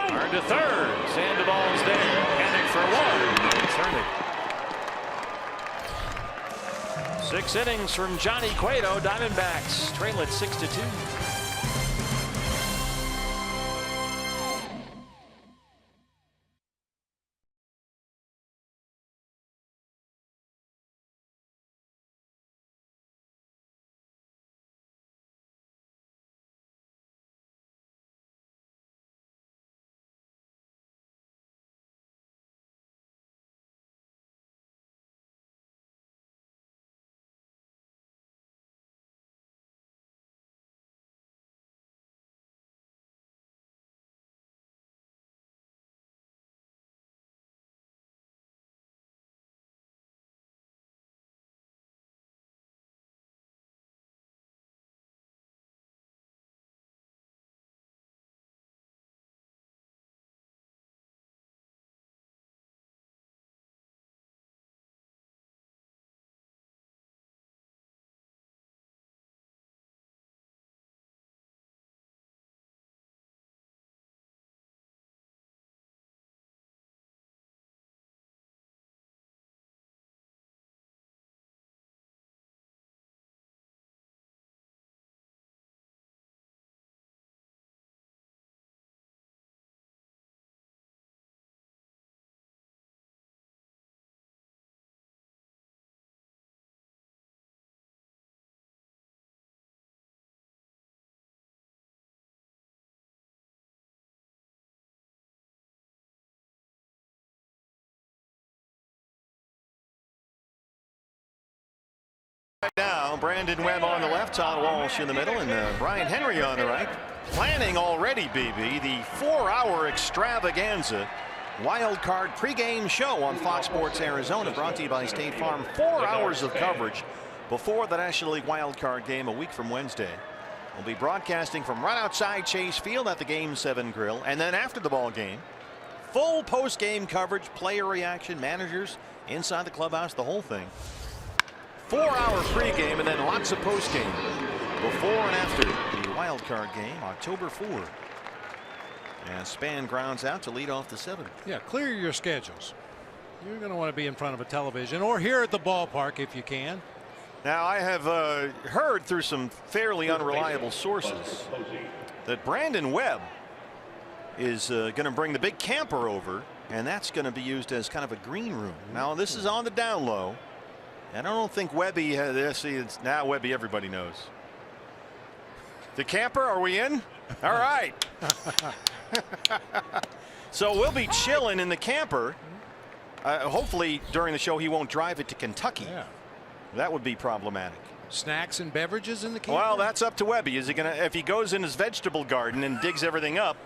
Hard to third. Sandoval's there. Panic for 1. Turn it. 6 innings from Johnny Cueto. Diamondbacks trail it 6-2. Right now, Brandon Webb on the left, Todd Walsh in the middle, and Brian Henry on the right. Planning already, BB, the 4-hour extravaganza wild card pregame show on Fox Sports Arizona, brought to you by State Farm. 4 hours of coverage before the National League wild card game a week from Wednesday. We'll be broadcasting from right outside Chase Field at the Game 7 Grill, and then after the ball game, Full post-game coverage, player reaction, managers inside the clubhouse, the whole thing. 4-hour pregame and then lots of postgame before and after the wild card game, October 4. And Span grounds out to lead off the 7th. Yeah, clear your schedules. You're going to want to be in front of a television or here at the ballpark if you can. Now, I have heard through some fairly unreliable sources that Brandon Webb is going to bring the big camper over, and that's going to be used as kind of a green room. Now, this is on the down low, and I don't think Webby has. See, it's now Webby, everybody knows. The camper, are we in? All right. So we'll be chilling in the camper. Hopefully, during the show, he won't drive it to Kentucky. Yeah. That would be problematic. Snacks and beverages in the camper? Well, that's up to Webby. Is he going to, if he goes in his vegetable garden and digs everything up,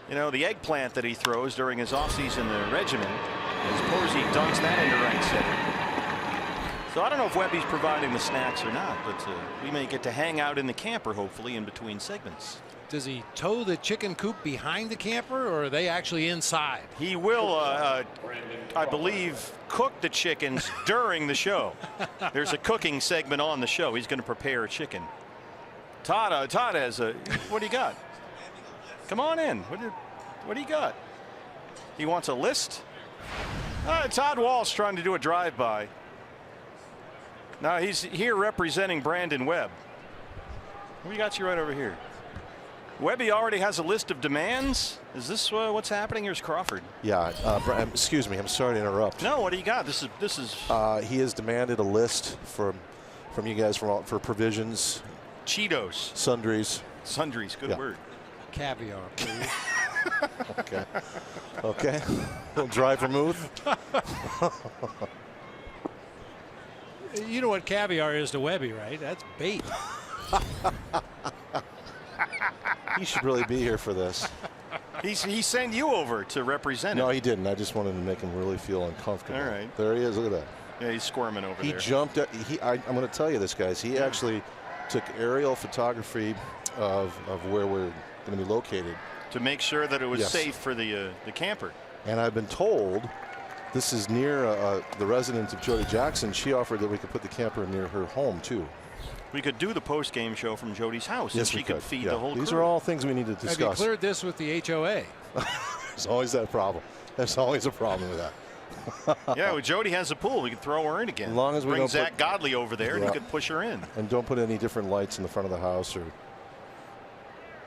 you know, the eggplant that he throws during his offseason regimen, I suppose he dunks that into right center. So I don't know if Webby's providing the snacks or not, but we may get to hang out in the camper, hopefully, in between segments. Does he tow the chicken coop behind the camper, or are they actually inside? He will, I believe, cook the chickens during the show. There's a cooking segment on the show. He's going to prepare a chicken. Todd has a. What do you got? Come on in. What do you got? He wants a list. Todd Walsh trying to do a drive-by. Now he's here representing Brandon Webb. We got you right over here. Webby already has a list of demands. Is this what's happening? Here's Crawford. Yeah. Excuse me. I'm sorry to interrupt. No. What do you got? This is. He has demanded a list from you guys for provisions. Cheetos. Sundries. Sundries. Good word. Caviar, please. Okay. Okay. Little dry vermouth. You know what caviar is to Webby, right? That's bait. He should really be here for this. He sent you over to represent him. No, he didn't. I just wanted to make him really feel uncomfortable. All right. There he is. Look at that. Yeah, he's squirming over there. He jumped. I'm going to tell you this, guys. He actually took aerial photography of where we're going to be located to make sure that it was safe for the camper. And I've been told this is near the residence of Jody Jackson. She offered that we could put the camper near her home too. We could do the post-game show from Jody's house, yes, and she could feed the whole crew. These are all things we need to discuss. Have you cleared this with the HOA? There's always that problem. There's always a problem with that. Yeah, well, Jody has a pool. We could throw her in again. As long as we bring don't Zach Godley over there, and he could push her in. And don't put any different lights in the front of the house, or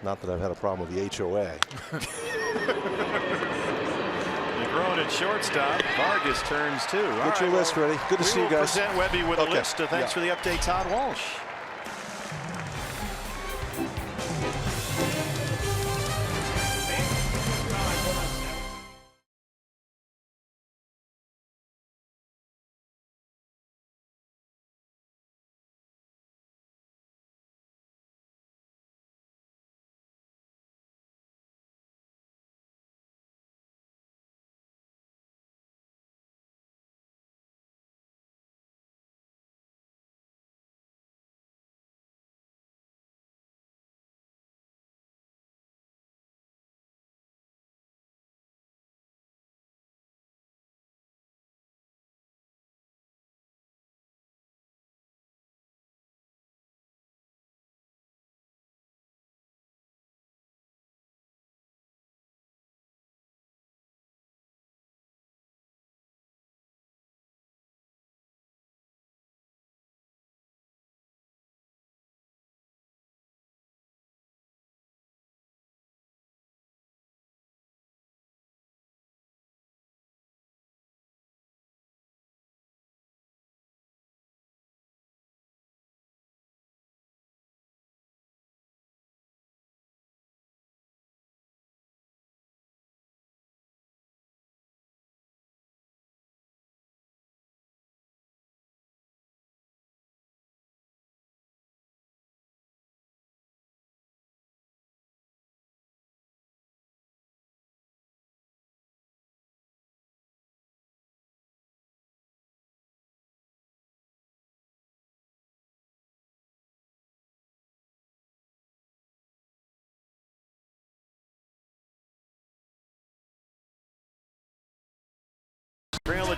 not that I've had a problem with the HOA. Grown at shortstop. Vargas turns two. Get your list ready. Good to see you guys. Present Webby with a list. Thanks for the update, Todd Walsh.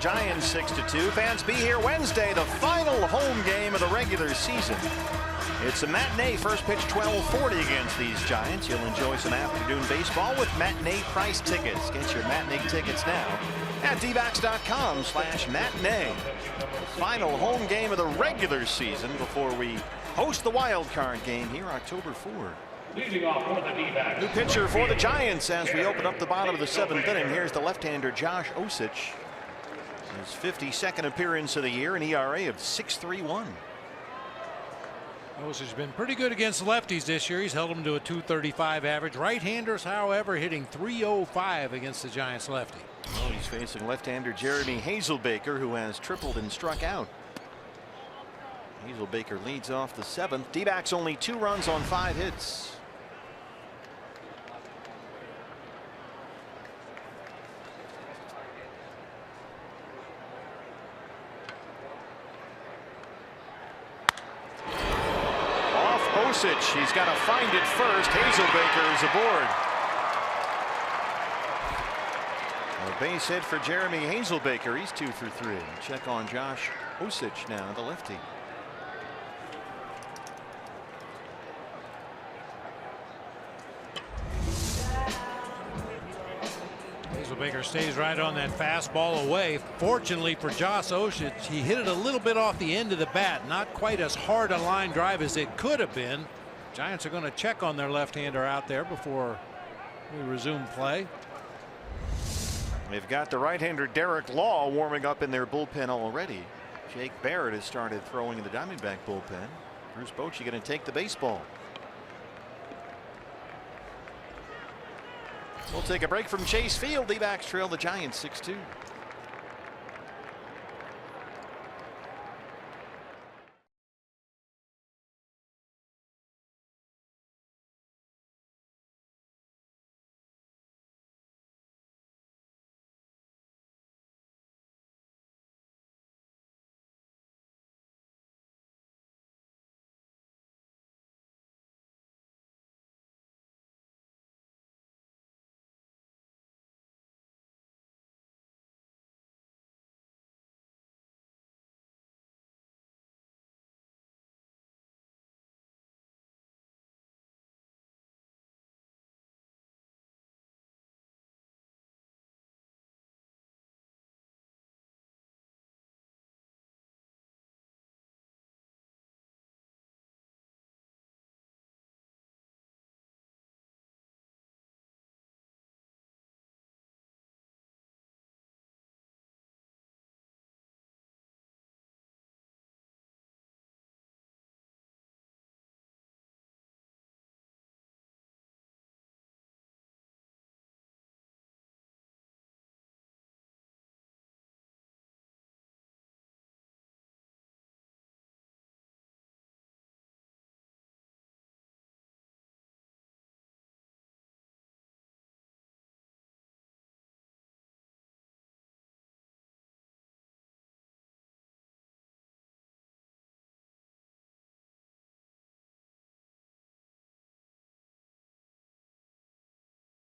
Giants 6-2. Fans, be here Wednesday, the final home game of the regular season. It's a matinee. First pitch 12:40 against these Giants. You'll enjoy some afternoon baseball with matinee price tickets. Get your matinee tickets now at dbacks.com/matinee. Final home game of the regular season before we host the wild card game here October 4. Leading off for the D-backs. New pitcher for the Giants as we open up the bottom of the 7th inning. Here's the left-hander Josh Osich. His 52nd appearance of the year, an ERA of 6.31. Osich has been pretty good against lefties this year. He's held them to a 235 average. Right-handers, however, hitting 305 against the Giants lefty. Well, he's facing left-hander Jeremy Hazelbaker, who has tripled and struck out. Hazelbaker leads off the 7th. D-backs only 2 runs on 5 hits. He's got to find it first. Hazelbaker is aboard. A base hit for Jeremy Hazelbaker. He's 2 for 3. Check on Josh Osich now, the lefty. Hazelbaker stays right on that fastball away. Fortunately for Josh Osich, he hit it a little bit off the end of the bat. Not quite as hard a line drive as it could have been. Giants are going to check on their left-hander out there before we resume play. They've got the right-hander Derek Law warming up in their bullpen already. Jake Barrett has started throwing in the Diamondback bullpen. Bruce Bochy going to take the baseball. We'll take a break from Chase Field. D-backs trail the Giants 6-2.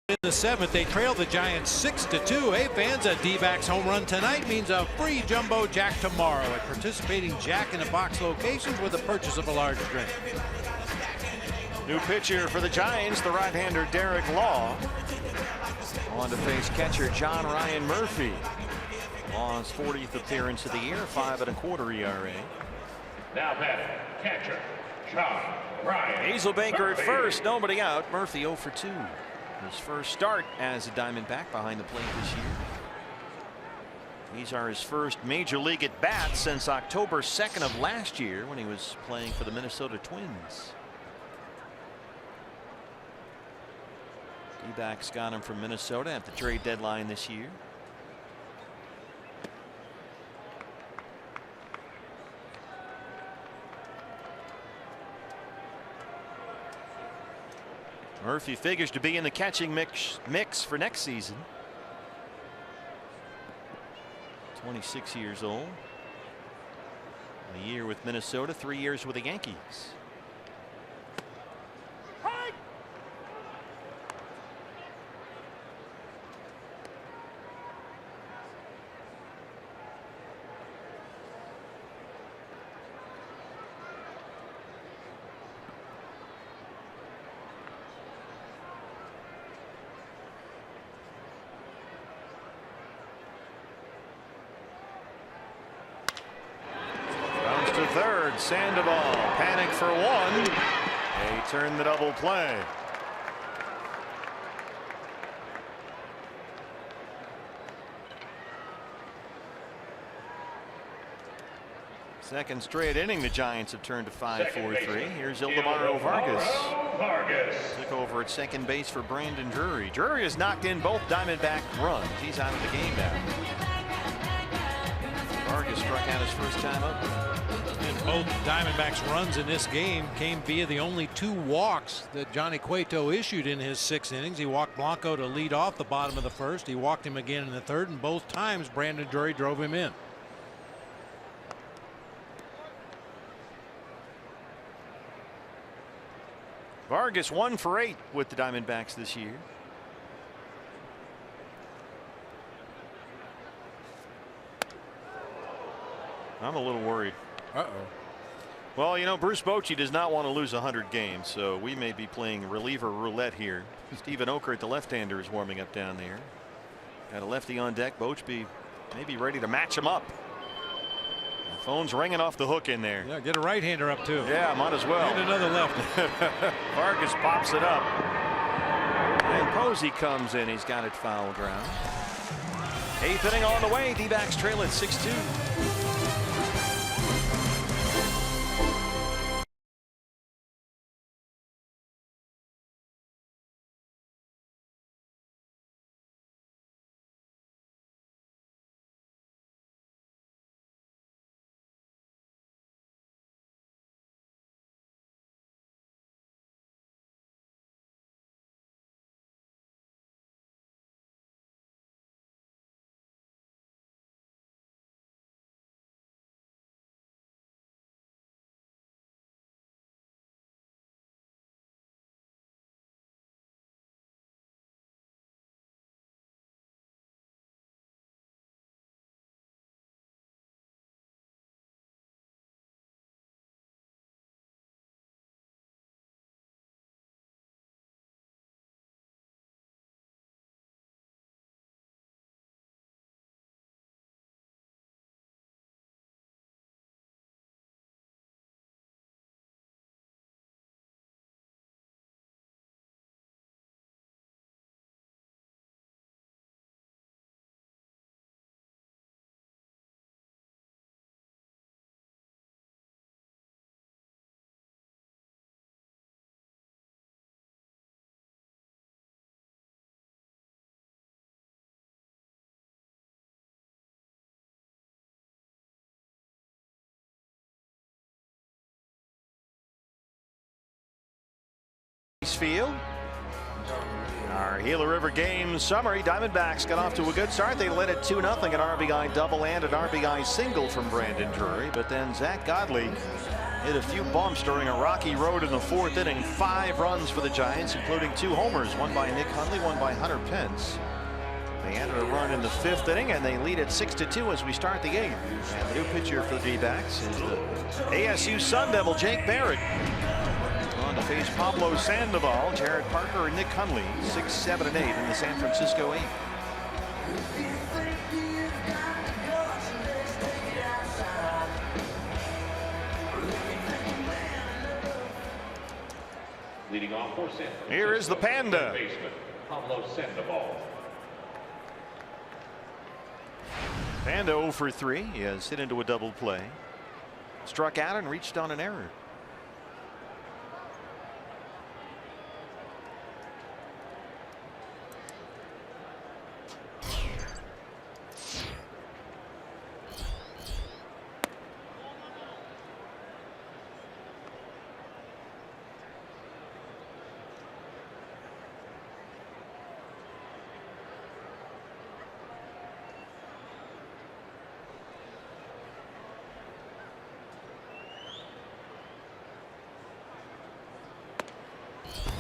In the 7th, they trail the Giants 6-2. Hey fans, a D-backs home run tonight means a free jumbo jack tomorrow at participating Jack-in-the-Box locations with the purchase of a large drink. New pitcher for the Giants, the right-hander Derek Law. On to face catcher John Ryan Murphy. Law's 40th appearance of the year, 5.25 ERA. Now batting, catcher John Ryan Hazelbaker Murphy. at first, nobody out. Murphy 0 for 2. His first start as a Diamondback behind the plate this year. These are his first major league at bats since October 2nd of last year when he was playing for the Minnesota Twins. D-backs got him from Minnesota at the trade deadline this year. Murphy figures to be in the catching mix for next season. 26 years old. A year with Minnesota, 3 years with the Yankees. third. Sandoval panic for one. They turn the double play. Second straight inning, the Giants have turned to 5-4-3. Here's Ildemaro Vargas. Took over at second base for Brandon Drury. Drury has knocked in both Diamondback runs. He's out of the game now. Vargas struck out his first time up. And both Diamondbacks runs in this game came via the only 2 walks that Johnny Cueto issued in his 6 innings. He walked Blanco to lead off the bottom of the first. He walked him again in the third, and both times Brandon Drury drove him in. Vargas 1 for 8 with the Diamondbacks this year. I'm a little worried. Well, you know, Bruce Bochy does not want to lose 100 games, so we may be playing reliever roulette here. Stephen Okert, the left-hander, is warming up down there. Got a lefty on deck. Bochy may be ready to match him up. The phone's ringing off the hook in there. Yeah, get a right-hander up too. Yeah, might as well. And another lefty. Vargas pops it up. And Posey comes in. He's got it foul ground. 8th inning on the way. D-backs trail at 6-2. Field. Our Gila River game summary. Diamondbacks got off to a good start. They led it 2-0, an RBI double and an RBI single from Brandon Drury. But then Zach Godley hit a few bumps during a rocky road in the 4th inning. 5 runs for the Giants, including 2 homers, one by Nick Hundley, one by Hunter Pence. They added a run in the 5th inning, and they lead at 6-2 as we start the 8th. And the new pitcher for the D-backs is the ASU Sun Devil, Jake Barrett. On to face Pablo Sandoval, Jared Parker, and Nick Hundley, 6, 7, and 8 in the San Francisco 8. Leading off for San Francisco, here is the Panda. Baseman, Pablo Sandoval. Panda 0 for 3. He has hit into a double play. Struck out and reached on an error.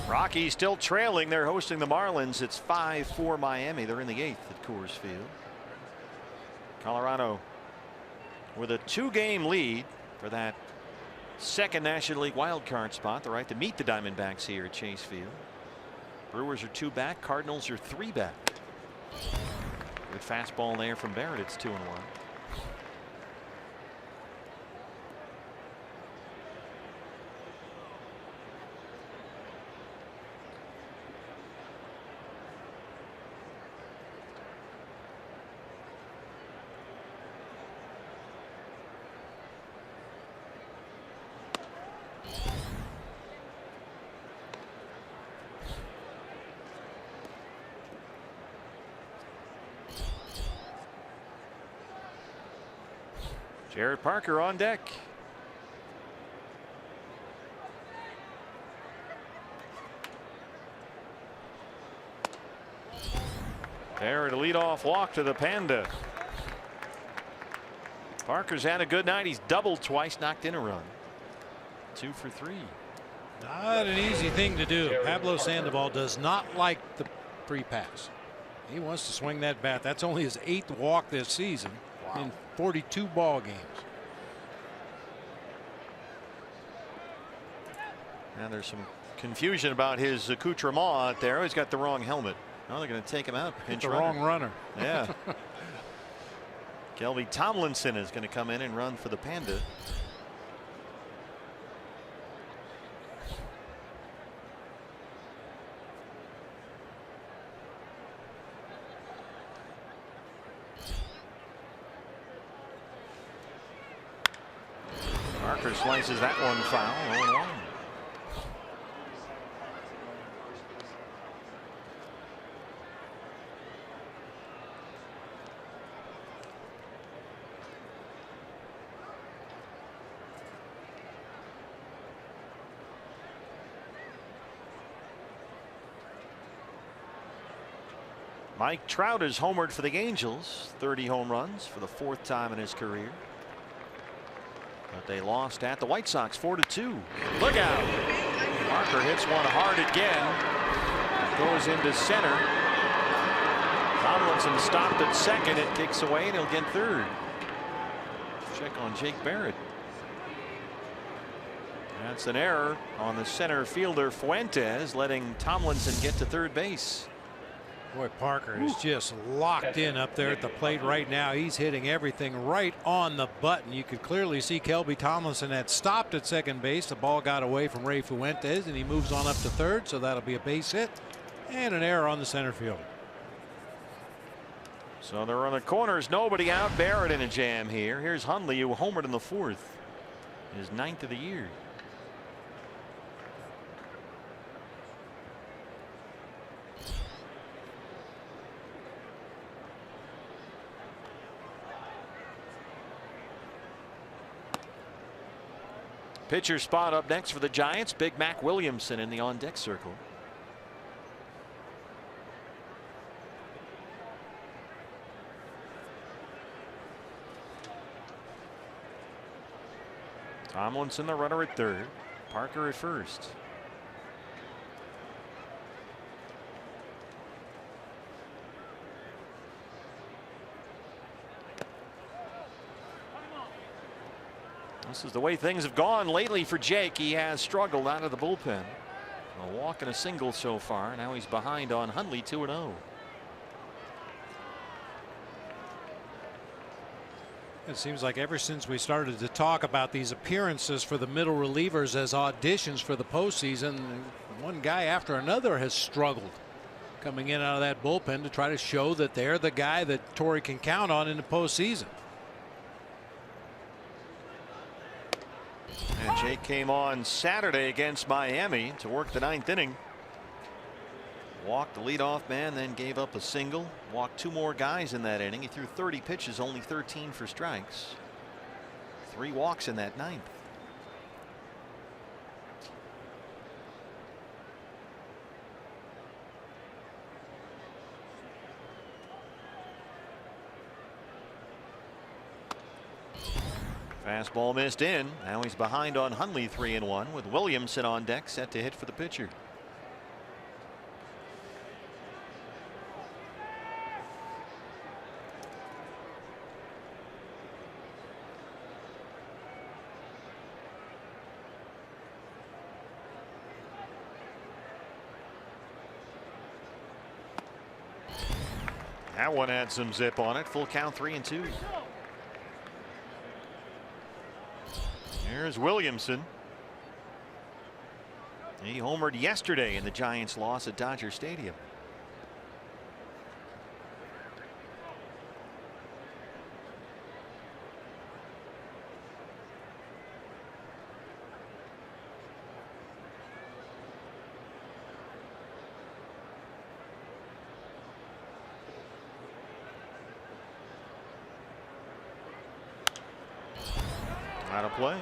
Rockies still trailing. They're hosting the Marlins. It's 5-4 Miami. They're in the 8th at Coors Field. Colorado with a 2-game lead for that second National League wild card spot. The right to meet the Diamondbacks here at Chase Field. Brewers are 2 back. Cardinals are 3 back. Good fastball there from Barrett. It's 2-1. Jared Parker on deck. There to lead off walk to the Panda. Parker's had a good night. He's doubled twice, knocked in a run. 2 for 3. Not an easy thing to do. Pablo Sandoval does not like the pre-pass. He wants to swing that bat. That's only his 8th walk this season in 42 ball games. Now there's some confusion about his accoutrement out there. He's got the wrong helmet. Oh, they're going to take him out. Pinch the wrong runner. Yeah. Kelby Tomlinson is going to come in and run for the Panda. Parker slices that one foul. 0-1. Mike Trout is homered for the Angels. 30 home runs for the 4th time in his career. But they lost at the White Sox 4-2. Look out. Parker hits one hard again. It goes into center. Tomlinson stopped at second. It kicks away and he'll get third. Check on Jake Barrett. That's an error on the center fielder Fuentes, letting Tomlinson get to third base. Boy, Parker is just locked in up there at the plate right now. He's hitting everything right on the button. You could clearly see Kelby Tomlinson had stopped at second base. The ball got away from Ray Fuentes and he moves on up to third, so that'll be a base hit and an error on the center fielder. So they're on the corners, nobody out. Barrett in a jam here. Here's Hundley, who homered in the 4th, his 9th of the year. Pitcher spot up next for the Giants. Big Mac Williamson in the on deck circle. Tomlinson the runner at third. Parker at first. This is the way things have gone lately for Jake. He has struggled out of the bullpen. A walk and a single so far. Now he's behind on Hundley 2-0. It seems like ever since we started to talk about these appearances for the middle relievers as auditions for the postseason, one guy after another has struggled coming in out of that bullpen to try to show that they're the guy that Torrey can count on in the postseason. And Jake came on Saturday against Miami to work the 9th inning. Walked the leadoff man, then gave up a single. Walked 2 more guys in that inning. He threw 30 pitches, only 13 for strikes. 3 walks in that 9th. Fastball missed in. Now he's behind on Hundley 3-1 with Williamson on deck set to hit for the pitcher. That one had some zip on it. Full count 3-2. Here's Williamson. He homered yesterday in the Giants' loss at Dodger Stadium. out of play.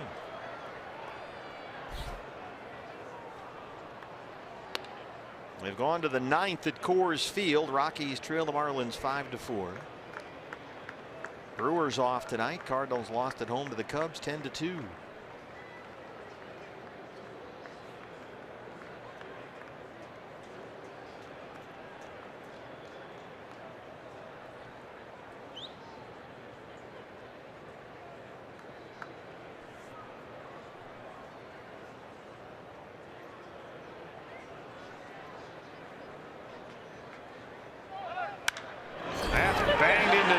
They've gone to the 9th at Coors Field. Rockies trail the Marlins 5-4. Brewers off tonight. Cardinals lost at home to the Cubs 10-2.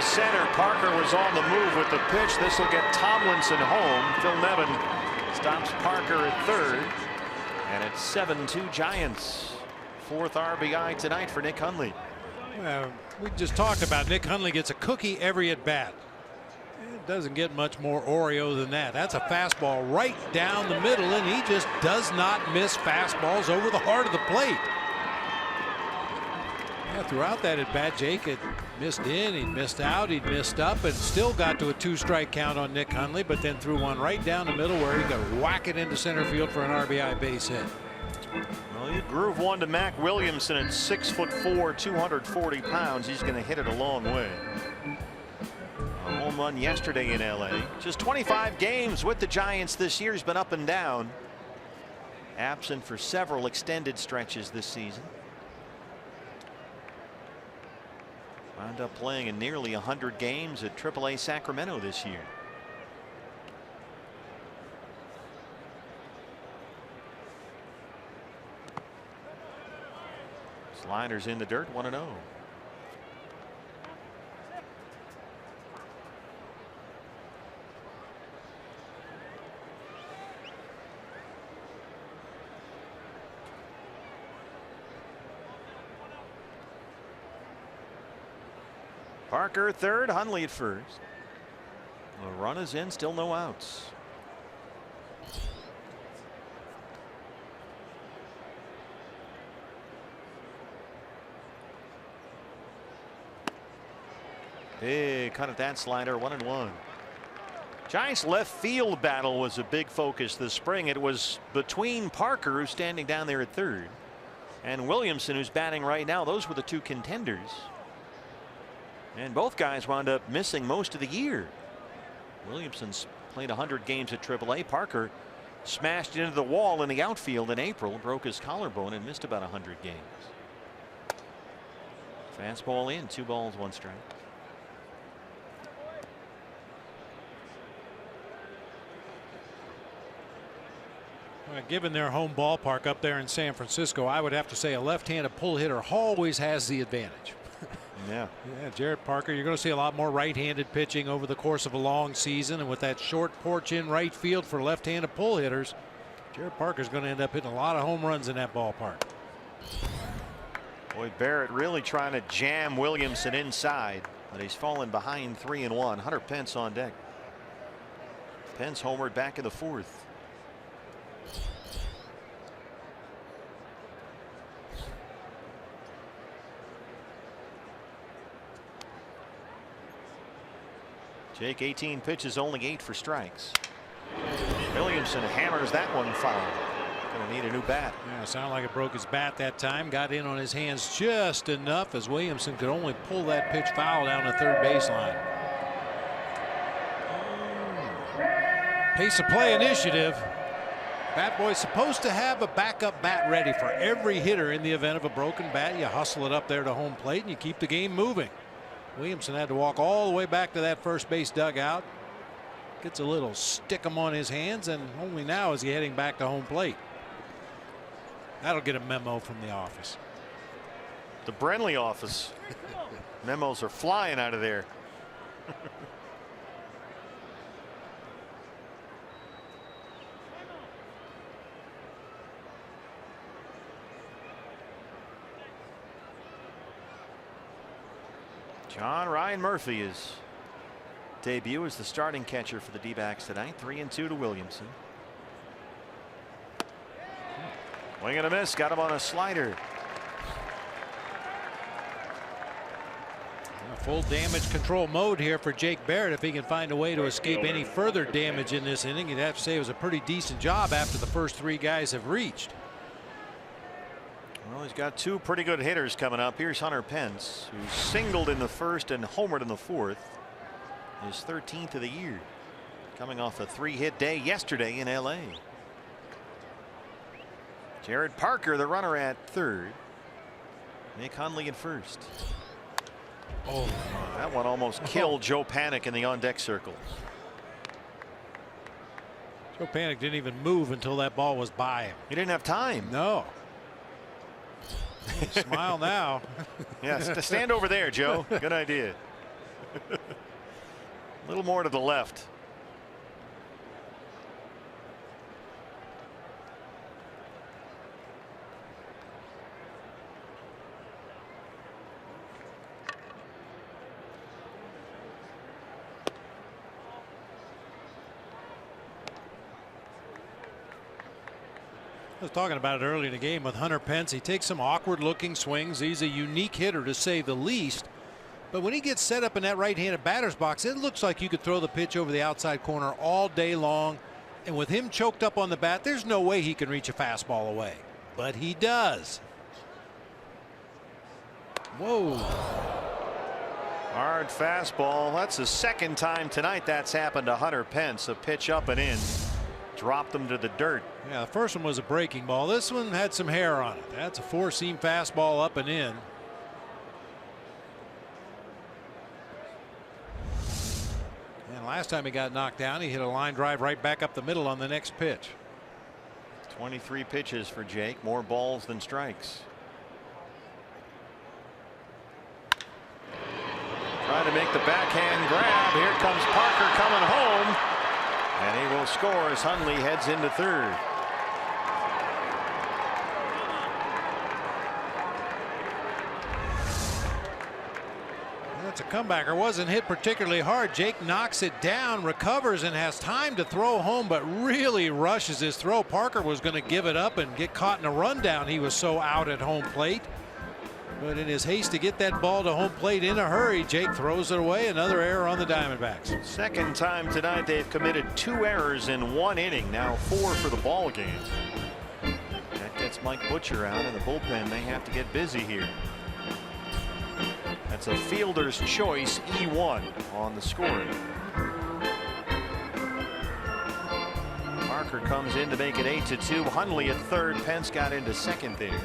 Center. Parker was on the move with the pitch. This will get Tomlinson home. Phil Nevin stops Parker at third. And it's 7-2 Giants. 4th RBI tonight for Nick Hundley. Well, we just talked about Nick Hundley gets a cookie every at bat. It doesn't get much more Oreo than that. That's a fastball right down the middle, and he just does not miss fastballs over the heart of the plate. Yeah, throughout that at bat, Jake had missed in, he missed out, he'd missed up, and still got to a 2-strike count on Nick Hundley, but then threw one right down the middle where he could whack it into center field for an RBI base hit. Well, you groove one to Mac Williamson at 6'4", 240 pounds. He's going to hit it a long way. A home run yesterday in LA. Just 25 games with the Giants this year. He's been up and down. Absent for several extended stretches this season. Wound up playing in nearly 100 games at AAA Sacramento this year. Sliders in the dirt, 1-0. Parker third, Hundley at first. The run is in, still no outs. Big cut at that slider, 1-1. Giants left field battle was a big focus this spring. It was between Parker, who's standing down there at third, and Williamson, who's batting right now. Those were the two contenders. And both guys wound up missing most of the year. Williamson's played 100 games at AAA. Parker smashed into the wall in the outfield in April, broke his collarbone, and missed about 100 games. Fastball in, 2 balls, 1 strike. Well, given their home ballpark up there in San Francisco, I would have to say a left-handed pull hitter always has the advantage. Yeah. Jared Parker, you're going to see a lot more right-handed pitching over the course of a long season, and with that short porch in right field for left-handed pull hitters, Jared Parker's going to end up hitting a lot of home runs in that ballpark. Boy, Barrett really trying to jam Williamson inside, but he's fallen behind 3-1. Hunter Pence on deck. Pence homered back in the 4th. Jake, 18 pitches, only 8 for strikes. Williamson hammers that one foul. Gonna need a new bat. Yeah, sounded like it broke his bat that time. Got in on his hands just enough as Williamson could only pull that pitch foul down the third baseline. Pace of play initiative. Bat boy's supposed to have a backup bat ready for every hitter in the event of a broken bat. You hustle it up there to home plate and you keep the game moving. Williamson had to walk all the way back to that first base dugout. Gets a little stick-em on his hands, and only now is he heading back to home plate. That'll get a memo from the office. The Brenly office. Memos are flying out of there. John Ryan Murphy is debut as the starting catcher for the D-backs tonight. 3-2 to Williamson. Swing and a miss. Got him on a slider. Full damage control mode here for Jake Barrett. If he can find a way to escape any further damage in this inning, you'd have to say it was a pretty decent job after the first 3 guys have reached. Well, he's got 2 pretty good hitters coming up. Here's Hunter Pence, who singled in the first and homered in the 4th. His 13th of the year, coming off a 3-hit day yesterday in LA. Jared Parker, the runner, at third. Nick Hundley at first. Oh, that one almost killed Joe Panik in the on-deck circle. Joe Panik didn't even move until that ball was by him. He didn't have time. No. Smile now. Yes, stand over there, Joe. Good idea. A little more to the left. I was talking about it early in the game with Hunter Pence. He takes some awkward looking swings. He's a unique hitter, to say the least. But when he gets set up in that right-handed batter's box, it looks like you could throw the pitch over the outside corner all day long. And with him choked up on the bat, there's no way he can reach a fastball away. But he does. Whoa. Hard fastball. That's the second time tonight that's happened to Hunter Pence. A pitch up and in. Dropped him to the dirt. Yeah, the first one was a breaking ball. This one had some hair on it. That's a 4-seam fastball up and in. And last time he got knocked down, he hit a line drive right back up the middle on the next pitch. 23 pitches for Jake. More balls than strikes. Trying to make the backhand grab. Here comes Parker coming home. And he will score as Hundley heads into third. That's a comebacker. Wasn't hit particularly hard. Jake knocks it down, recovers, and has time to throw home, but really rushes his throw. Parker was going to give it up and get caught in a rundown. He was so out at home plate. But in his haste to get that ball to home plate in a hurry, Jake throws it away. Another error on the Diamondbacks. Second time tonight they've committed 2 errors in 1 inning. Now 4 for the ball game. That gets Mike Butcher out, and the bullpen may have to get busy here. That's a fielder's choice E1 on the score. Parker comes in to make it 8-2. Hundley at third. Pence got into second there.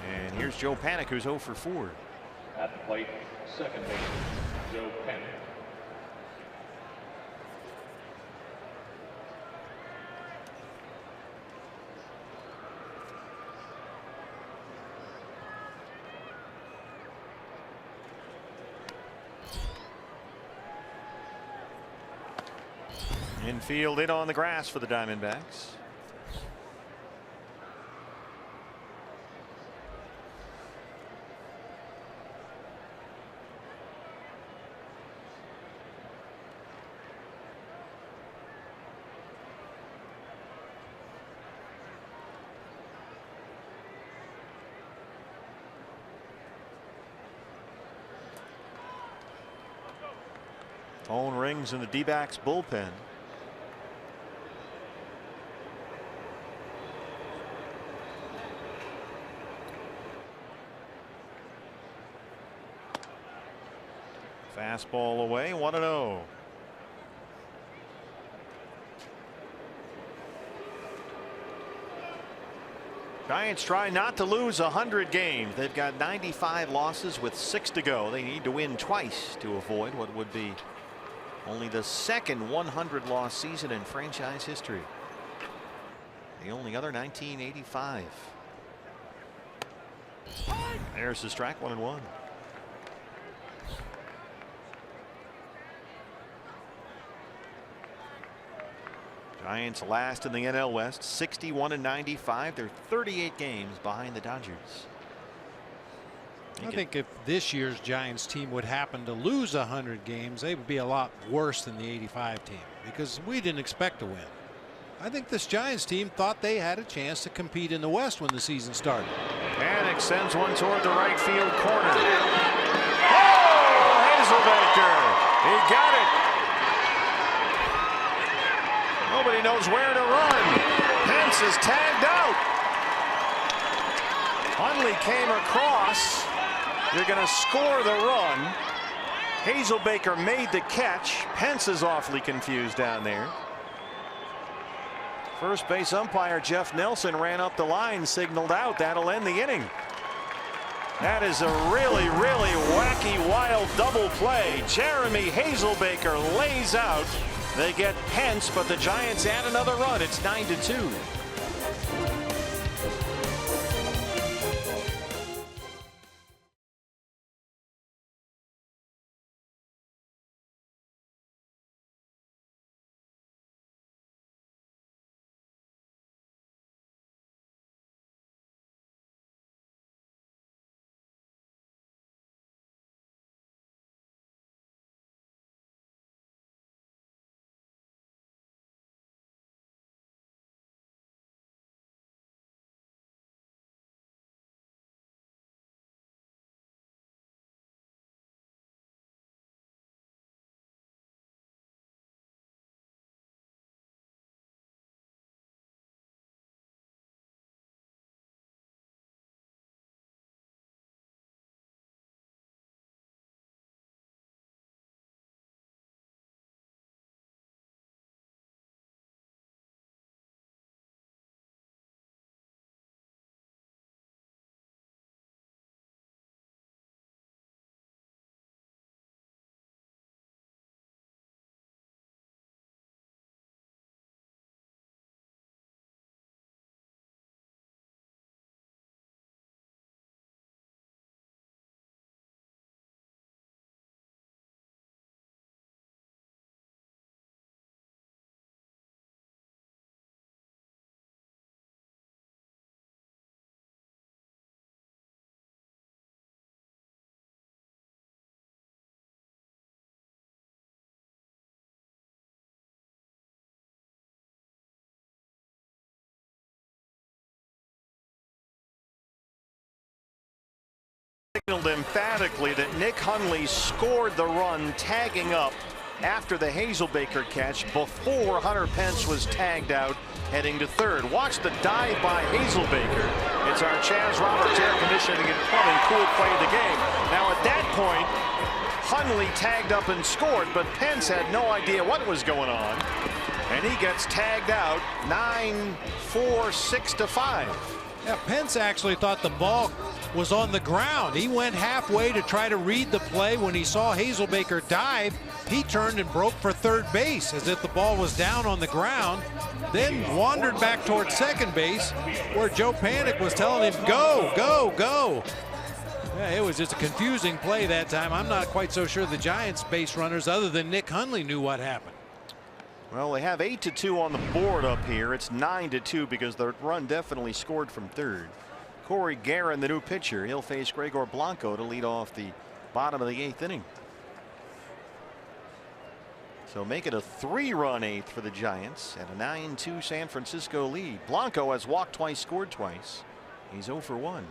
And here's Joe Panik, who's 0 for 4. At the plate, second baseman, Joe Panik. Infield in on the grass for the Diamondbacks. Phone rings in the D-backs bullpen. Fastball away, 1-0. Giants try not to lose 100 games. They've got 95 losses with 6 to go. They need to win twice to avoid what would be only the second 100-loss season in franchise history. The only other 1985. There's the strike, 1-1. Giants last in the NL West, 61-95. They're 38 games behind the Dodgers. I think if this year's Giants team would happen to lose 100 games, they would be a lot worse than the '85 team, because we didn't expect to win. I think this Giants team thought they had a chance to compete in the West when the season started. Panik sends one toward the right field corner. Oh, Hazelbaker. He got it. Nobody knows where to run. Pence is tagged out. Hundley came across. You're going to score the run. Hazelbaker made the catch. Pence is awfully confused down there. First base umpire Jeff Nelson ran up the line, signaled out. That'll end the inning. That is a really, really wacky, wild double play. Jeremy Hazelbaker lays out. They get Pence, but the Giants add another run. It's 9-2. Signaled emphatically that Nick Hundley scored the run, tagging up after the Hazelbaker catch before Hunter Pence was tagged out heading to third. Watch the dive by Hazelbaker. It's our Chaz Roberts air conditioning and plumbing cool play of the game. Now at that point, Hundley tagged up and scored, but Pence had no idea what was going on, and he gets tagged out. 9-4, 6-5. Yeah, Pence actually thought the ball was on the ground. He went halfway to try to read the play. When he saw Hazelbaker dive, he turned and broke for third base as if the ball was down on the ground, then wandered back towards second base where Joe Panik was telling him, go, go, go. Yeah, it was just a confusing play that time. I'm not quite so sure the Giants base runners other than Nick Hundley knew what happened. Well, they have 8-2 on the board up here. It's 9-2 because the run definitely scored from third. Corey Guerin, the new pitcher, he'll face Gregor Blanco to lead off the bottom of the 8th inning. So make it a 3-run 8th for the Giants at a 9-2 San Francisco lead. Blanco has walked twice, scored twice. He's 0 for 1.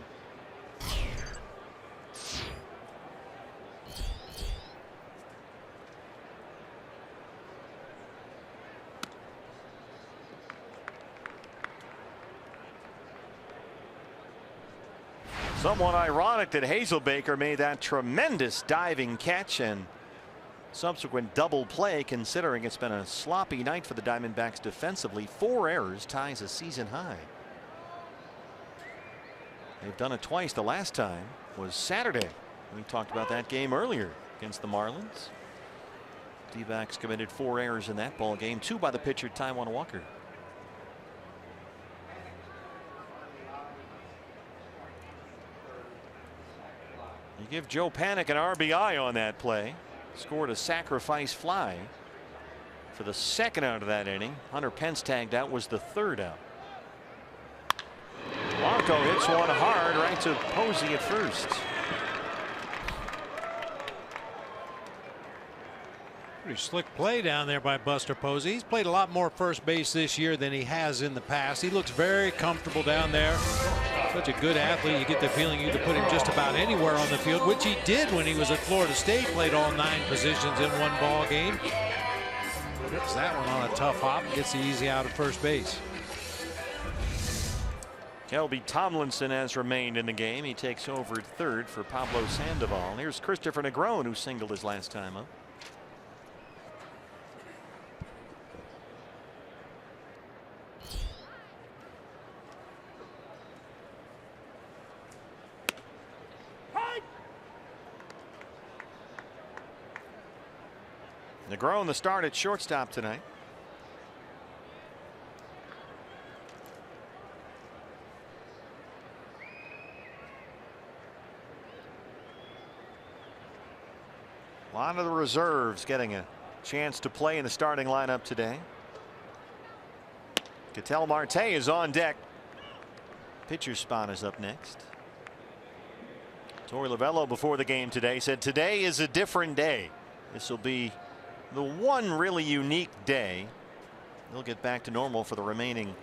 Somewhat ironic that Hazelbaker made that tremendous diving catch and subsequent double play, considering it's been a sloppy night for the Diamondbacks defensively. 4 errors ties a season high. They've done it twice. The last time was Saturday. We talked about that game earlier against the Marlins. D-backs committed 4 errors in that ball game, 2 by the pitcher Taijuan Walker. You give Joe Panik an RBI on that play. Scored a sacrifice fly for the second out of that inning. Hunter Pence tagged out, was the third out. Blanco hits one hard right to Posey at first. Pretty slick play down there by Buster Posey. He's played a lot more first base this year than he has in the past. He looks very comfortable down there. Such a good athlete. You get the feeling you could put him just about anywhere on the field, which he did when he was at Florida State. Played all 9 positions in one ball game. Rips that one on a tough hop and gets the easy out of first base. Kelby Tomlinson has remained in the game. He takes over at third for Pablo Sandoval. Here's Christopher Negron, who singled his last time up. Negron the start at shortstop tonight. A lot of the reserves getting a chance to play in the starting lineup today. Ketel Marte is on deck. Pitcher's spot is up next. Torey Lovullo before the game today said today is a different day. This will be the one really unique day. They'll get back to normal for the remaining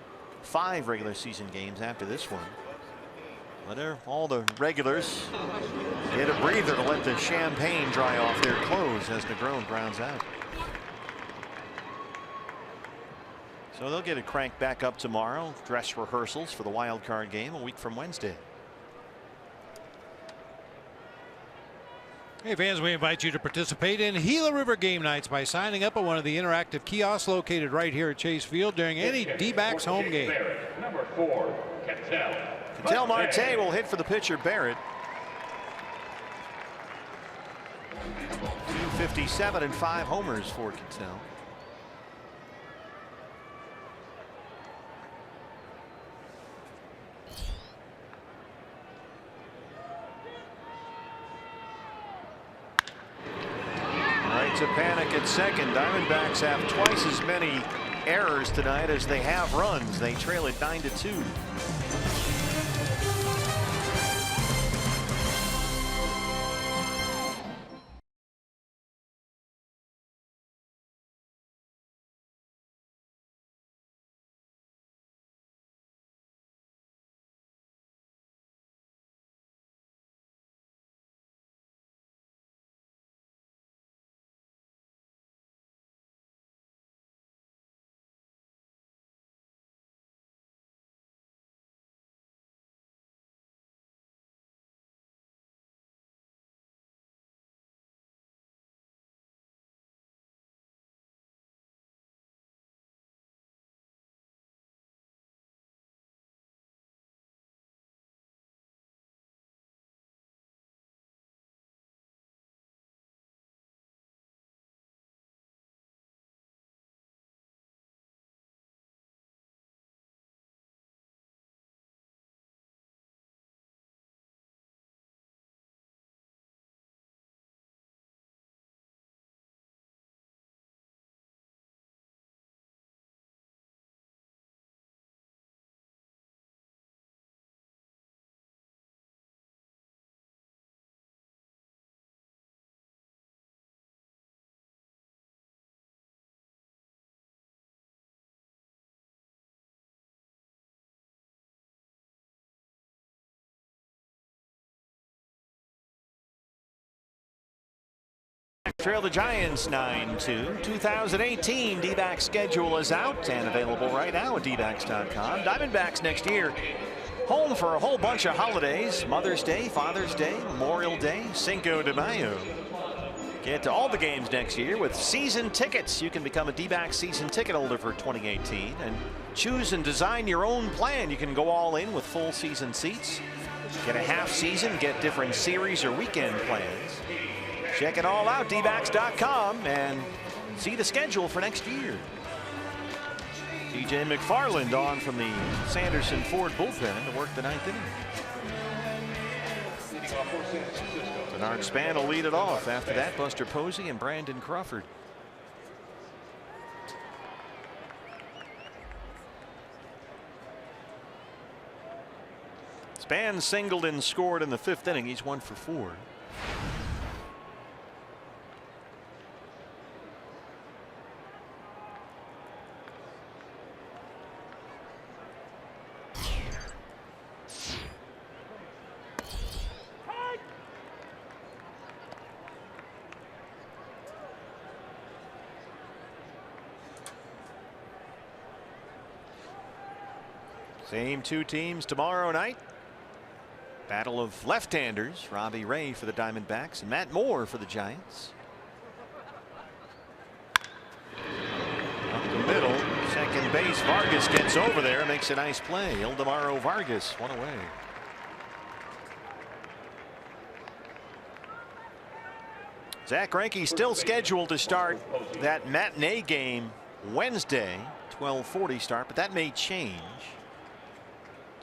5 regular season games after this one. But all the regulars get a breather to let the champagne dry off their clothes as Negron grounds out. So they'll get it cranked back up tomorrow. Dress rehearsals for the wild card game a week from Wednesday. Hey fans, we invite you to participate in Gila River game nights by signing up at one of the interactive kiosks located right here at Chase Field during any D-backs home game. Number 4, Ketel. Ketel Marte will hit for the pitcher Barrett. 257 and 5 homers for Ketel. To panic at second. Diamondbacks have twice as many errors tonight as they have runs. They trail it 9-2. Trail the Giants 9-2. 2018 D-backs schedule is out and available right now at dbacks.com. Diamondbacks next year home for a whole bunch of holidays. Mother's Day, Father's Day, Memorial Day, Cinco de Mayo. Get to all the games next year with season tickets. You can become a D-backs season ticket holder for 2018 and choose and design your own plan. You can go all in with full season seats, get a half season, get different series or weekend plans. Check it all out, dbacks.com, and see the schedule for next year. TJ McFarland on from the Sanderson Ford bullpen to work the 9th inning. Bernard Span will lead it off. After that, Buster Posey and Brandon Crawford. Span singled and scored in the 5th inning. He's 1 for 4. Same two teams tomorrow night. Battle of left-handers. Robbie Ray for the Diamondbacks and Matt Moore for the Giants. Up the middle, second base. Vargas gets over there, makes a nice play. Ildemaro Vargas, one away. Zach Greinke still scheduled to start that matinee game Wednesday, 12:40 start, but that may change.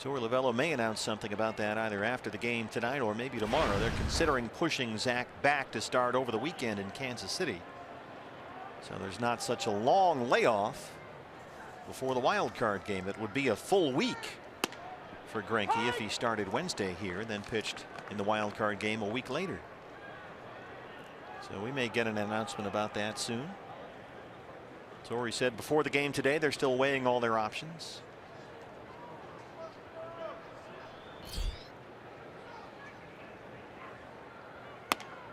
Torey Lovullo may announce something about that either after the game tonight or maybe tomorrow. They're considering pushing Zach back to start over the weekend in Kansas City. So there's not such a long layoff before the wild card game. It would be a full week for Greinke if he started Wednesday here and then pitched in the wild card game a week later. So we may get an announcement about that soon. Torey said before the game today they're still weighing all their options.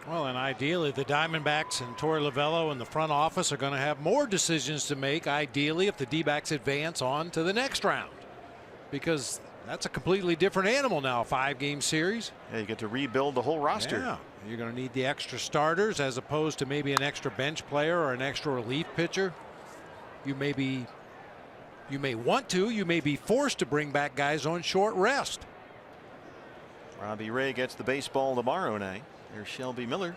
Well, and ideally the Diamondbacks and Torey Lovullo and the front office are going to have more decisions to make, ideally, if the D-backs advance on to the next round, because that's a completely different animal now. 5-game series. Yeah, you get to rebuild the whole roster. Yeah, you're going to need the extra starters as opposed to maybe an extra bench player or an extra relief pitcher. You may want to, you may be forced to bring back guys on short rest. Robbie Ray gets the baseball tomorrow night. Here's Shelby Miller.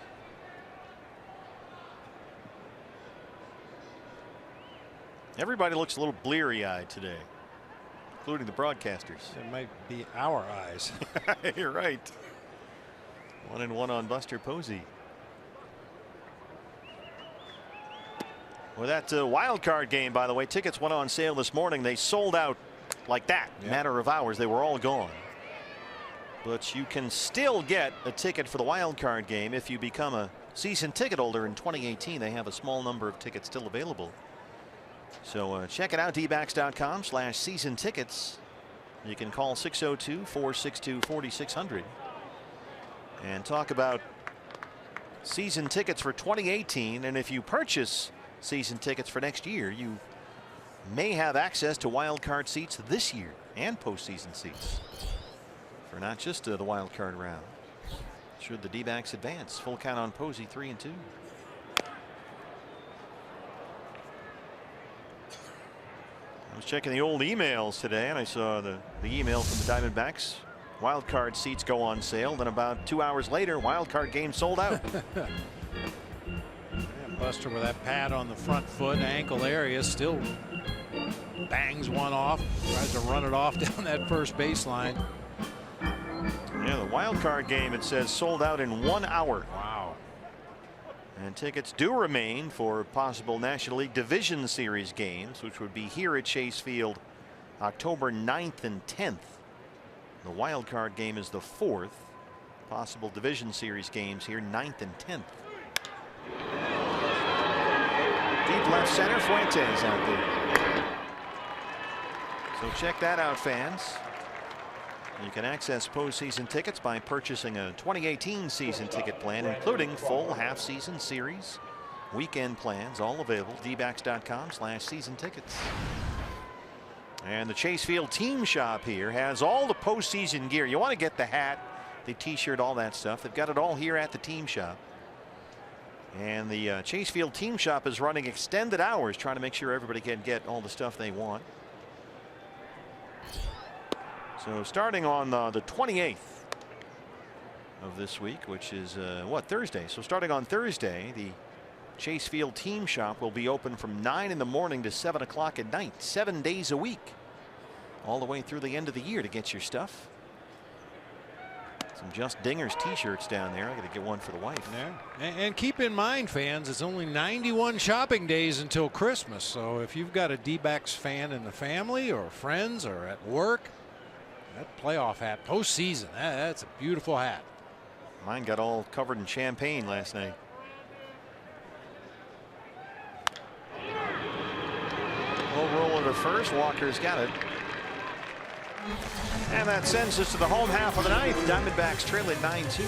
Everybody looks a little bleary-eyed today, including the broadcasters. It might be our eyes. You're right. 1-1 on Buster Posey. Well, that wild card game, by the way, tickets went on sale this morning. They sold out like that. Yeah. Matter of hours. They were all gone. But you can still get a ticket for the wild card game if you become a season ticket holder in 2018. They have a small number of tickets still available. So check it out, dbacks.com/season tickets. You can call 602-462-4600 and talk about season tickets for 2018. And if you purchase season tickets for next year, you may have access to wild card seats this year and postseason seats for not just the wild card round. Should the D-backs advance. Full count on Posey, 3-2. I was checking the old emails today and I saw the email from the Diamondbacks. Wild card seats go on sale. Then about 2 hours later, wild card game sold out. Buster with that pad on the front foot, ankle area, still bangs one off, tries to run it off down that first baseline. Yeah, the wild card game, it says, sold out in 1 hour. Wow. And tickets do remain for possible National League Division Series games, which would be here at Chase Field October 9th and 10th. The wild card game is the 4th. Possible Division Series games here 9th and 10th. Deep left center, Fuentes out there. So check that out, fans. You can access postseason tickets by purchasing a 2018 season ticket plan, including full half-season series, weekend plans, all available. dbacks.com/season tickets. And the Chase Field team shop here has all the postseason gear. You want to get the hat, the t-shirt, all that stuff. They've got it all here at the team shop. And the Chase Field team shop is running extended hours, trying to make sure everybody can get all the stuff they want. So starting on the 28th of this week, which is Thursday. So starting on Thursday, the Chase Field team shop will be open from 9 in the morning to 7 o'clock at night, 7 days a week, all the way through the end of the year to get your stuff. Some Just Dingers t-shirts down there. I got to get one for the wife. Yeah. And keep in mind, fans, it's only 91 shopping days until Christmas. So if you've got a D-backs fan in the family or friends or at work, that playoff hat, postseason, that's a beautiful hat. Mine got all covered in champagne last night. Low roller to first. Walker's got it. And that sends us to the home half of the ninth. Diamondbacks trail at 9-2.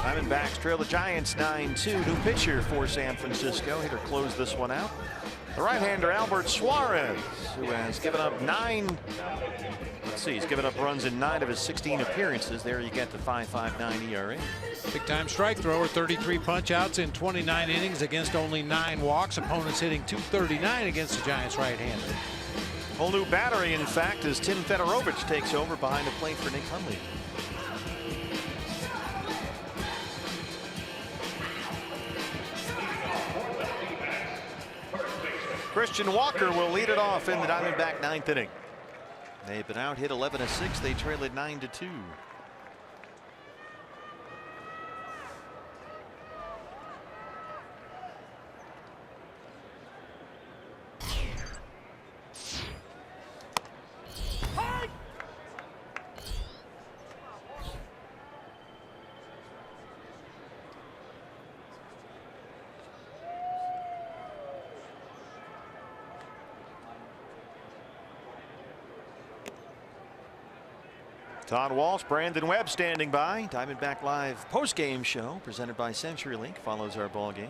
Diamondbacks trail the Giants 9-2. New pitcher for San Francisco. Hitter closed this one out. The right-hander Albert Suarez, who has given up he's given up runs in 9 of his 16 appearances. There you get the 5.59 ERA. Big-time strike thrower, 33 punch-outs in 29 innings against only 9 walks. Opponents hitting .239 against the Giants right-hander. Whole new battery, in fact, as Tim Fedorovich takes over behind the plate for Nick Hundley. Christian Walker will lead it off in the Diamondback 9th inning. They've been out hit 11-6. They trail it 9-2. Todd Walsh, Brandon Webb standing by. Diamondback Live post-game show presented by CenturyLink follows our ball game.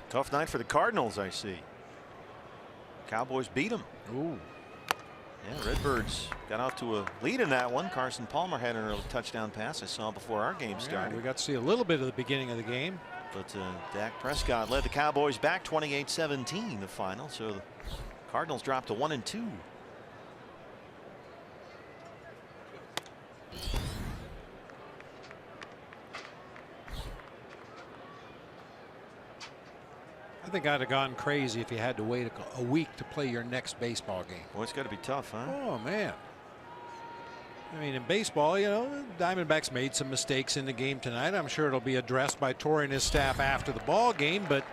Tough night for the Cardinals, I see. Cowboys beat them. Ooh. Yeah, Redbirds got off to a lead in that one. Carson Palmer had an early touchdown pass I saw before our game started. We got to see a little bit of the beginning of the game. But Dak Prescott led the Cowboys back 28-17 the final. So the Cardinals dropped to 1-2. I think I'd have gone crazy if you had to wait a week to play your next baseball game. Well, it's got to be tough, huh? Oh, man. I mean, in baseball, you know, Diamondbacks made some mistakes in the game tonight. I'm sure it'll be addressed by Torre and his staff after the ball game, but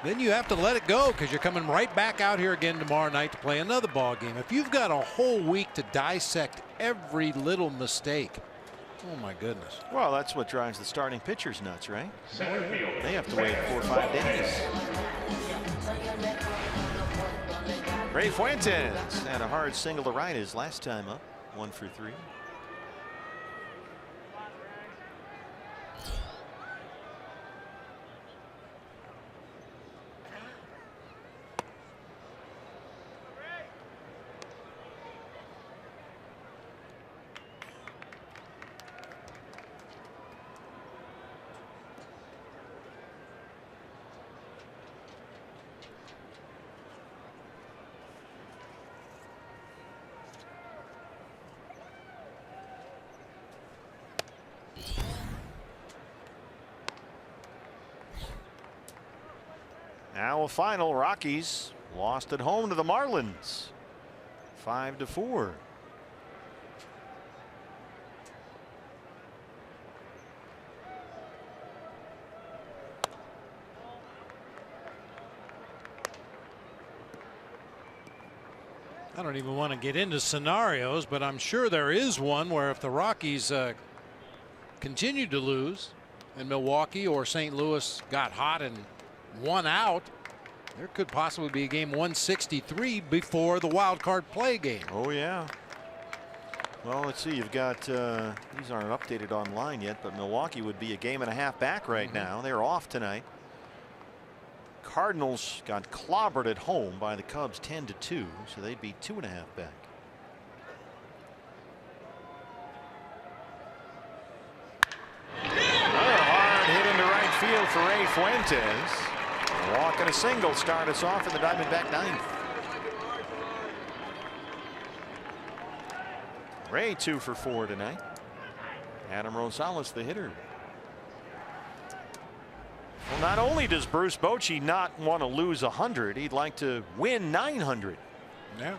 then you have to let it go because you're coming right back out here again tomorrow night to play another ball game. If you've got a whole week to dissect every little mistake, oh my goodness. Well, that's what drives the starting pitchers nuts, right? They have to wait 4 or 5 days. Ray Fuentes had a hard single to right his last time up, 1 for 3. Now a final. Rockies lost at home to the Marlins 5-4. I don't even want to get into scenarios, but I'm sure there is one where if the Rockies continued to lose and Milwaukee or St. Louis got hot and won out, there could possibly be a game 163 before the wild card play game. Oh yeah. Well, let's see, you've got these aren't updated online yet, but Milwaukee would be a game and a half back right now. They're off tonight. Cardinals got clobbered at home by the Cubs 10-2, so they'd be 2.5 back. Another hard hit into right field for Ray Fuentes. A walk and a single start us off in the Diamondback 9th. Ray 2 for 4 tonight. Adam Rosales the hitter. Well, not only does Bruce Bochy not want to lose 100, he'd like to win 900. Yeah.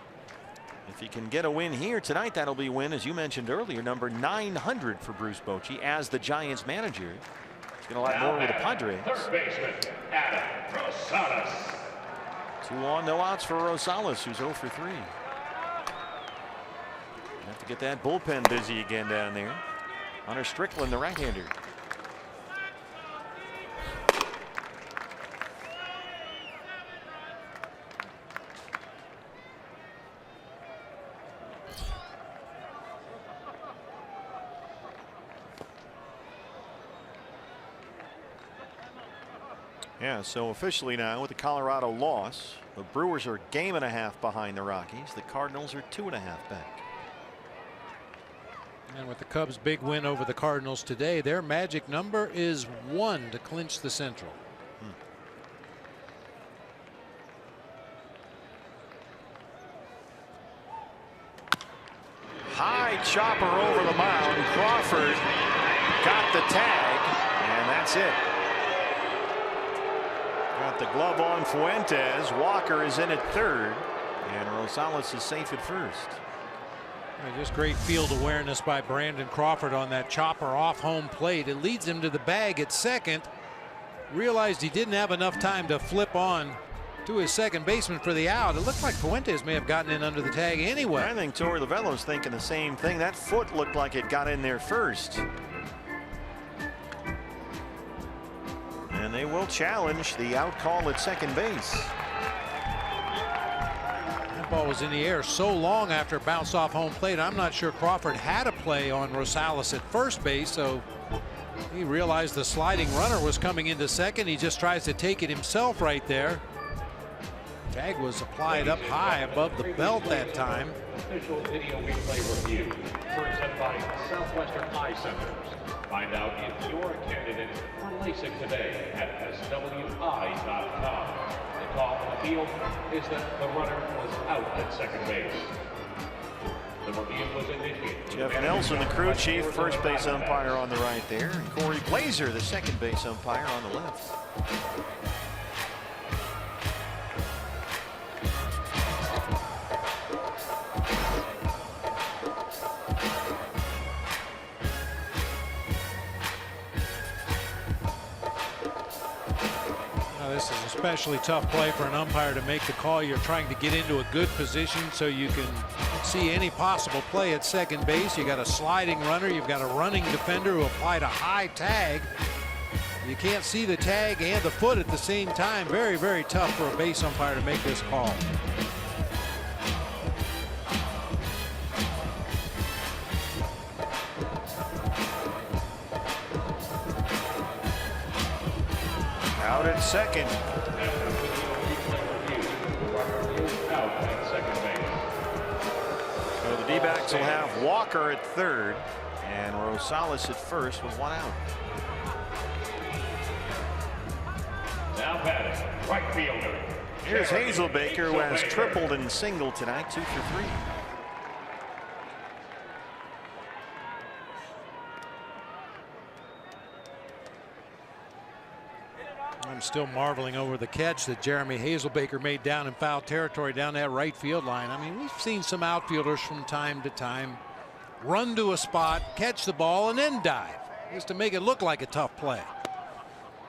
If he can get a win here tonight, that'll be win, as you mentioned earlier, number 900 for Bruce Bochy as the Giants manager. He's got a lot more with the Padres. Third baseman, Adam Rosales. 2 on, no outs for Rosales, who's 0 for 3. Get that bullpen busy again down there. Hunter Strickland, the right-hander. Yeah, so officially now with the Colorado loss, the Brewers are a game and a half behind the Rockies. The Cardinals are 2.5 back. And with the Cubs' big win over the Cardinals today, their magic number is 1 to clinch the Central. High chopper over the mound. Crawford got the tag, and that's it. Got the glove on Fuentes. Walker is in at third, and Rosales is safe at first. Just great field awareness by Brandon Crawford on that chopper off home plate. It leads him to the bag at second. Realized he didn't have enough time to flip on to his second baseman for the out. It looked like Fuentes may have gotten in under the tag anyway. I think Torey Lovello's thinking the same thing. That foot looked like it got in there first. And they will challenge the out call at second base. That ball was in the air so long after it bounced off home plate. I'm not sure Crawford had a play on Rosales at first base, so he realized the sliding runner was coming into second. He just tries to take it himself right there. Tag was applied up high above the belt that time. Official video replay review presented by Southwestern Eye Centers. Find out if you're a candidate for LASIK today at SWI.com. The call on the field is that the runner was out at second base. The review was initiated. Jeff Nelson, the crew chief, first base umpire on the right there, and Corey Blazer, the second base umpire, on the left. This is an especially tough play for an umpire to make the call. You're trying to get into a good position so you can see any possible play at second base. You got a sliding runner. You've got a running defender who applied a high tag. You can't see the tag and the foot at the same time. Very, very tough for a base umpire to make this call. Out at second. So the D-backs will have Walker at third and Rosales at first with one out. Now batting, right fielder. Here's Hazelbaker, who has tripled and singled tonight, 2 for 3. I'm still marveling over the catch that Jeremy Hazelbaker made down in foul territory down that right field line. I mean, we've seen some outfielders from time to time run to a spot, catch the ball, and then dive, just to make it look like a tough play.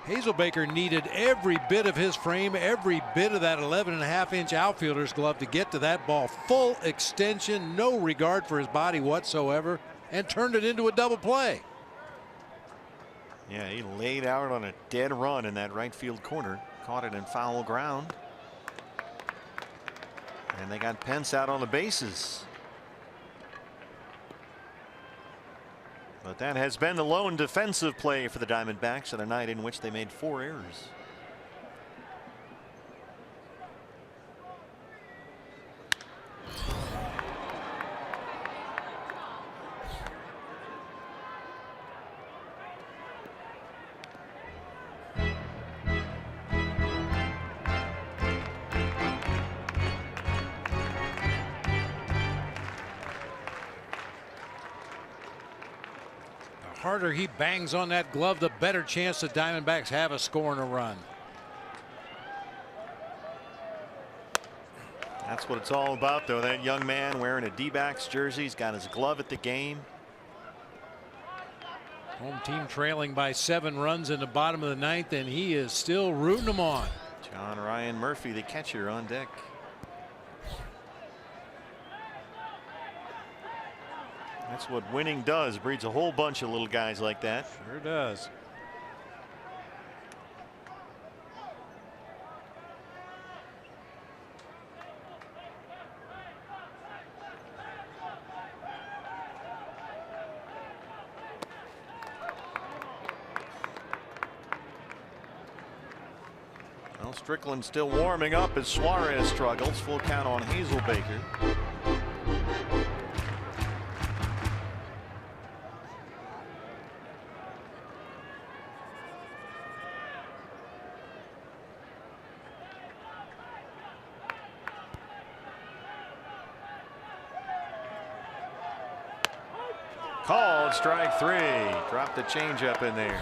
Hazelbaker needed every bit of his frame, every bit of that 11.5-inch outfielder's glove to get to that ball. Full extension, no regard for his body whatsoever, and turned it into a double play. Yeah, he laid out on a dead run in that right field corner, caught it in foul ground, and they got Pence out on the bases. But that has been the lone defensive play for the Diamondbacks on a night in which they made 4 errors. The harder he bangs on that glove, the better chance the Diamondbacks have of scoring a run. That's what it's all about, though. That young man wearing a D-backs jersey, he's got his glove at the game. Home team trailing by 7 runs in the bottom of the 9th, and he is still rooting them on. John Ryan Murphy, the catcher, on deck. That's what winning does. Breeds a whole bunch of little guys like that. Sure does. Well, Strickland still warming up as Suarez struggles. Full count on Hazelbaker. Called strike 3. Dropped the changeup in there.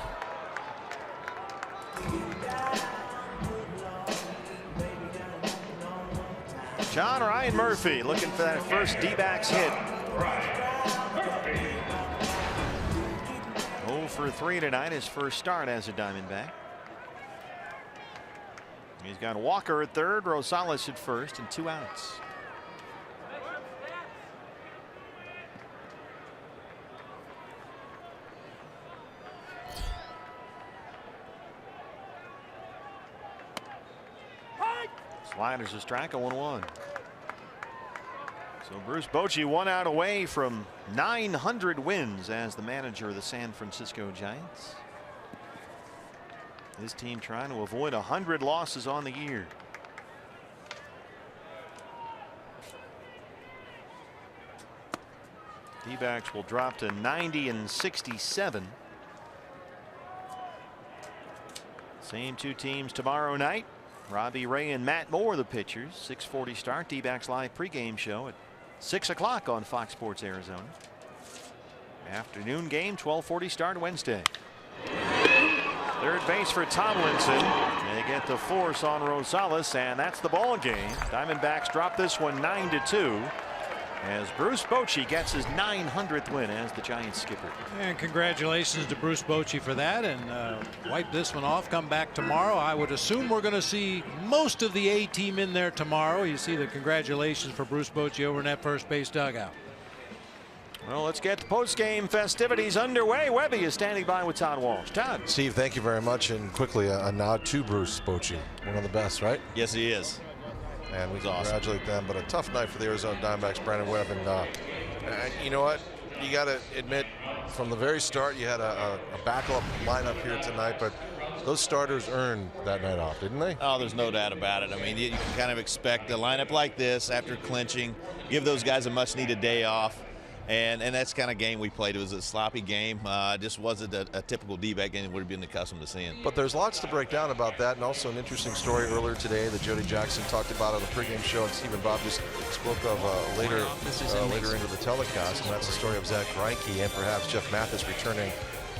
John Ryan Murphy looking for that first D-backs hit. 0 for 3 tonight, his first start as a Diamondback. He's got Walker at third, Rosales at first, and 2 outs. Sliders a strike, 0-1. So Bruce Bochy 1 out away from 900 wins as the manager of the San Francisco Giants. His team trying to avoid 100 losses on the year. D-backs will drop to 90-67. Same 2 teams tomorrow night. Robbie Ray and Matt Moore, the pitchers. 6:40 start. D-backs live pregame show at 6 o'clock on Fox Sports Arizona. Afternoon game, 12:40 start Wednesday. Third base for Tomlinson. They get the force on Rosales, and that's the ball game. Diamondbacks drop this one 9-2 as Bruce Bochy gets his 900th win as the Giants skipper. And congratulations to Bruce Bochy for that, and wipe this one off. Come back tomorrow. I would assume we're going to see most of the A team in there tomorrow. You see the congratulations for Bruce Bochy over in that first base dugout. Well, let's get the post-game festivities underway. Webby is standing by with Todd Walsh. Todd. Steve, thank you very much. And quickly, a nod to Bruce Bochy, one of the best, right? Yes, he is. And we congratulate them. But a tough night for the Arizona Diamondbacks, Brandon Webb. And you know what? You got to admit, from the very start, you had a backup lineup here tonight. But those starters earned that night off, didn't they? Oh, there's no doubt about it. I mean, you can kind of expect a lineup like this after clinching, give those guys a much-needed day off. And that's the kind of game we played. It was a sloppy game. Just wasn't a typical D-back game we've been accustomed to seeing. But there's lots to break down about that, and also an interesting story earlier today that Jody Jackson talked about on the pregame show, and Stephen Bob just spoke of later into the telecast, and that's the story of Zach Greinke and perhaps Jeff Mathis returning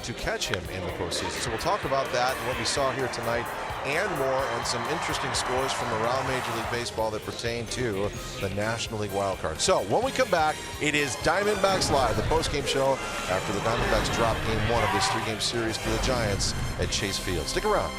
to catch him in the postseason. So we'll talk about that and what we saw here tonight and more, and some interesting scores from around Major League Baseball that pertain to the National League wild card. So when we come back, it is Diamondbacks Live, the postgame show after the Diamondbacks drop game 1 of this 3-game series to the Giants at Chase Field. Stick around.